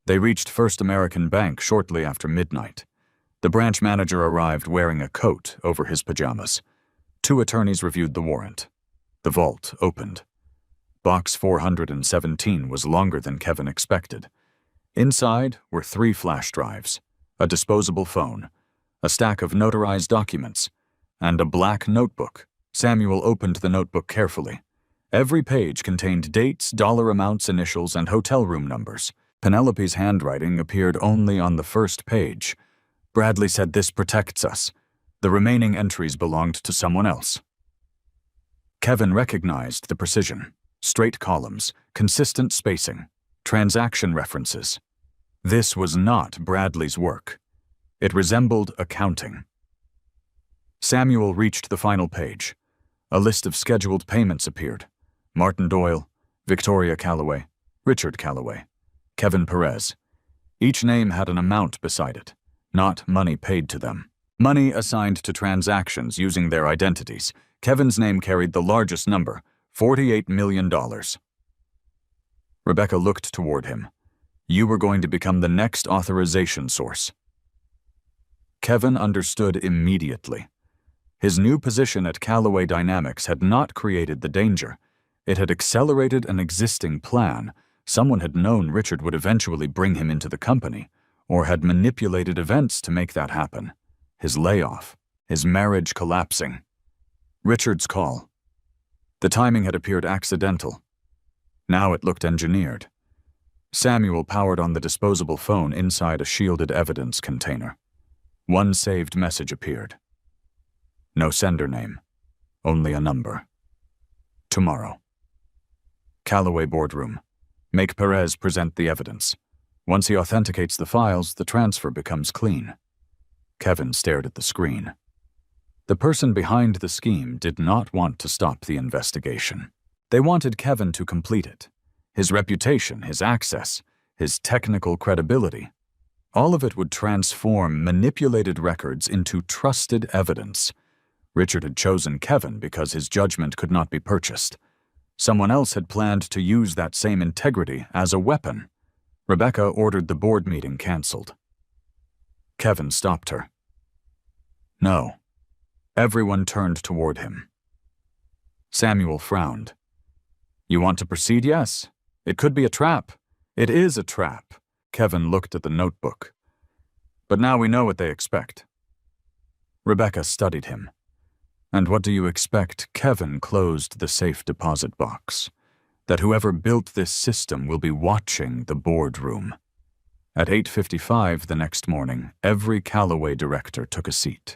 They reached First American Bank shortly after midnight. The branch manager arrived wearing a coat over his pajamas. 2 attorneys reviewed the warrant. The vault opened. Box 417 was longer than Kevin expected. Inside were 3 flash drives, a disposable phone, a stack of notarized documents, and a black notebook. Samuel opened the notebook carefully. Every page contained dates, dollar amounts, initials, and hotel room numbers. Penelope's handwriting appeared only on the first page. Bradley said this protects us. The remaining entries belonged to someone else. Kevin recognized the precision. Straight columns, consistent spacing, transaction references. This was not Bradley's work. It resembled accounting. Samuel reached the final page. A list of scheduled payments appeared. Martin Doyle, Victoria Callaway, Richard Callaway, Kevin Perez. Each name had an amount beside it, not money paid to them. Money assigned to transactions using their identities. Kevin's name carried the largest number, $48 million. Rebecca looked toward him. You were going to become the next authorization source. Kevin understood immediately. His new position at Callaway Dynamics had not created the danger. It had accelerated an existing plan. Someone had known Richard would eventually bring him into the company, or had manipulated events to make that happen. His layoff, his marriage collapsing. Richard's call. The timing had appeared accidental. Now it looked engineered. Samuel powered on the disposable phone inside a shielded evidence container. One saved message appeared. No sender name, only a number. Tomorrow. Callaway boardroom. Make Perez present the evidence. Once he authenticates the files, the transfer becomes clean. Kevin stared at the screen. The person behind the scheme did not want to stop the investigation. They wanted Kevin to complete it. His reputation, his access, his technical credibility. All of it would transform manipulated records into trusted evidence. Richard had chosen Kevin because his judgment could not be purchased. Someone else had planned to use that same integrity as a weapon. Rebecca ordered the board meeting canceled. Kevin stopped her. No. Everyone turned toward him. Samuel frowned. You want to proceed? Yes. It could be a trap. It is a trap. Kevin looked at the notebook. But now we know what they expect. Rebecca studied him. And what do you expect? Kevin closed the safe deposit box. That whoever built this system will be watching the boardroom. At 8:55 the next morning, every Callaway director took a seat.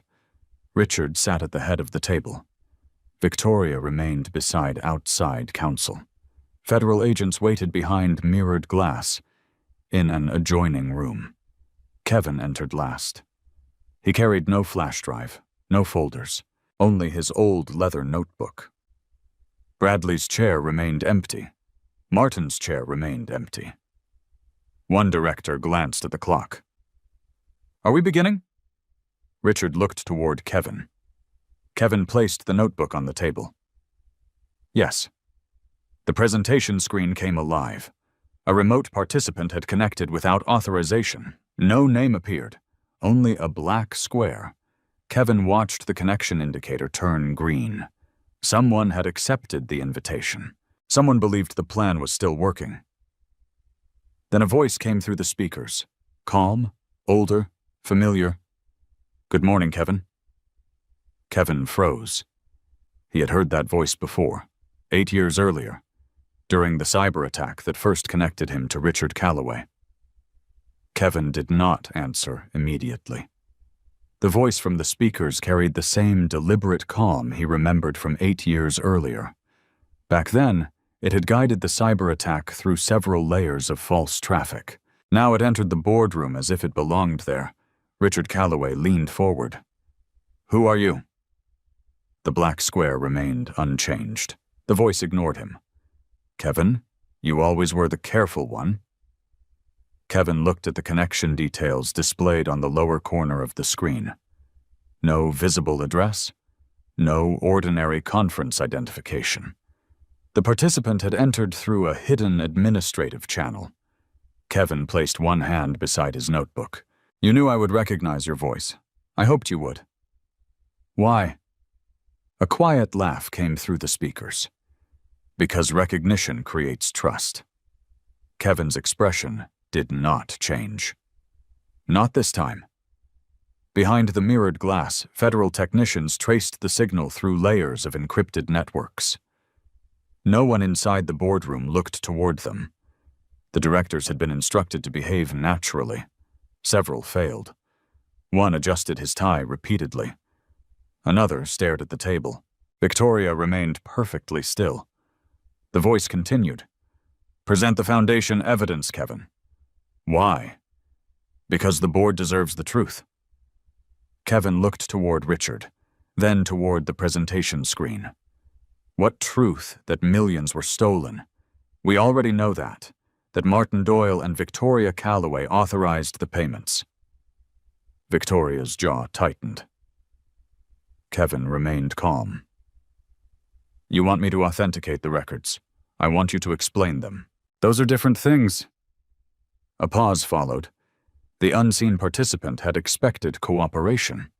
Richard sat at the head of the table. Victoria remained beside outside counsel. Federal agents waited behind mirrored glass in an adjoining room. Kevin entered last. He carried no flash drive, no folders, only his old leather notebook. Bradley's chair remained empty. Martin's chair remained empty. One director glanced at the clock. Are we beginning? Richard looked toward Kevin. Kevin placed the notebook on the table. Yes. The presentation screen came alive. A remote participant had connected without authorization. No name appeared, only a black square. Kevin watched the connection indicator turn green. Someone had accepted the invitation. Someone believed the plan was still working. Then a voice came through the speakers. Calm, older, familiar. Good morning, Kevin. Kevin froze. He had heard that voice before, 8 years earlier, during the cyber attack that first connected him to Richard Callaway. Kevin did not answer immediately. The voice from the speakers carried the same deliberate calm he remembered from 8 years earlier. Back then, it had guided the cyber attack through several layers of false traffic. Now it entered the boardroom as if it belonged there. Richard Callaway leaned forward. Who are you? The black square remained unchanged. The voice ignored him. Kevin, you always were the careful one. Kevin looked at the connection details displayed on the lower corner of the screen. No visible address, no ordinary conference identification. The participant had entered through a hidden administrative channel. Kevin placed one hand beside his notebook. You knew I would recognize your voice. I hoped you would. Why? A quiet laugh came through the speakers. Because recognition creates trust. Kevin's expression did not change. Not this time. Behind the mirrored glass, federal technicians traced the signal through layers of encrypted networks. No one inside the boardroom looked toward them. The directors had been instructed to behave naturally. Several failed. One adjusted his tie repeatedly. Another stared at the table. Victoria remained perfectly still. The voice continued. Present the foundation evidence, Kevin. Why? Because the board deserves the truth. Kevin looked toward Richard, then toward the presentation screen. What truth that millions were stolen? We already know that Martin Doyle and Victoria Callaway authorized the payments. Victoria's jaw tightened. Kevin remained calm. You want me to authenticate the records. I want you to explain them. Those are different things. A pause followed. The unseen participant had expected cooperation.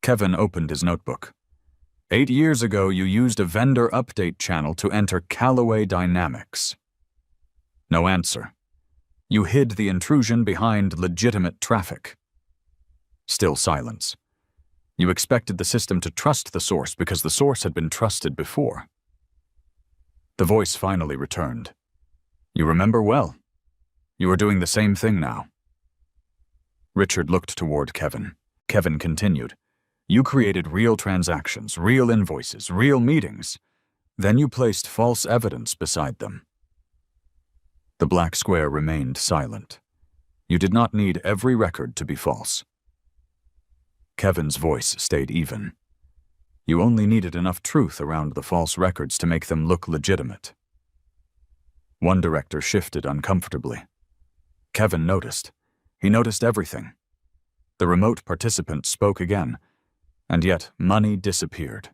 Kevin opened his notebook. 8 years ago, you used a vendor update channel to enter Callaway Dynamics. No answer. You hid the intrusion behind legitimate traffic. Still silence. You expected the system to trust the source because the source had been trusted before. The voice finally returned. You remember well. You are doing the same thing now. Richard looked toward Kevin. Kevin continued. You created real transactions, real invoices, real meetings. Then you placed false evidence beside them. The black square remained silent. You did not need every record to be false. Kevin's voice stayed even. You only needed enough truth around the false records to make them look legitimate. One director shifted uncomfortably. Kevin noticed. He noticed everything. The remote participant spoke again, and yet money disappeared.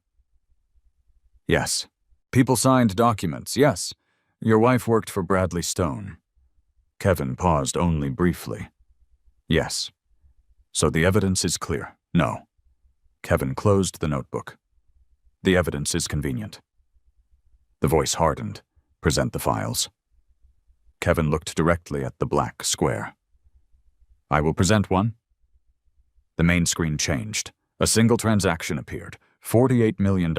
Yes. People signed documents, yes. Your wife worked for Bradley Stone. Kevin paused only briefly. Yes. So the evidence is clear. No. Kevin closed the notebook. The evidence is convenient. The voice hardened. Present the files. Kevin looked directly at the black square. I will present one. The main screen changed. A single transaction appeared. $48 million.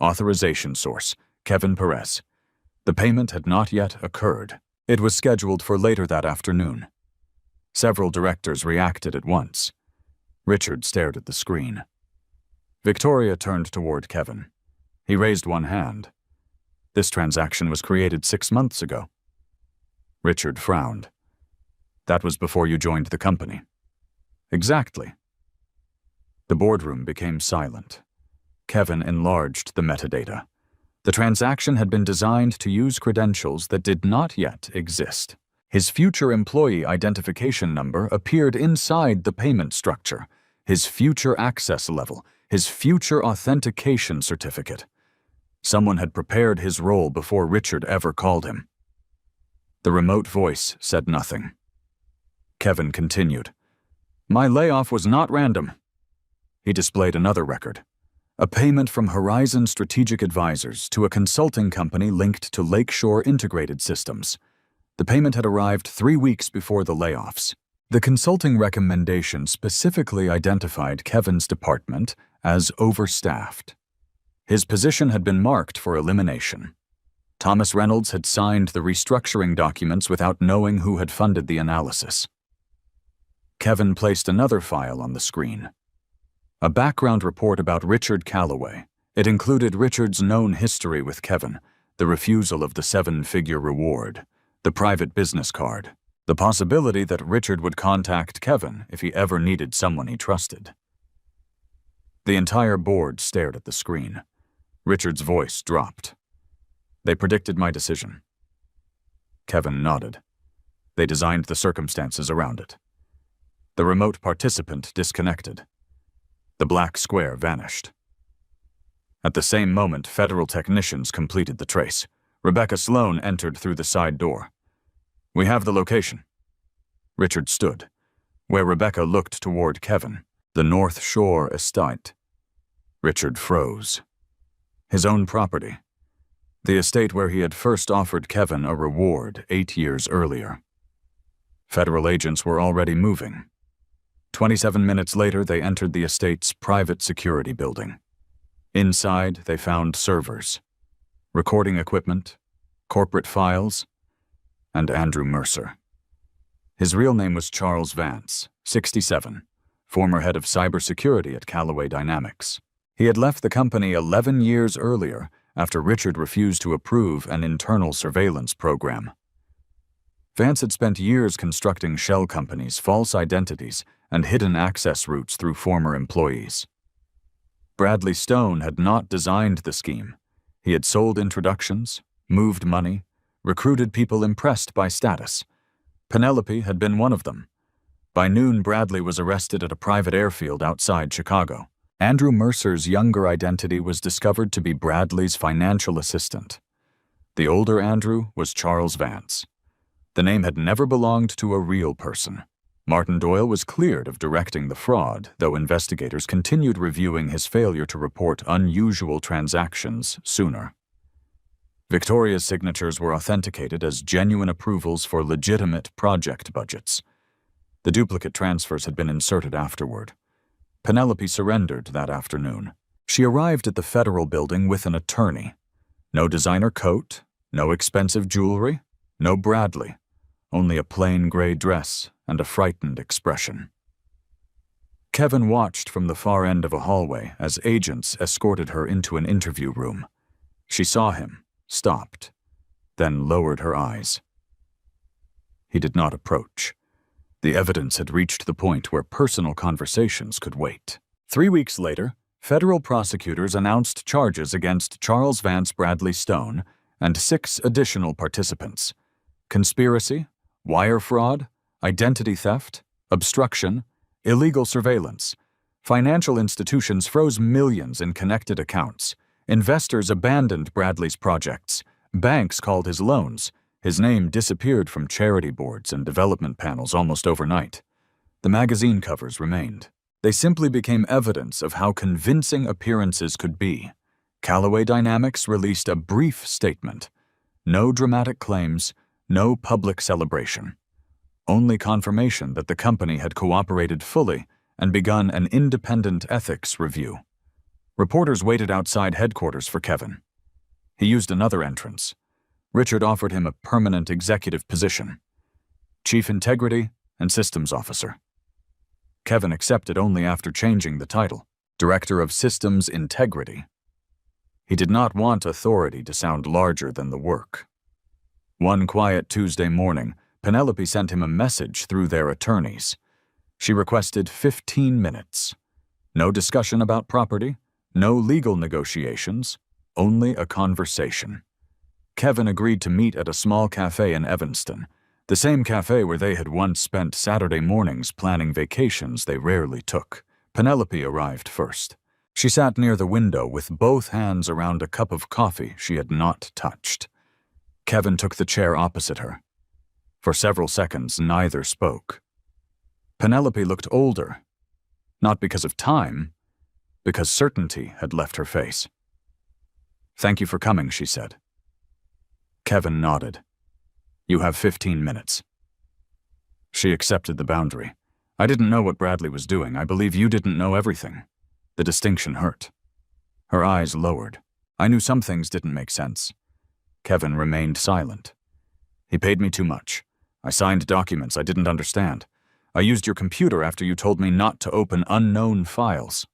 Authorization source, Kevin Perez. The payment had not yet occurred. It was scheduled for later that afternoon. Several directors reacted at once. Richard stared at the screen. Victoria turned toward Kevin. He raised one hand. This transaction was created 6 months ago. Richard frowned. That was before you joined the company. Exactly. The boardroom became silent. Kevin enlarged the metadata. The transaction had been designed to use credentials that did not yet exist. His future employee identification number appeared inside the payment structure, his future access level, his future authentication certificate. Someone had prepared his role before Richard ever called him. The remote voice said nothing. Kevin continued. My layoff was not random. He displayed another record. A payment from Horizon Strategic Advisors to a consulting company linked to Lakeshore Integrated Systems. The payment had arrived 3 weeks before the layoffs. The consulting recommendation specifically identified Kevin's department as overstaffed. His position had been marked for elimination. Thomas Reynolds had signed the restructuring documents without knowing who had funded the analysis. Kevin placed another file on the screen. A background report about Richard Callaway. It included Richard's known history with Kevin, the refusal of the 7-figure reward, the private business card, the possibility that Richard would contact Kevin if he ever needed someone he trusted. The entire board stared at the screen. Richard's voice dropped. They predicted my decision. Kevin nodded. They designed the circumstances around it. The remote participant disconnected. The black square vanished. At the same moment, federal technicians completed the trace. Rebecca Sloan entered through the side door. We have the location. Richard stood, where Rebecca looked toward Kevin, the North Shore estate. Richard froze. His own property. The estate where he had first offered Kevin a reward 8 years earlier. Federal agents were already moving. 27 minutes later, they entered the estate's private security building. Inside, they found servers, recording equipment, corporate files, and Andrew Mercer. His real name was Charles Vance, 67, former head of cybersecurity at Callaway Dynamics. He had left the company 11 years earlier after Richard refused to approve an internal surveillance program. Vance had spent years constructing shell companies, false identities, and hidden access routes through former employees. Bradley Stone had not designed the scheme. He had sold introductions, moved money, recruited people impressed by status. Penelope had been one of them. By noon, Bradley was arrested at a private airfield outside Chicago. Andrew Mercer's younger identity was discovered to be Bradley's financial assistant. The older Andrew was Charles Vance. The name had never belonged to a real person. Martin Doyle was cleared of directing the fraud, though investigators continued reviewing his failure to report unusual transactions sooner. Victoria's signatures were authenticated as genuine approvals for legitimate project budgets. The duplicate transfers had been inserted afterward. Penelope surrendered that afternoon. She arrived at the federal building with an attorney. No designer coat, no expensive jewelry, no Bradley, only a plain gray dress and a frightened expression. Kevin watched from the far end of a hallway as agents escorted her into an interview room. She saw him, stopped, then lowered her eyes. He did not approach. The evidence had reached the point where personal conversations could wait. 3 weeks later, federal prosecutors announced charges against Charles Vance Bradley Stone and 6 additional participants: conspiracy, wire fraud, identity theft, obstruction, illegal surveillance. Financial institutions froze millions in connected accounts. Investors abandoned Bradley's projects. Banks called his loans. His name disappeared from charity boards and development panels almost overnight. The magazine covers remained. They simply became evidence of how convincing appearances could be. Callaway Dynamics released a brief statement. No dramatic claims, no public celebration. Only confirmation that the company had cooperated fully and begun an independent ethics review. Reporters waited outside headquarters for Kevin. He used another entrance. Richard offered him a permanent executive position: Chief Integrity and Systems Officer. Kevin accepted only after changing the title, Director of Systems Integrity. He did not want authority to sound larger than the work. One quiet Tuesday morning, Penelope sent him a message through their attorneys. She requested 15 minutes. No discussion about property, no legal negotiations, only a conversation. Kevin agreed to meet at a small cafe in Evanston, the same cafe where they had once spent Saturday mornings planning vacations they rarely took. Penelope arrived first. She sat near the window with both hands around a cup of coffee she had not touched. Kevin took the chair opposite her. For several seconds, neither spoke. Penelope looked older, not because of time, because certainty had left her face. "Thank you for coming," she said. Kevin nodded. "You have 15 minutes." She accepted the boundary. "I didn't know what Bradley was doing. I believe you didn't know everything." The distinction hurt. Her eyes lowered. "I knew some things didn't make sense." Kevin remained silent. "He paid me too much. I signed documents I didn't understand. I used your computer after you told me not to open unknown files."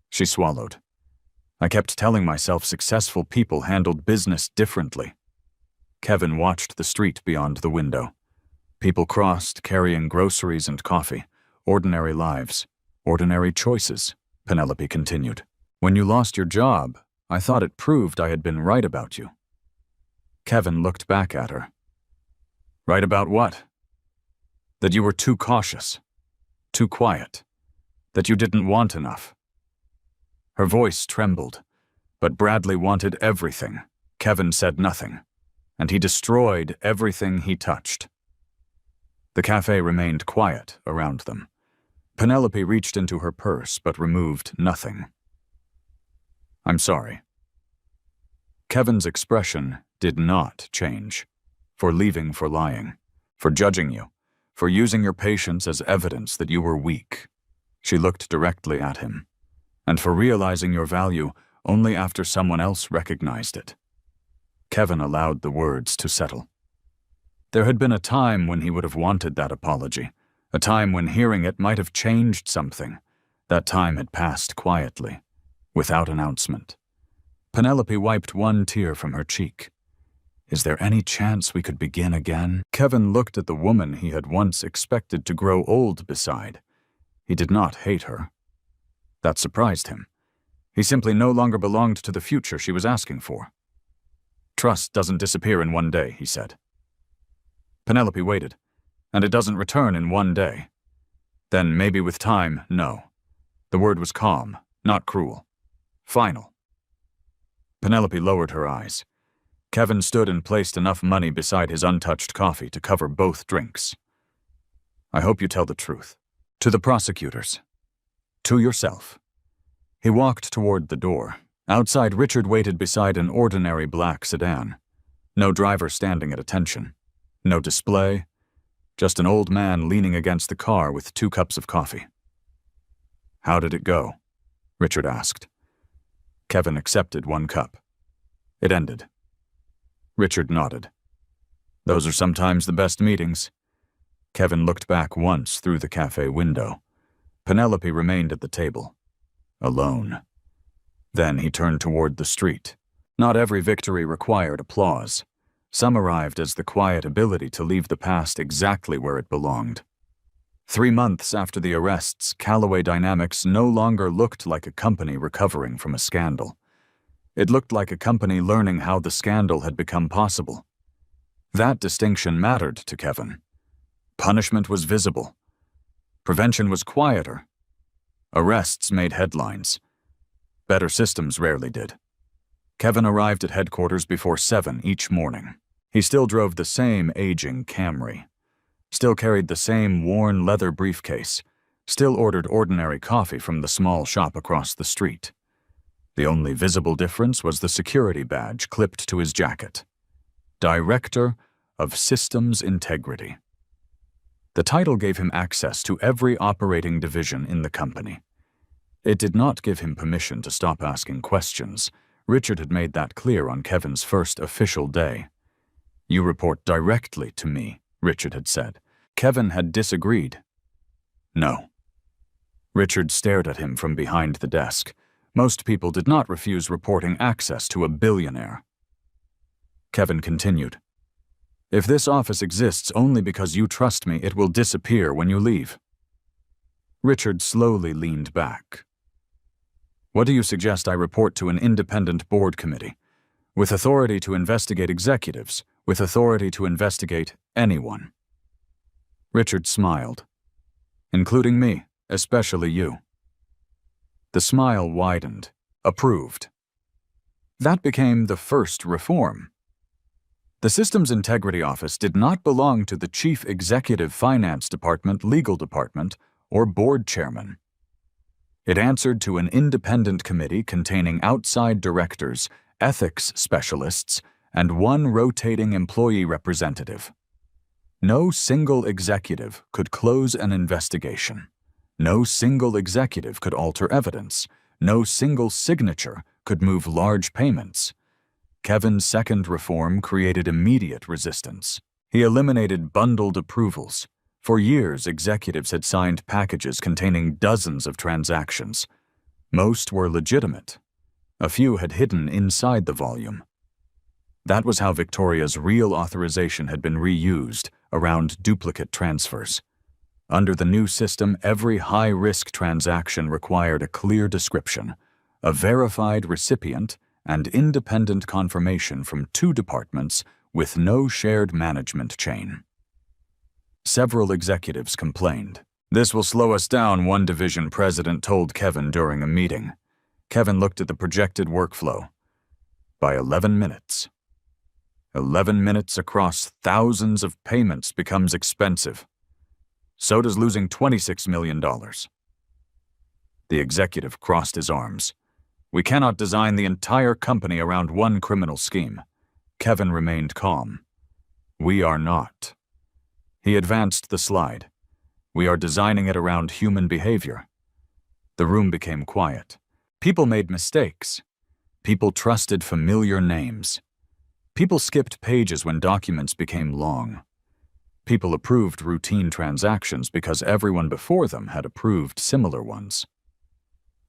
She swallowed. "I kept telling myself successful people handled business differently." Kevin watched the street beyond the window. People crossed, carrying groceries and coffee. Ordinary lives. Ordinary choices, Penelope continued. "When you lost your job, I thought it proved I had been right about you." Kevin looked back at her. "Right about what?" "That you were too cautious, too quiet, that you didn't want enough." Her voice trembled, but Bradley wanted everything. Kevin said nothing, and he destroyed everything he touched. The cafe remained quiet around them. Penelope reached into her purse but removed nothing. "I'm sorry." Kevin's expression did not change. "For leaving for lying, for judging you, for using your patience as evidence that you were weak." She looked directly at him. "And for realizing your value only after someone else recognized it." Kevin allowed the words to settle. There had been a time when he would have wanted that apology, a time when hearing it might have changed something. That time had passed quietly, without announcement. Penelope wiped one tear from her cheek. "Is there any chance we could begin again?" Kevin looked at the woman he had once expected to grow old beside. He did not hate her. That surprised him. He simply no longer belonged to the future she was asking for. "Trust doesn't disappear in one day," he said. Penelope waited. "And it doesn't return in one day." Then maybe with time, no. The word was calm, not cruel. Final. Penelope lowered her eyes. Kevin stood and placed enough money beside his untouched coffee to cover both drinks. I hope you tell the truth. To the prosecutors. To yourself. He walked toward the door. Outside, Richard waited beside an ordinary black sedan. No driver standing at attention. No display. Just an old man leaning against the car with 2 cups of coffee. How did it go? Richard asked. Kevin accepted 1 cup. It ended. Richard nodded. Those are sometimes the best meetings. Kevin looked back once through the cafe window. Penelope remained at the table. Alone. Then he turned toward the street. Not every victory required applause. Some arrived as the quiet ability to leave the past exactly where it belonged. 3 months after the arrests, Callaway Dynamics no longer looked like a company recovering from a scandal. It looked like a company learning how the scandal had become possible. That distinction mattered to Kevin. Punishment was visible. Prevention was quieter. Arrests made headlines. Better systems rarely did. Kevin arrived at headquarters before 7 each morning. He still drove the same aging Camry. Still carried the same worn leather briefcase. Still ordered ordinary coffee from the small shop across the street. The only visible difference was the security badge clipped to his jacket. Director of Systems Integrity. The title gave him access to every operating division in the company. It did not give him permission to stop asking questions. Richard had made that clear on Kevin's first official day. You report directly to me, Richard had said. Kevin had disagreed. No. Richard stared at him from behind the desk. Most people did not refuse reporting access to a billionaire. Kevin continued. If this office exists only because you trust me, it will disappear when you leave. Richard slowly leaned back. What do you suggest I report to an independent board committee, with authority to investigate executives, with authority to investigate anyone? Richard smiled. Including me, especially you. The smile widened. Approved. That became the first reform. The Systems Integrity Office did not belong to the Chief Executive Finance Department, Legal Department, or Board Chairman. It answered to an independent committee containing outside directors, ethics specialists, and 1 rotating employee representative. No single executive could close an investigation. No single executive could alter evidence. No single signature could move large payments. Kevin's second reform created immediate resistance. He eliminated bundled approvals. For years, executives had signed packages containing dozens of transactions. Most were legitimate. A few had hidden inside the volume. That was how Victoria's real authorization had been reused around duplicate transfers. Under the new system, every high-risk transaction required a clear description, a verified recipient, and independent confirmation from 2 departments with no shared management chain. Several executives complained. This will slow us down, one division president told Kevin during a meeting. Kevin looked at the projected workflow. By 11 minutes. 11 minutes across thousands of payments becomes expensive. So does losing $26 million. The executive crossed his arms. We cannot design the entire company around 1 criminal scheme. Kevin remained calm. We are not. He advanced the slide. We are designing it around human behavior. The room became quiet. People made mistakes. People trusted familiar names. People skipped pages when documents became long. People approved routine transactions because everyone before them had approved similar ones.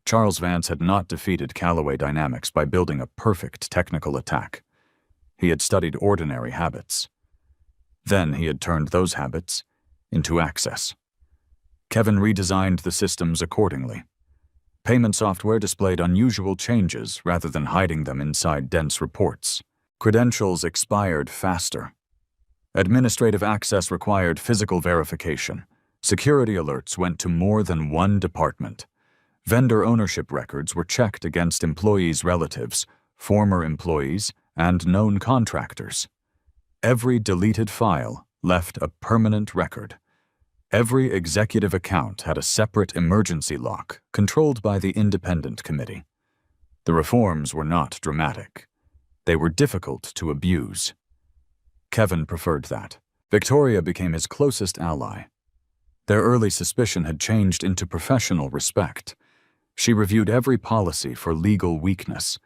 Charles Vance had not defeated Callaway Dynamics by building a perfect technical attack. He had studied ordinary habits. Then he had turned those habits into access. Kevin redesigned the systems accordingly. Payment software displayed unusual changes rather than hiding them inside dense reports. Credentials expired faster. Administrative access required physical verification. Security alerts went to more than 1 department. Vendor ownership records were checked against employees' relatives, former employees, and known contractors. Every deleted file left a permanent record. Every executive account had a separate emergency lock controlled by the independent committee. The reforms were not dramatic. They were difficult to abuse. Kevin preferred that. Victoria became his closest ally. Their early suspicion had changed into professional respect. She reviewed every policy for legal weakness.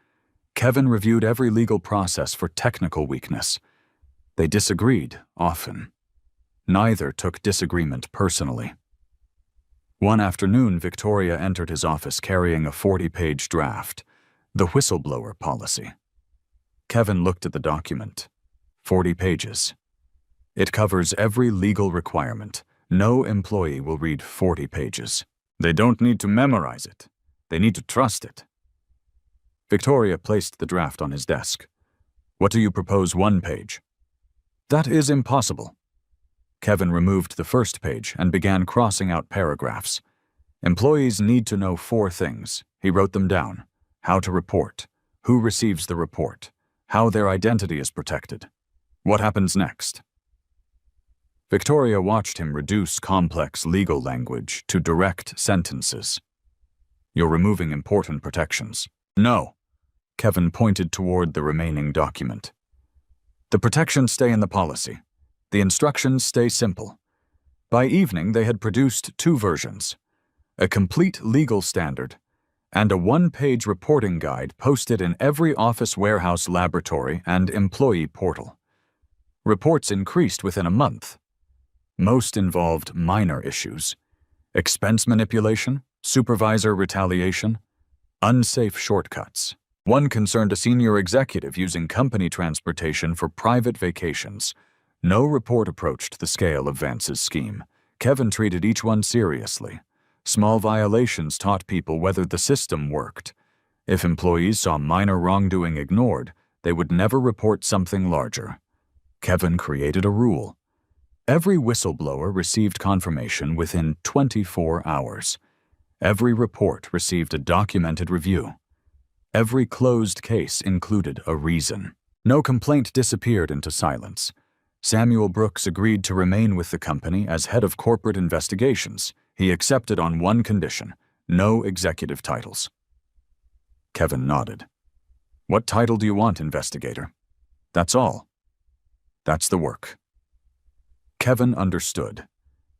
Kevin reviewed every legal process for technical weakness. They disagreed often. Neither took disagreement personally. One afternoon, Victoria entered his office carrying a 40-page draft, the whistleblower policy. Kevin looked at the document. 40 pages. It covers every legal requirement. No employee will read 40 pages. They don't need to memorize it. They need to trust it. Victoria placed the draft on his desk. What do you propose 1 page? That is impossible. Kevin removed the first page and began crossing out paragraphs. Employees need to know 4 things. He wrote them down. How to report. Who receives the report. How their identity is protected. What happens next? Victoria watched him reduce complex legal language to direct sentences. You're removing important protections. No. Kevin pointed toward the remaining document. The protections stay in the policy. The instructions stay simple. By evening, they had produced 2 versions. A complete legal standard and a 1-page reporting guide posted in every office, warehouse, laboratory, and employee portal. Reports increased within a month. Most involved minor issues: expense manipulation, supervisor retaliation, unsafe shortcuts. One concerned a senior executive using company transportation for private vacations. No report approached the scale of Vance's scheme. Kevin treated each one seriously. Small violations taught people whether the system worked. If employees saw minor wrongdoing ignored, they would never report something larger. Kevin created a rule. Every whistleblower received confirmation within 24 hours. Every report received a documented review. Every closed case included a reason. No complaint disappeared into silence. Samuel Brooks agreed to remain with the company as head of corporate investigations. He accepted on one condition: no executive titles. Kevin nodded. What title do you want, investigator? That's all. That's the work. Kevin understood.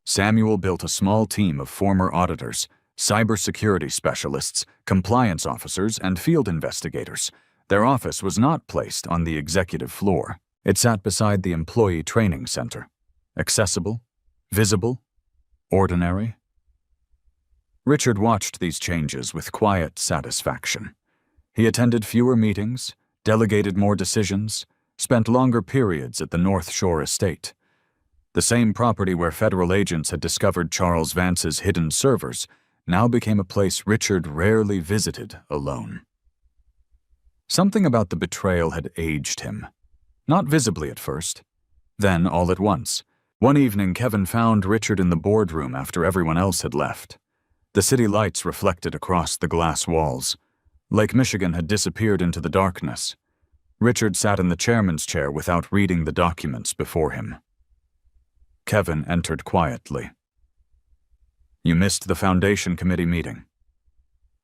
Samuel built a small team of former auditors, cybersecurity specialists, compliance officers, and field investigators. Their office was not placed on the executive floor. It sat beside the employee training center. Accessible, visible, ordinary. Richard watched these changes with quiet satisfaction. He attended fewer meetings, delegated more decisions, spent longer periods at the North Shore estate. The same property where federal agents had discovered Charles Vance's hidden servers now became a place Richard rarely visited alone. Something about the betrayal had aged him. Not visibly at first. Then, all at once. One evening, Kevin found Richard in the boardroom after everyone else had left. The city lights reflected across the glass walls. Lake Michigan had disappeared into the darkness. Richard sat in the chairman's chair without reading the documents before him. Kevin entered quietly. You missed the Foundation Committee meeting.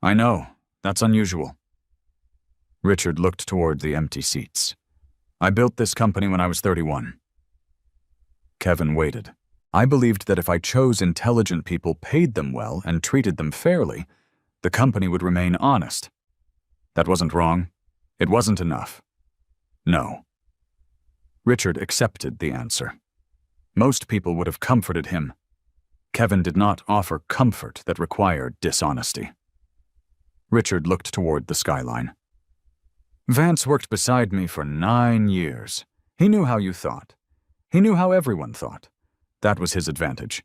I know. That's unusual. Richard looked toward the empty seats. I built this company when I was 31. Kevin waited. I believed that if I chose intelligent people, paid them well, and treated them fairly, the company would remain honest. That wasn't wrong. It wasn't enough. No. Richard accepted the answer. Most people would have comforted him. Kevin did not offer comfort that required dishonesty. Richard looked toward the skyline. Vance worked beside me for 9 years. He knew how you thought. He knew how everyone thought. That was his advantage.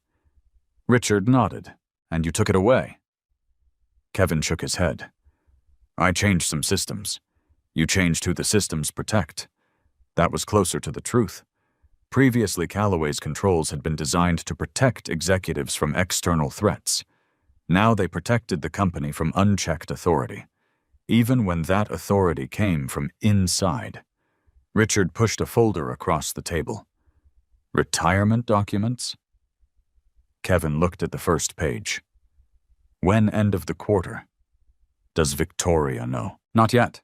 Richard nodded. And you took it away. Kevin shook his head. I changed some systems. You changed who the systems protect. That was closer to the truth. Previously, Callaway's controls had been designed to protect executives from external threats. Now they protected the company from unchecked authority, even when that authority came from inside. Richard pushed a folder across the table. Retirement documents? Kevin looked at the first page. When end of the quarter? Does Victoria know? Not yet.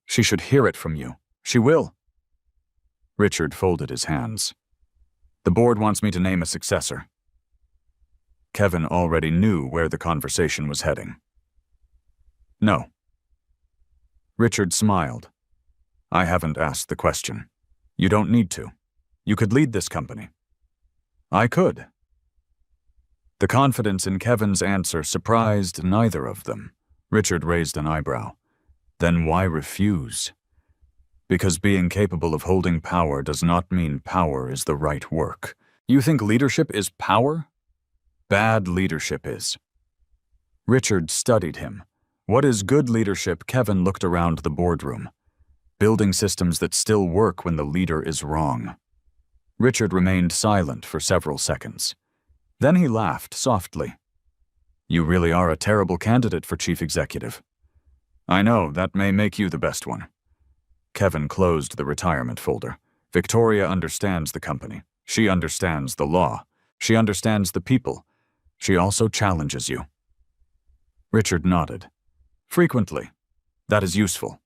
She should hear it from you. She will. Richard folded his hands. The board wants me to name a successor. Kevin already knew where the conversation was heading. No. Richard smiled. I haven't asked the question. You don't need to. You could lead this company. I could. The confidence in Kevin's answer surprised neither of them. Richard raised an eyebrow. Then why refuse? Because being capable of holding power does not mean power is the right work. You think leadership is power? Bad leadership is. Richard studied him. What is good leadership? Kevin looked around the boardroom. Building systems that still work when the leader is wrong. Richard remained silent for several seconds. Then he laughed softly. You really are a terrible candidate for chief executive. I know, that may make you the best one. Kevin closed the retirement folder. Victoria understands the company. She understands the law. She understands the people. She also challenges you. Richard nodded. Frequently. That is useful.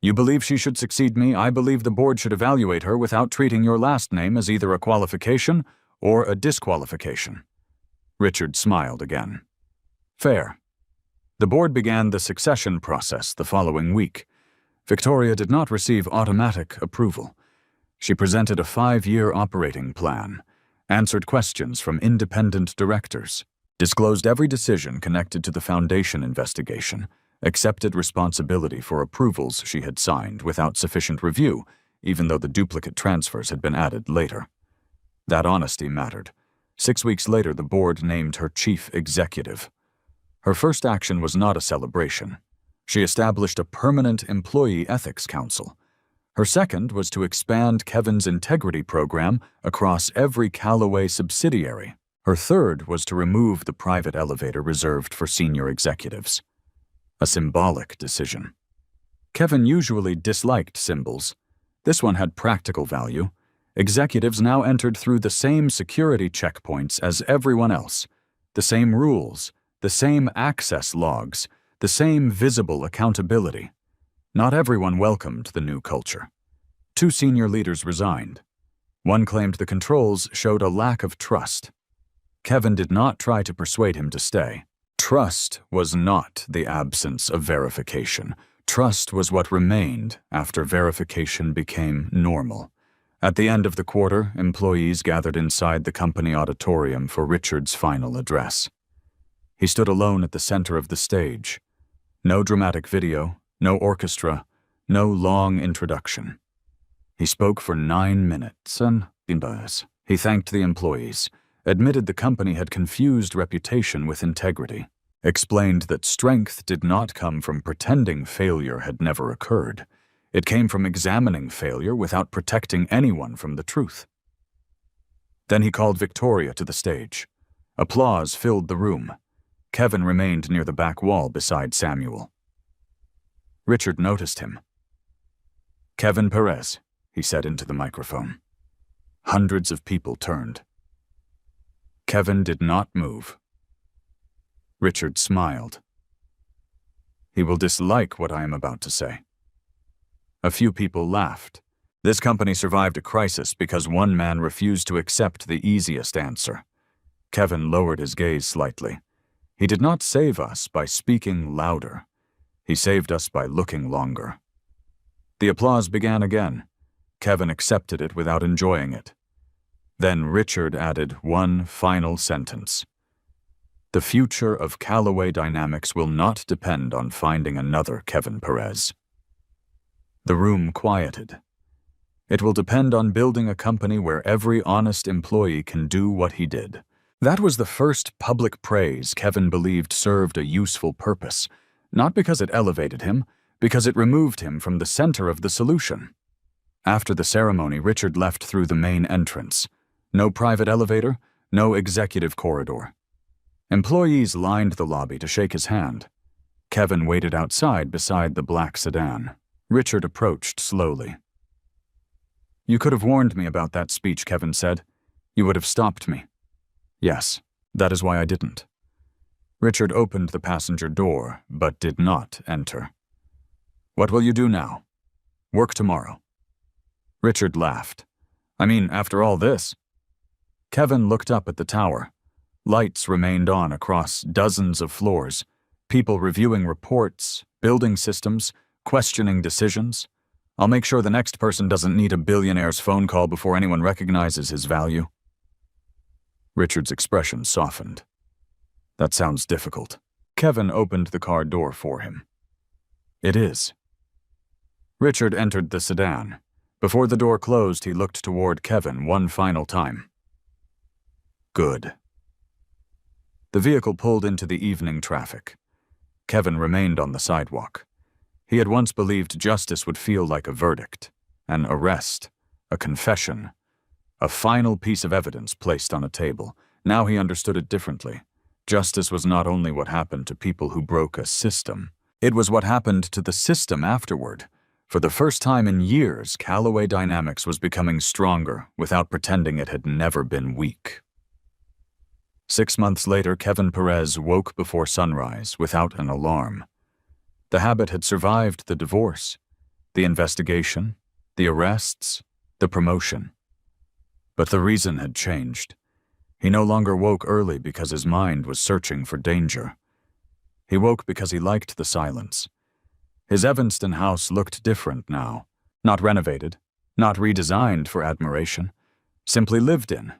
You believe she should succeed me. I believe the board should evaluate her without treating your last name as either a qualification or a disqualification. Richard smiled again. Fair. The board began the succession process the following week. Victoria did not receive automatic approval. She presented a 5-year operating plan, answered questions from independent directors, disclosed every decision connected to the Foundation investigation, accepted responsibility for approvals she had signed without sufficient review, even though the duplicate transfers had been added later. That honesty mattered. 6 weeks later, the board named her chief executive. Her first action was not a celebration. She established a permanent employee ethics council. Her second was to expand Kevin's integrity program across every Callaway subsidiary. Her third was to remove the private elevator reserved for senior executives. A symbolic decision. Kevin usually disliked symbols. This one had practical value. Executives now entered through the same security checkpoints as everyone else, the same rules, the same access logs, the same visible accountability. Not everyone welcomed the new culture. 2 senior leaders resigned. One claimed the controls showed a lack of trust. Kevin did not try to persuade him to stay. Trust was not the absence of verification. Trust was what remained after verification became normal. At the end of the quarter, employees gathered inside the company auditorium for Richard's final address. He stood alone at the center of the stage. No dramatic video, no orchestra, no long introduction. He spoke for 9 minutes and he thanked the employees, admitted the company had confused reputation with integrity, explained that strength did not come from pretending failure had never occurred. It came from examining failure without protecting anyone from the truth. Then he called Victoria to the stage. Applause filled the room. Kevin remained near the back wall beside Samuel. Richard noticed him. Kevin Perez, he said into the microphone. Hundreds of people turned. Kevin did not move. Richard smiled. He will dislike what I am about to say. A few people laughed. This company survived a crisis because one man refused to accept the easiest answer. Kevin lowered his gaze slightly. He did not save us by speaking louder. He saved us by looking longer. The applause began again. Kevin accepted it without enjoying it. Then Richard added one final sentence. The future of Callaway Dynamics will not depend on finding another Kevin Perez. The room quieted. It will depend on building a company where every honest employee can do what he did. That was the first public praise Kevin believed served a useful purpose, not because it elevated him, because it removed him from the center of the solution. After the ceremony, Richard left through the main entrance. No private elevator, no executive corridor. Employees lined the lobby to shake his hand. Kevin waited outside beside the black sedan. Richard approached slowly. You could have warned me about that speech, Kevin said. You would have stopped me. Yes, That is why I didn't. Richard opened the passenger door, but did not enter. What will you do now? Work tomorrow. Richard laughed. I mean, after all this. Kevin looked up at the tower. Lights remained on across dozens of floors, people reviewing reports, building systems, questioning decisions. I'll make sure the next person doesn't need a billionaire's phone call before anyone recognizes his value. Richard's expression softened. That sounds difficult. Kevin opened the car door for him. It is. Richard entered the sedan. Before the door closed, he looked toward Kevin one final time. Good. The vehicle pulled into the evening traffic. Kevin remained on the sidewalk. He had once believed justice would feel like a verdict, an arrest, a confession, a final piece of evidence placed on a table. Now he understood it differently. Justice was not only what happened to people who broke a system, it was what happened to the system afterward. For the first time in years, Callaway Dynamics was becoming stronger without pretending it had never been weak. 6 months later, Kevin Perez woke before sunrise without an alarm. The habit had survived the divorce, the investigation, the arrests, the promotion. But the reason had changed. He no longer woke early because his mind was searching for danger. He woke because he liked the silence. His Evanston house looked different now, not renovated, not redesigned for admiration, simply lived in.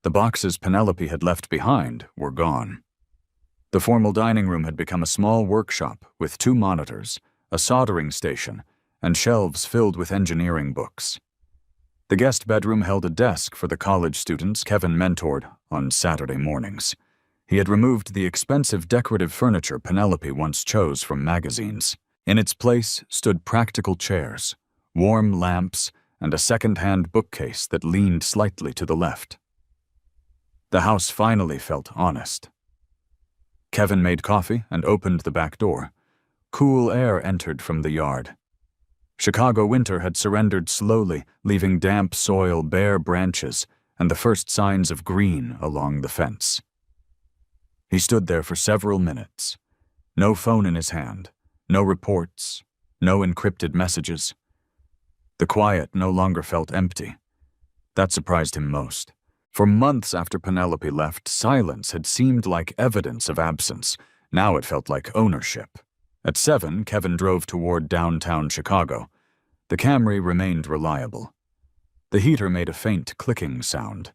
The boxes Penelope had left behind were gone. The formal dining room had become a small workshop with 2 monitors, a soldering station, and shelves filled with engineering books. The guest bedroom held a desk for the college students Kevin mentored on Saturday mornings. He had removed the expensive decorative furniture Penelope once chose from magazines. In its place stood practical chairs, warm lamps, and a second-hand bookcase that leaned slightly to the left. The house finally felt honest. Kevin made coffee and opened the back door. Cool air entered from the yard. Chicago winter had surrendered slowly, leaving damp soil, bare branches, and the first signs of green along the fence. He stood there for several minutes. No phone in his hand, no reports, no encrypted messages. The quiet no longer felt empty. That surprised him most. For months after Penelope left, silence had seemed like evidence of absence. Now it felt like ownership. At 7, Kevin drove toward downtown Chicago. The Camry remained reliable. The heater made a faint clicking sound.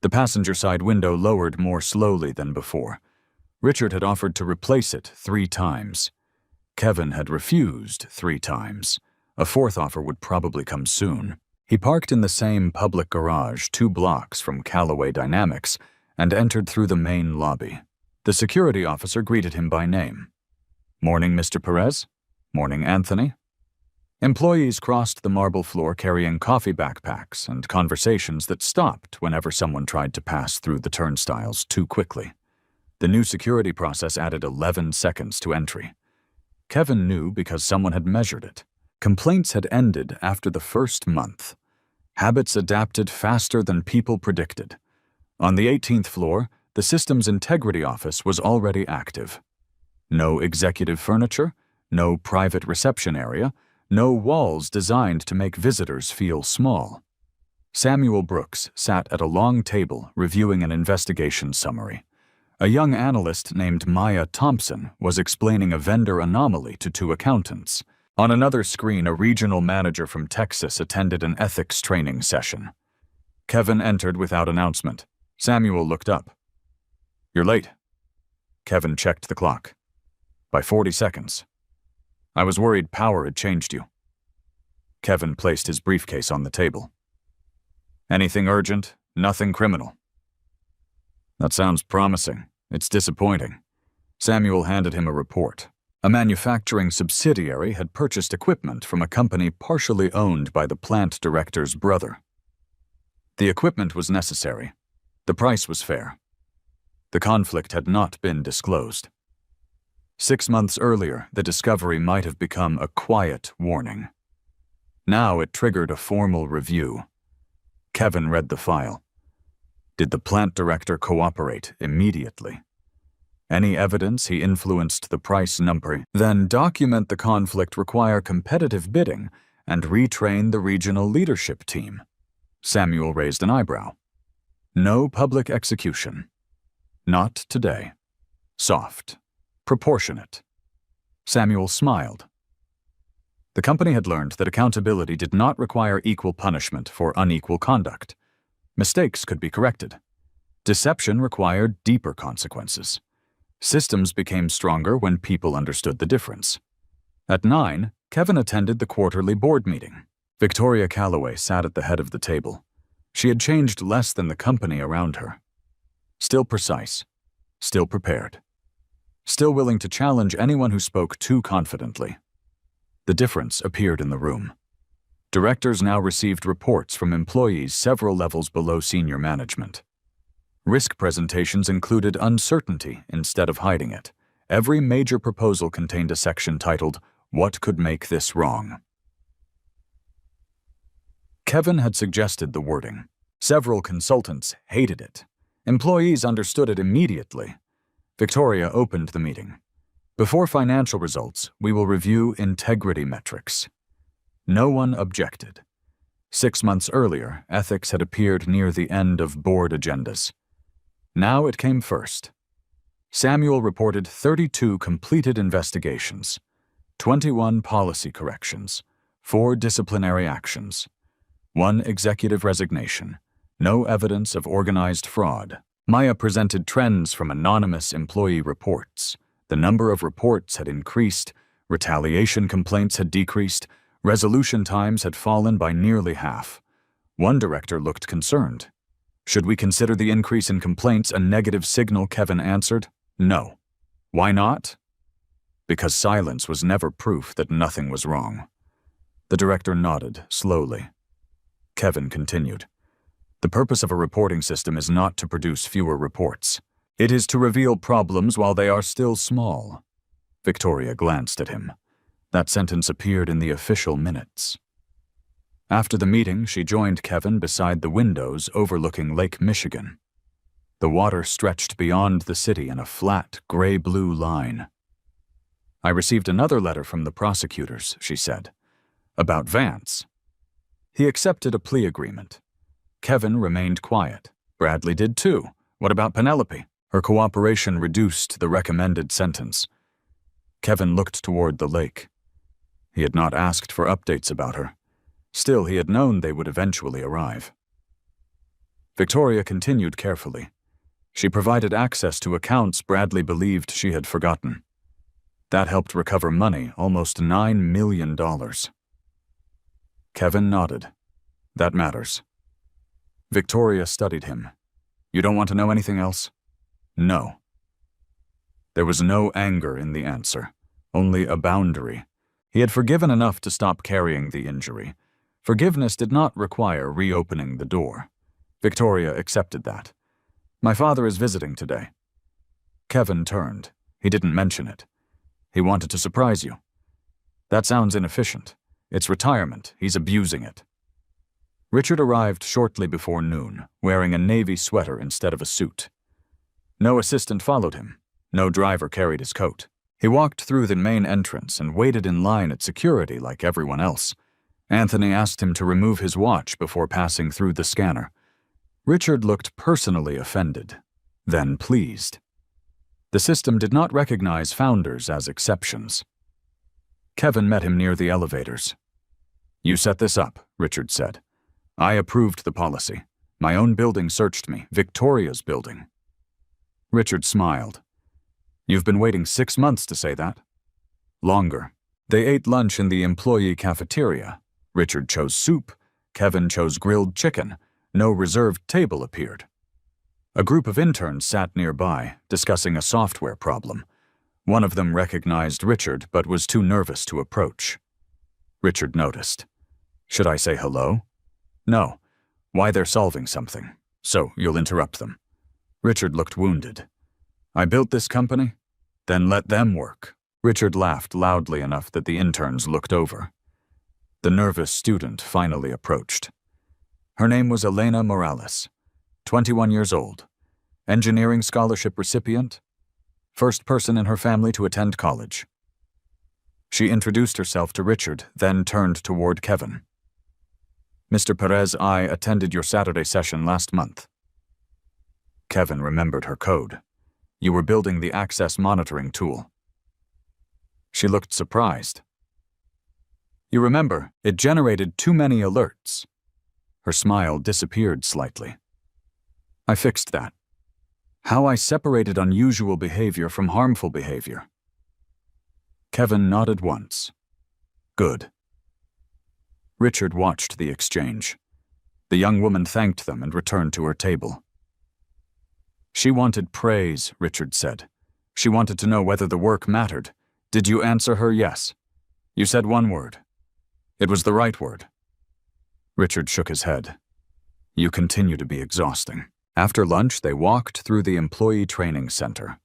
The passenger side window lowered more slowly than before. Richard had offered to replace it 3 times. Kevin had refused 3 times. A 4th offer would probably come soon. He parked in the same public garage 2 blocks from Callaway Dynamics and entered through the main lobby. The security officer greeted him by name. Morning, Mr. Perez. Morning, Anthony. Employees crossed the marble floor carrying coffee backpacks and conversations that stopped whenever someone tried to pass through the turnstiles too quickly. The new security process added 11 seconds to entry. Kevin knew because someone had measured it. Complaints had ended after the first month. Habits adapted faster than people predicted. On the 18th floor, the system's integrity office was already active. No executive furniture, no private reception area, no walls designed to make visitors feel small. Samuel Brooks sat at a long table reviewing an investigation summary. A young analyst named Maya Thompson was explaining a vendor anomaly to 2 accountants. On another screen, a regional manager from Texas attended an ethics training session. Kevin entered without announcement. Samuel looked up. You're late. Kevin checked the clock. By 40 seconds. I was worried power had changed you. Kevin placed his briefcase on the table. Anything urgent, nothing criminal. That sounds promising. It's disappointing. Samuel handed him a report. A manufacturing subsidiary had purchased equipment from a company partially owned by the plant director's brother. The equipment was necessary. The price was fair. The conflict had not been disclosed. 6 months earlier, the discovery might have become a quiet warning. Now it triggered a formal review. Kevin read the file. Did the plant director cooperate immediately? Any evidence he influenced the price number? Then document the conflict, require competitive bidding, and retrain the regional leadership team. Samuel raised an eyebrow. No public execution. Not today. Soft. Proportionate. Samuel smiled. The company had learned that accountability did not require equal punishment for unequal conduct. Mistakes could be corrected. Deception required deeper consequences. Systems became stronger when people understood the difference. At 9, Kevin attended the quarterly board meeting. Victoria Calloway sat at the head of the table. She had changed less than the company around her. Still precise. Still prepared. Still willing to challenge anyone who spoke too confidently. The difference appeared in the room. Directors now received reports from employees several levels below senior management. Risk presentations included uncertainty instead of hiding it. Every major proposal contained a section titled, "What could make this wrong?" Kevin had suggested the wording. Several consultants hated it. Employees understood it immediately. Victoria opened the meeting. Before financial results, we will review integrity metrics. No one objected. 6 months earlier, ethics had appeared near the end of board agendas. Now it came first. Samuel reported 32 completed investigations, 21 policy corrections, 4 disciplinary actions, 1 executive resignation, no evidence of organized fraud. Maya presented trends from anonymous employee reports. The number of reports had increased, retaliation complaints had decreased, resolution times had fallen by nearly half. One director looked concerned. Should we consider the increase in complaints a negative signal? Kevin answered, no. Why not? Because silence was never proof that nothing was wrong. The director nodded, slowly. Kevin continued. The purpose of a reporting system is not to produce fewer reports. It is to reveal problems while they are still small. Victoria glanced at him. That sentence appeared in the official minutes. After the meeting, she joined Kevin beside the windows overlooking Lake Michigan. The water stretched beyond the city in a flat, gray-blue line. I received another letter from the prosecutors, she said, about Vance. He accepted a plea agreement. Kevin remained quiet. Bradley did too. What about Penelope? Her cooperation reduced the recommended sentence. Kevin looked toward the lake. He had not asked for updates about her. Still, he had known they would eventually arrive. Victoria continued carefully. She provided access to accounts Bradley believed she had forgotten. That helped recover money, almost $9 million. Kevin nodded. That matters. Victoria studied him. You don't want to know anything else? No. There was no anger in the answer, only a boundary. He had forgiven enough to stop carrying the injury. Forgiveness did not require reopening the door. Victoria accepted that. My father is visiting today. Kevin turned. He didn't mention it. He wanted to surprise you. That sounds inefficient. It's retirement. He's abusing it. Richard arrived shortly before noon, wearing a navy sweater instead of a suit. No assistant followed him. No driver carried his coat. He walked through the main entrance and waited in line at security like everyone else. Anthony asked him to remove his watch before passing through the scanner. Richard looked personally offended, then pleased. The system did not recognize founders as exceptions. Kevin met him near the elevators. You set this up, Richard said. I approved the policy. My own building searched me, Victoria's building. Richard smiled. You've been waiting 6 months to say that? Longer. They ate lunch in the employee cafeteria. Richard chose soup. Kevin chose grilled chicken. No reserved table appeared. A group of interns sat nearby, discussing a software problem. One of them recognized Richard, but was too nervous to approach. Richard noticed. Should I say hello? No. Why, they're solving something. So you'll interrupt them. Richard looked wounded. I built this company? Then let them work. Richard laughed loudly enough that the interns looked over. The nervous student finally approached. Her name was Elena Morales. 21 years old, engineering scholarship recipient, first person in her family to attend college. She introduced herself to Richard, then turned toward Kevin. Mr. Perez, I attended your Saturday session last month. Kevin remembered her code. You were building the access monitoring tool. She looked surprised. You remember, it generated too many alerts. Her smile disappeared slightly. I fixed that. How I separated unusual behavior from harmful behavior. Kevin nodded once. Good. Richard watched the exchange. The young woman thanked them and returned to her table. She wanted praise, Richard said. She wanted to know whether the work mattered. Did you answer her yes? You said one word. It was the right word. Richard shook his head. You continue to be exhausting. After lunch, they walked through the Employee Training Center.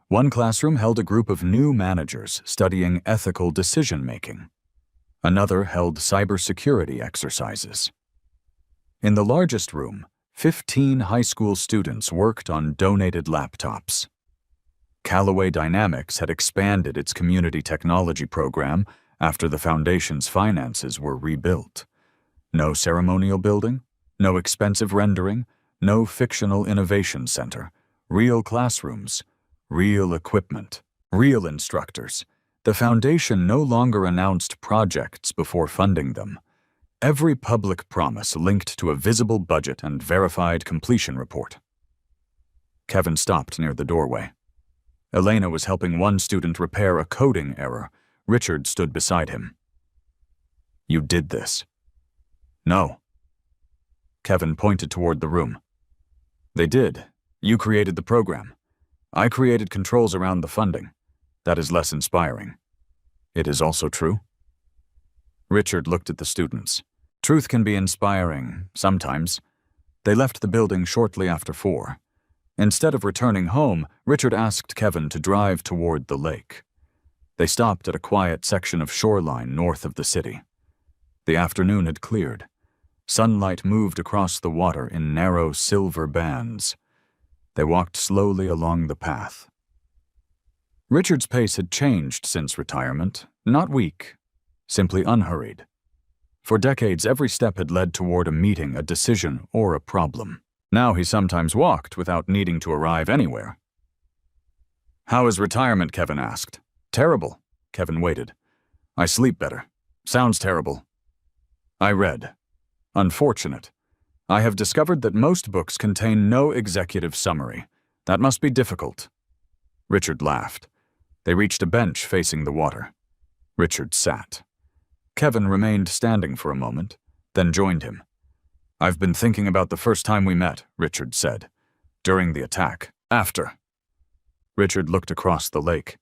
One classroom held a group of new managers studying ethical decision-making. Another held cybersecurity exercises. In the largest room, 15 high school students worked on donated laptops. Callaway Dynamics had expanded its community technology program after the foundation's finances were rebuilt. No ceremonial building, no expensive rendering, no fictional innovation center, real classrooms, real equipment, real instructors. The foundation no longer announced projects before funding them. Every public promise linked to a visible budget and verified completion report. Kevin stopped near the doorway. Elena was helping one student repair a coding error. Richard stood beside him. You did this. No. Kevin pointed toward the room. They did. You created the program. I created controls around the funding. That is less inspiring. It is also true. Richard looked at the students. Truth can be inspiring, sometimes. They left the building shortly after 4. Instead of returning home, Richard asked Kevin to drive toward the lake. They stopped at a quiet section of shoreline north of the city. The afternoon had cleared. Sunlight moved across the water in narrow silver bands. They walked slowly along the path. Richard's pace had changed since retirement, not weak, simply unhurried. For decades, every step had led toward a meeting, a decision, or a problem. Now he sometimes walked without needing to arrive anywhere. How is retirement? Kevin asked. Terrible. Kevin waited. I sleep better. Sounds terrible. I read. Unfortunate. I have discovered that most books contain no executive summary. That must be difficult. Richard laughed. They reached a bench facing the water. Richard sat. Kevin remained standing for a moment, then joined him. I've been thinking about the first time we met, Richard said. During the attack. After. Richard looked across the lake.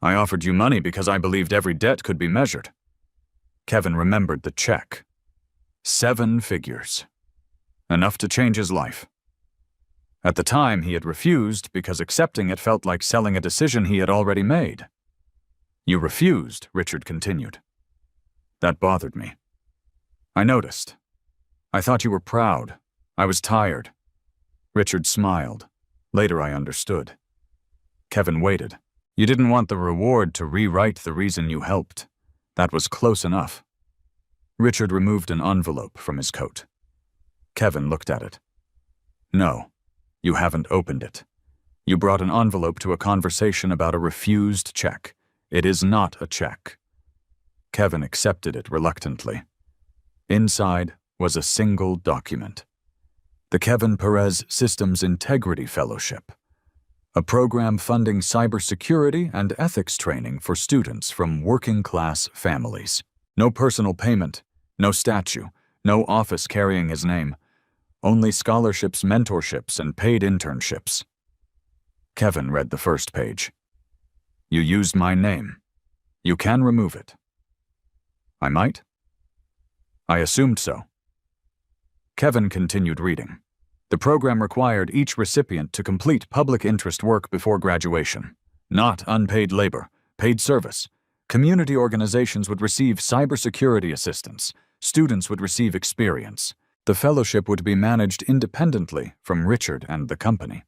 I offered you money because I believed every debt could be measured. Kevin remembered the check. 7 figures. Enough to change his life. At the time, he had refused because accepting it felt like selling a decision he had already made. You refused, Richard continued. That bothered me. I noticed. I thought you were proud. I was tired. Richard smiled. Later I understood. Kevin waited. You didn't want the reward to rewrite the reason you helped. That was close enough. Richard removed an envelope from his coat. Kevin looked at it. No, you haven't opened it. You brought an envelope to a conversation about a refused check. It is not a check. Kevin accepted it reluctantly. Inside was a single document. The Kevin Perez Systems Integrity Fellowship, a program funding cybersecurity and ethics training for students from working-class families. No personal payment, no statue, no office carrying his name, only scholarships, mentorships, and paid internships. Kevin read the first page. You used my name. You can remove it. I might? I assumed so. Kevin continued reading. The program required each recipient to complete public interest work before graduation. Not unpaid labor, paid service. Community organizations would receive cybersecurity assistance. Students would receive experience. The fellowship would be managed independently from Richard and the company.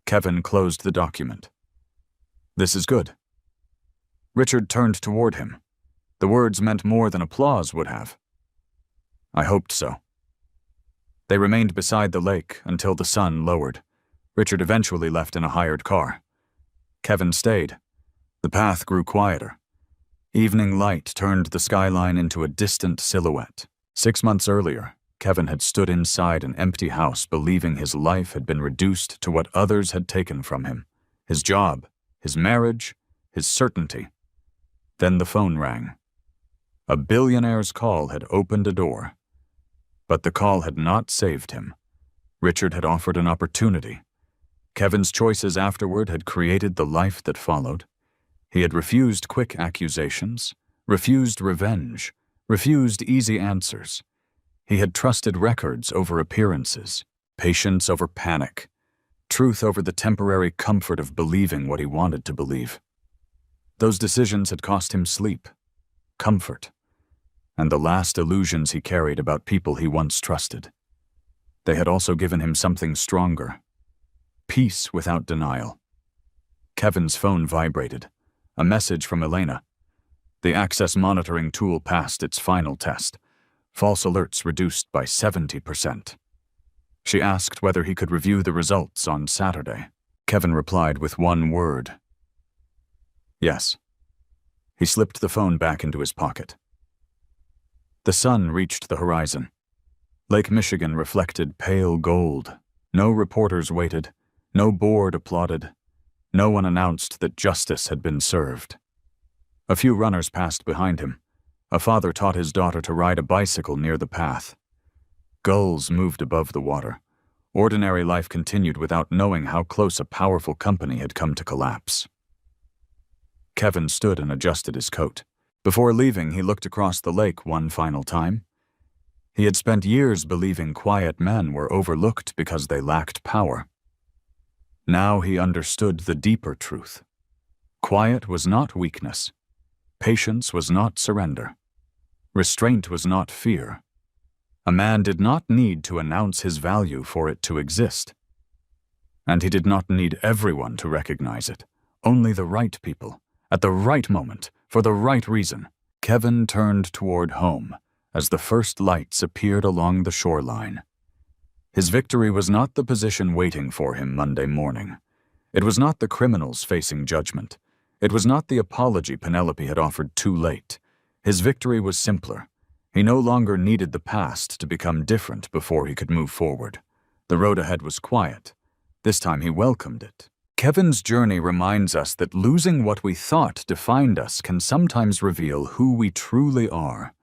Kevin closed the document. "This is good." Richard turned toward him. The words meant more than applause would have. "I hoped so." They remained beside the lake until the sun lowered. Richard eventually left in a hired car. Kevin stayed. The path grew quieter. Evening light turned the skyline into a distant silhouette. 6 months earlier, Kevin had stood inside an empty house believing his life had been reduced to what others had taken from him: his job, his marriage, his certainty. Then the phone rang. A billionaire's call had opened a door. But the call had not saved him. Richard had offered an opportunity. Kevin's choices afterward had created the life that followed. He had refused quick accusations, refused revenge, refused easy answers. He had trusted records over appearances, patience over panic, truth over the temporary comfort of believing what he wanted to believe. Those decisions had cost him sleep, comfort, and the last illusions he carried about people he once trusted. They had also given him something stronger: peace without denial. Kevin's phone vibrated. A message from Elena. The access monitoring tool passed its final test. False alerts reduced by 70%. She asked whether he could review the results on Saturday. Kevin replied with one word: "Yes." He slipped the phone back into his pocket. The sun reached the horizon. Lake Michigan reflected pale gold. No reporters waited. No board applauded. No one announced that justice had been served. A few runners passed behind him. A father taught his daughter to ride a bicycle near the path. Gulls moved above the water. Ordinary life continued without knowing how close a powerful company had come to collapse. Kevin stood and adjusted his coat. Before leaving, he looked across the lake one final time. He had spent years believing quiet men were overlooked because they lacked power. Now he understood the deeper truth. Quiet was not weakness. Patience was not surrender. Restraint was not fear. A man did not need to announce his value for it to exist. And he did not need everyone to recognize it. Only the right people, at the right moment, for the right reason. Kevin turned toward home as the first lights appeared along the shoreline. His victory was not the position waiting for him Monday morning. It was not the criminals facing judgment. It was not the apology Penelope had offered too late. His victory was simpler. He no longer needed the past to become different before he could move forward. The road ahead was quiet. This time he welcomed it. Kevin's journey reminds us that losing what we thought defined us can sometimes reveal who we truly are.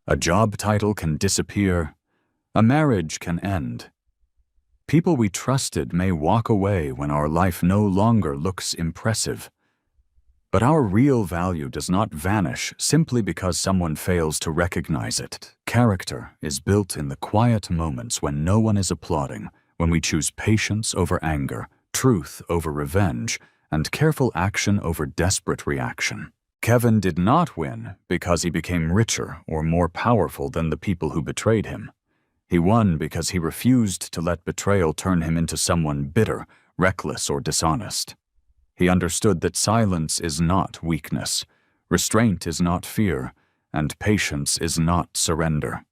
A job title can disappear. A marriage can end. People we trusted may walk away when our life no longer looks impressive. But our real value does not vanish simply because someone fails to recognize it. Character is built in the quiet moments when no one is applauding, when we choose patience over anger, truth over revenge, and careful action over desperate reaction. Kevin did not win because he became richer or more powerful than the people who betrayed him. He won because he refused to let betrayal turn him into someone bitter, reckless, or dishonest. He understood that silence is not weakness, restraint is not fear, and patience is not surrender.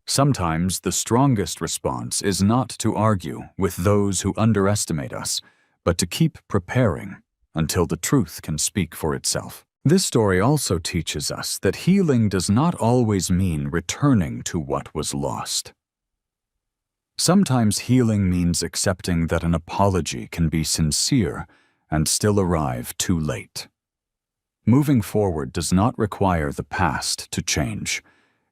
Sometimes the strongest response is not to argue with those who underestimate us, but to keep preparing until the truth can speak for itself. This story also teaches us that healing does not always mean returning to what was lost. Sometimes healing means accepting that an apology can be sincere and still arrive too late. Moving forward does not require the past to change.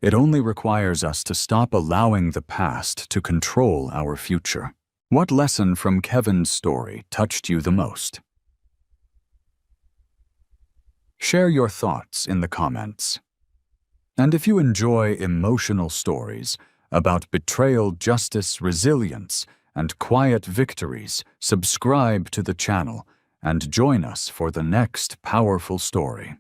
It only requires us to stop allowing the past to control our future. What lesson from Kevin's story touched you the most? Share your thoughts in the comments. And if you enjoy emotional stories about betrayal, justice, resilience, and quiet victories, subscribe to the channel and join us for the next powerful story.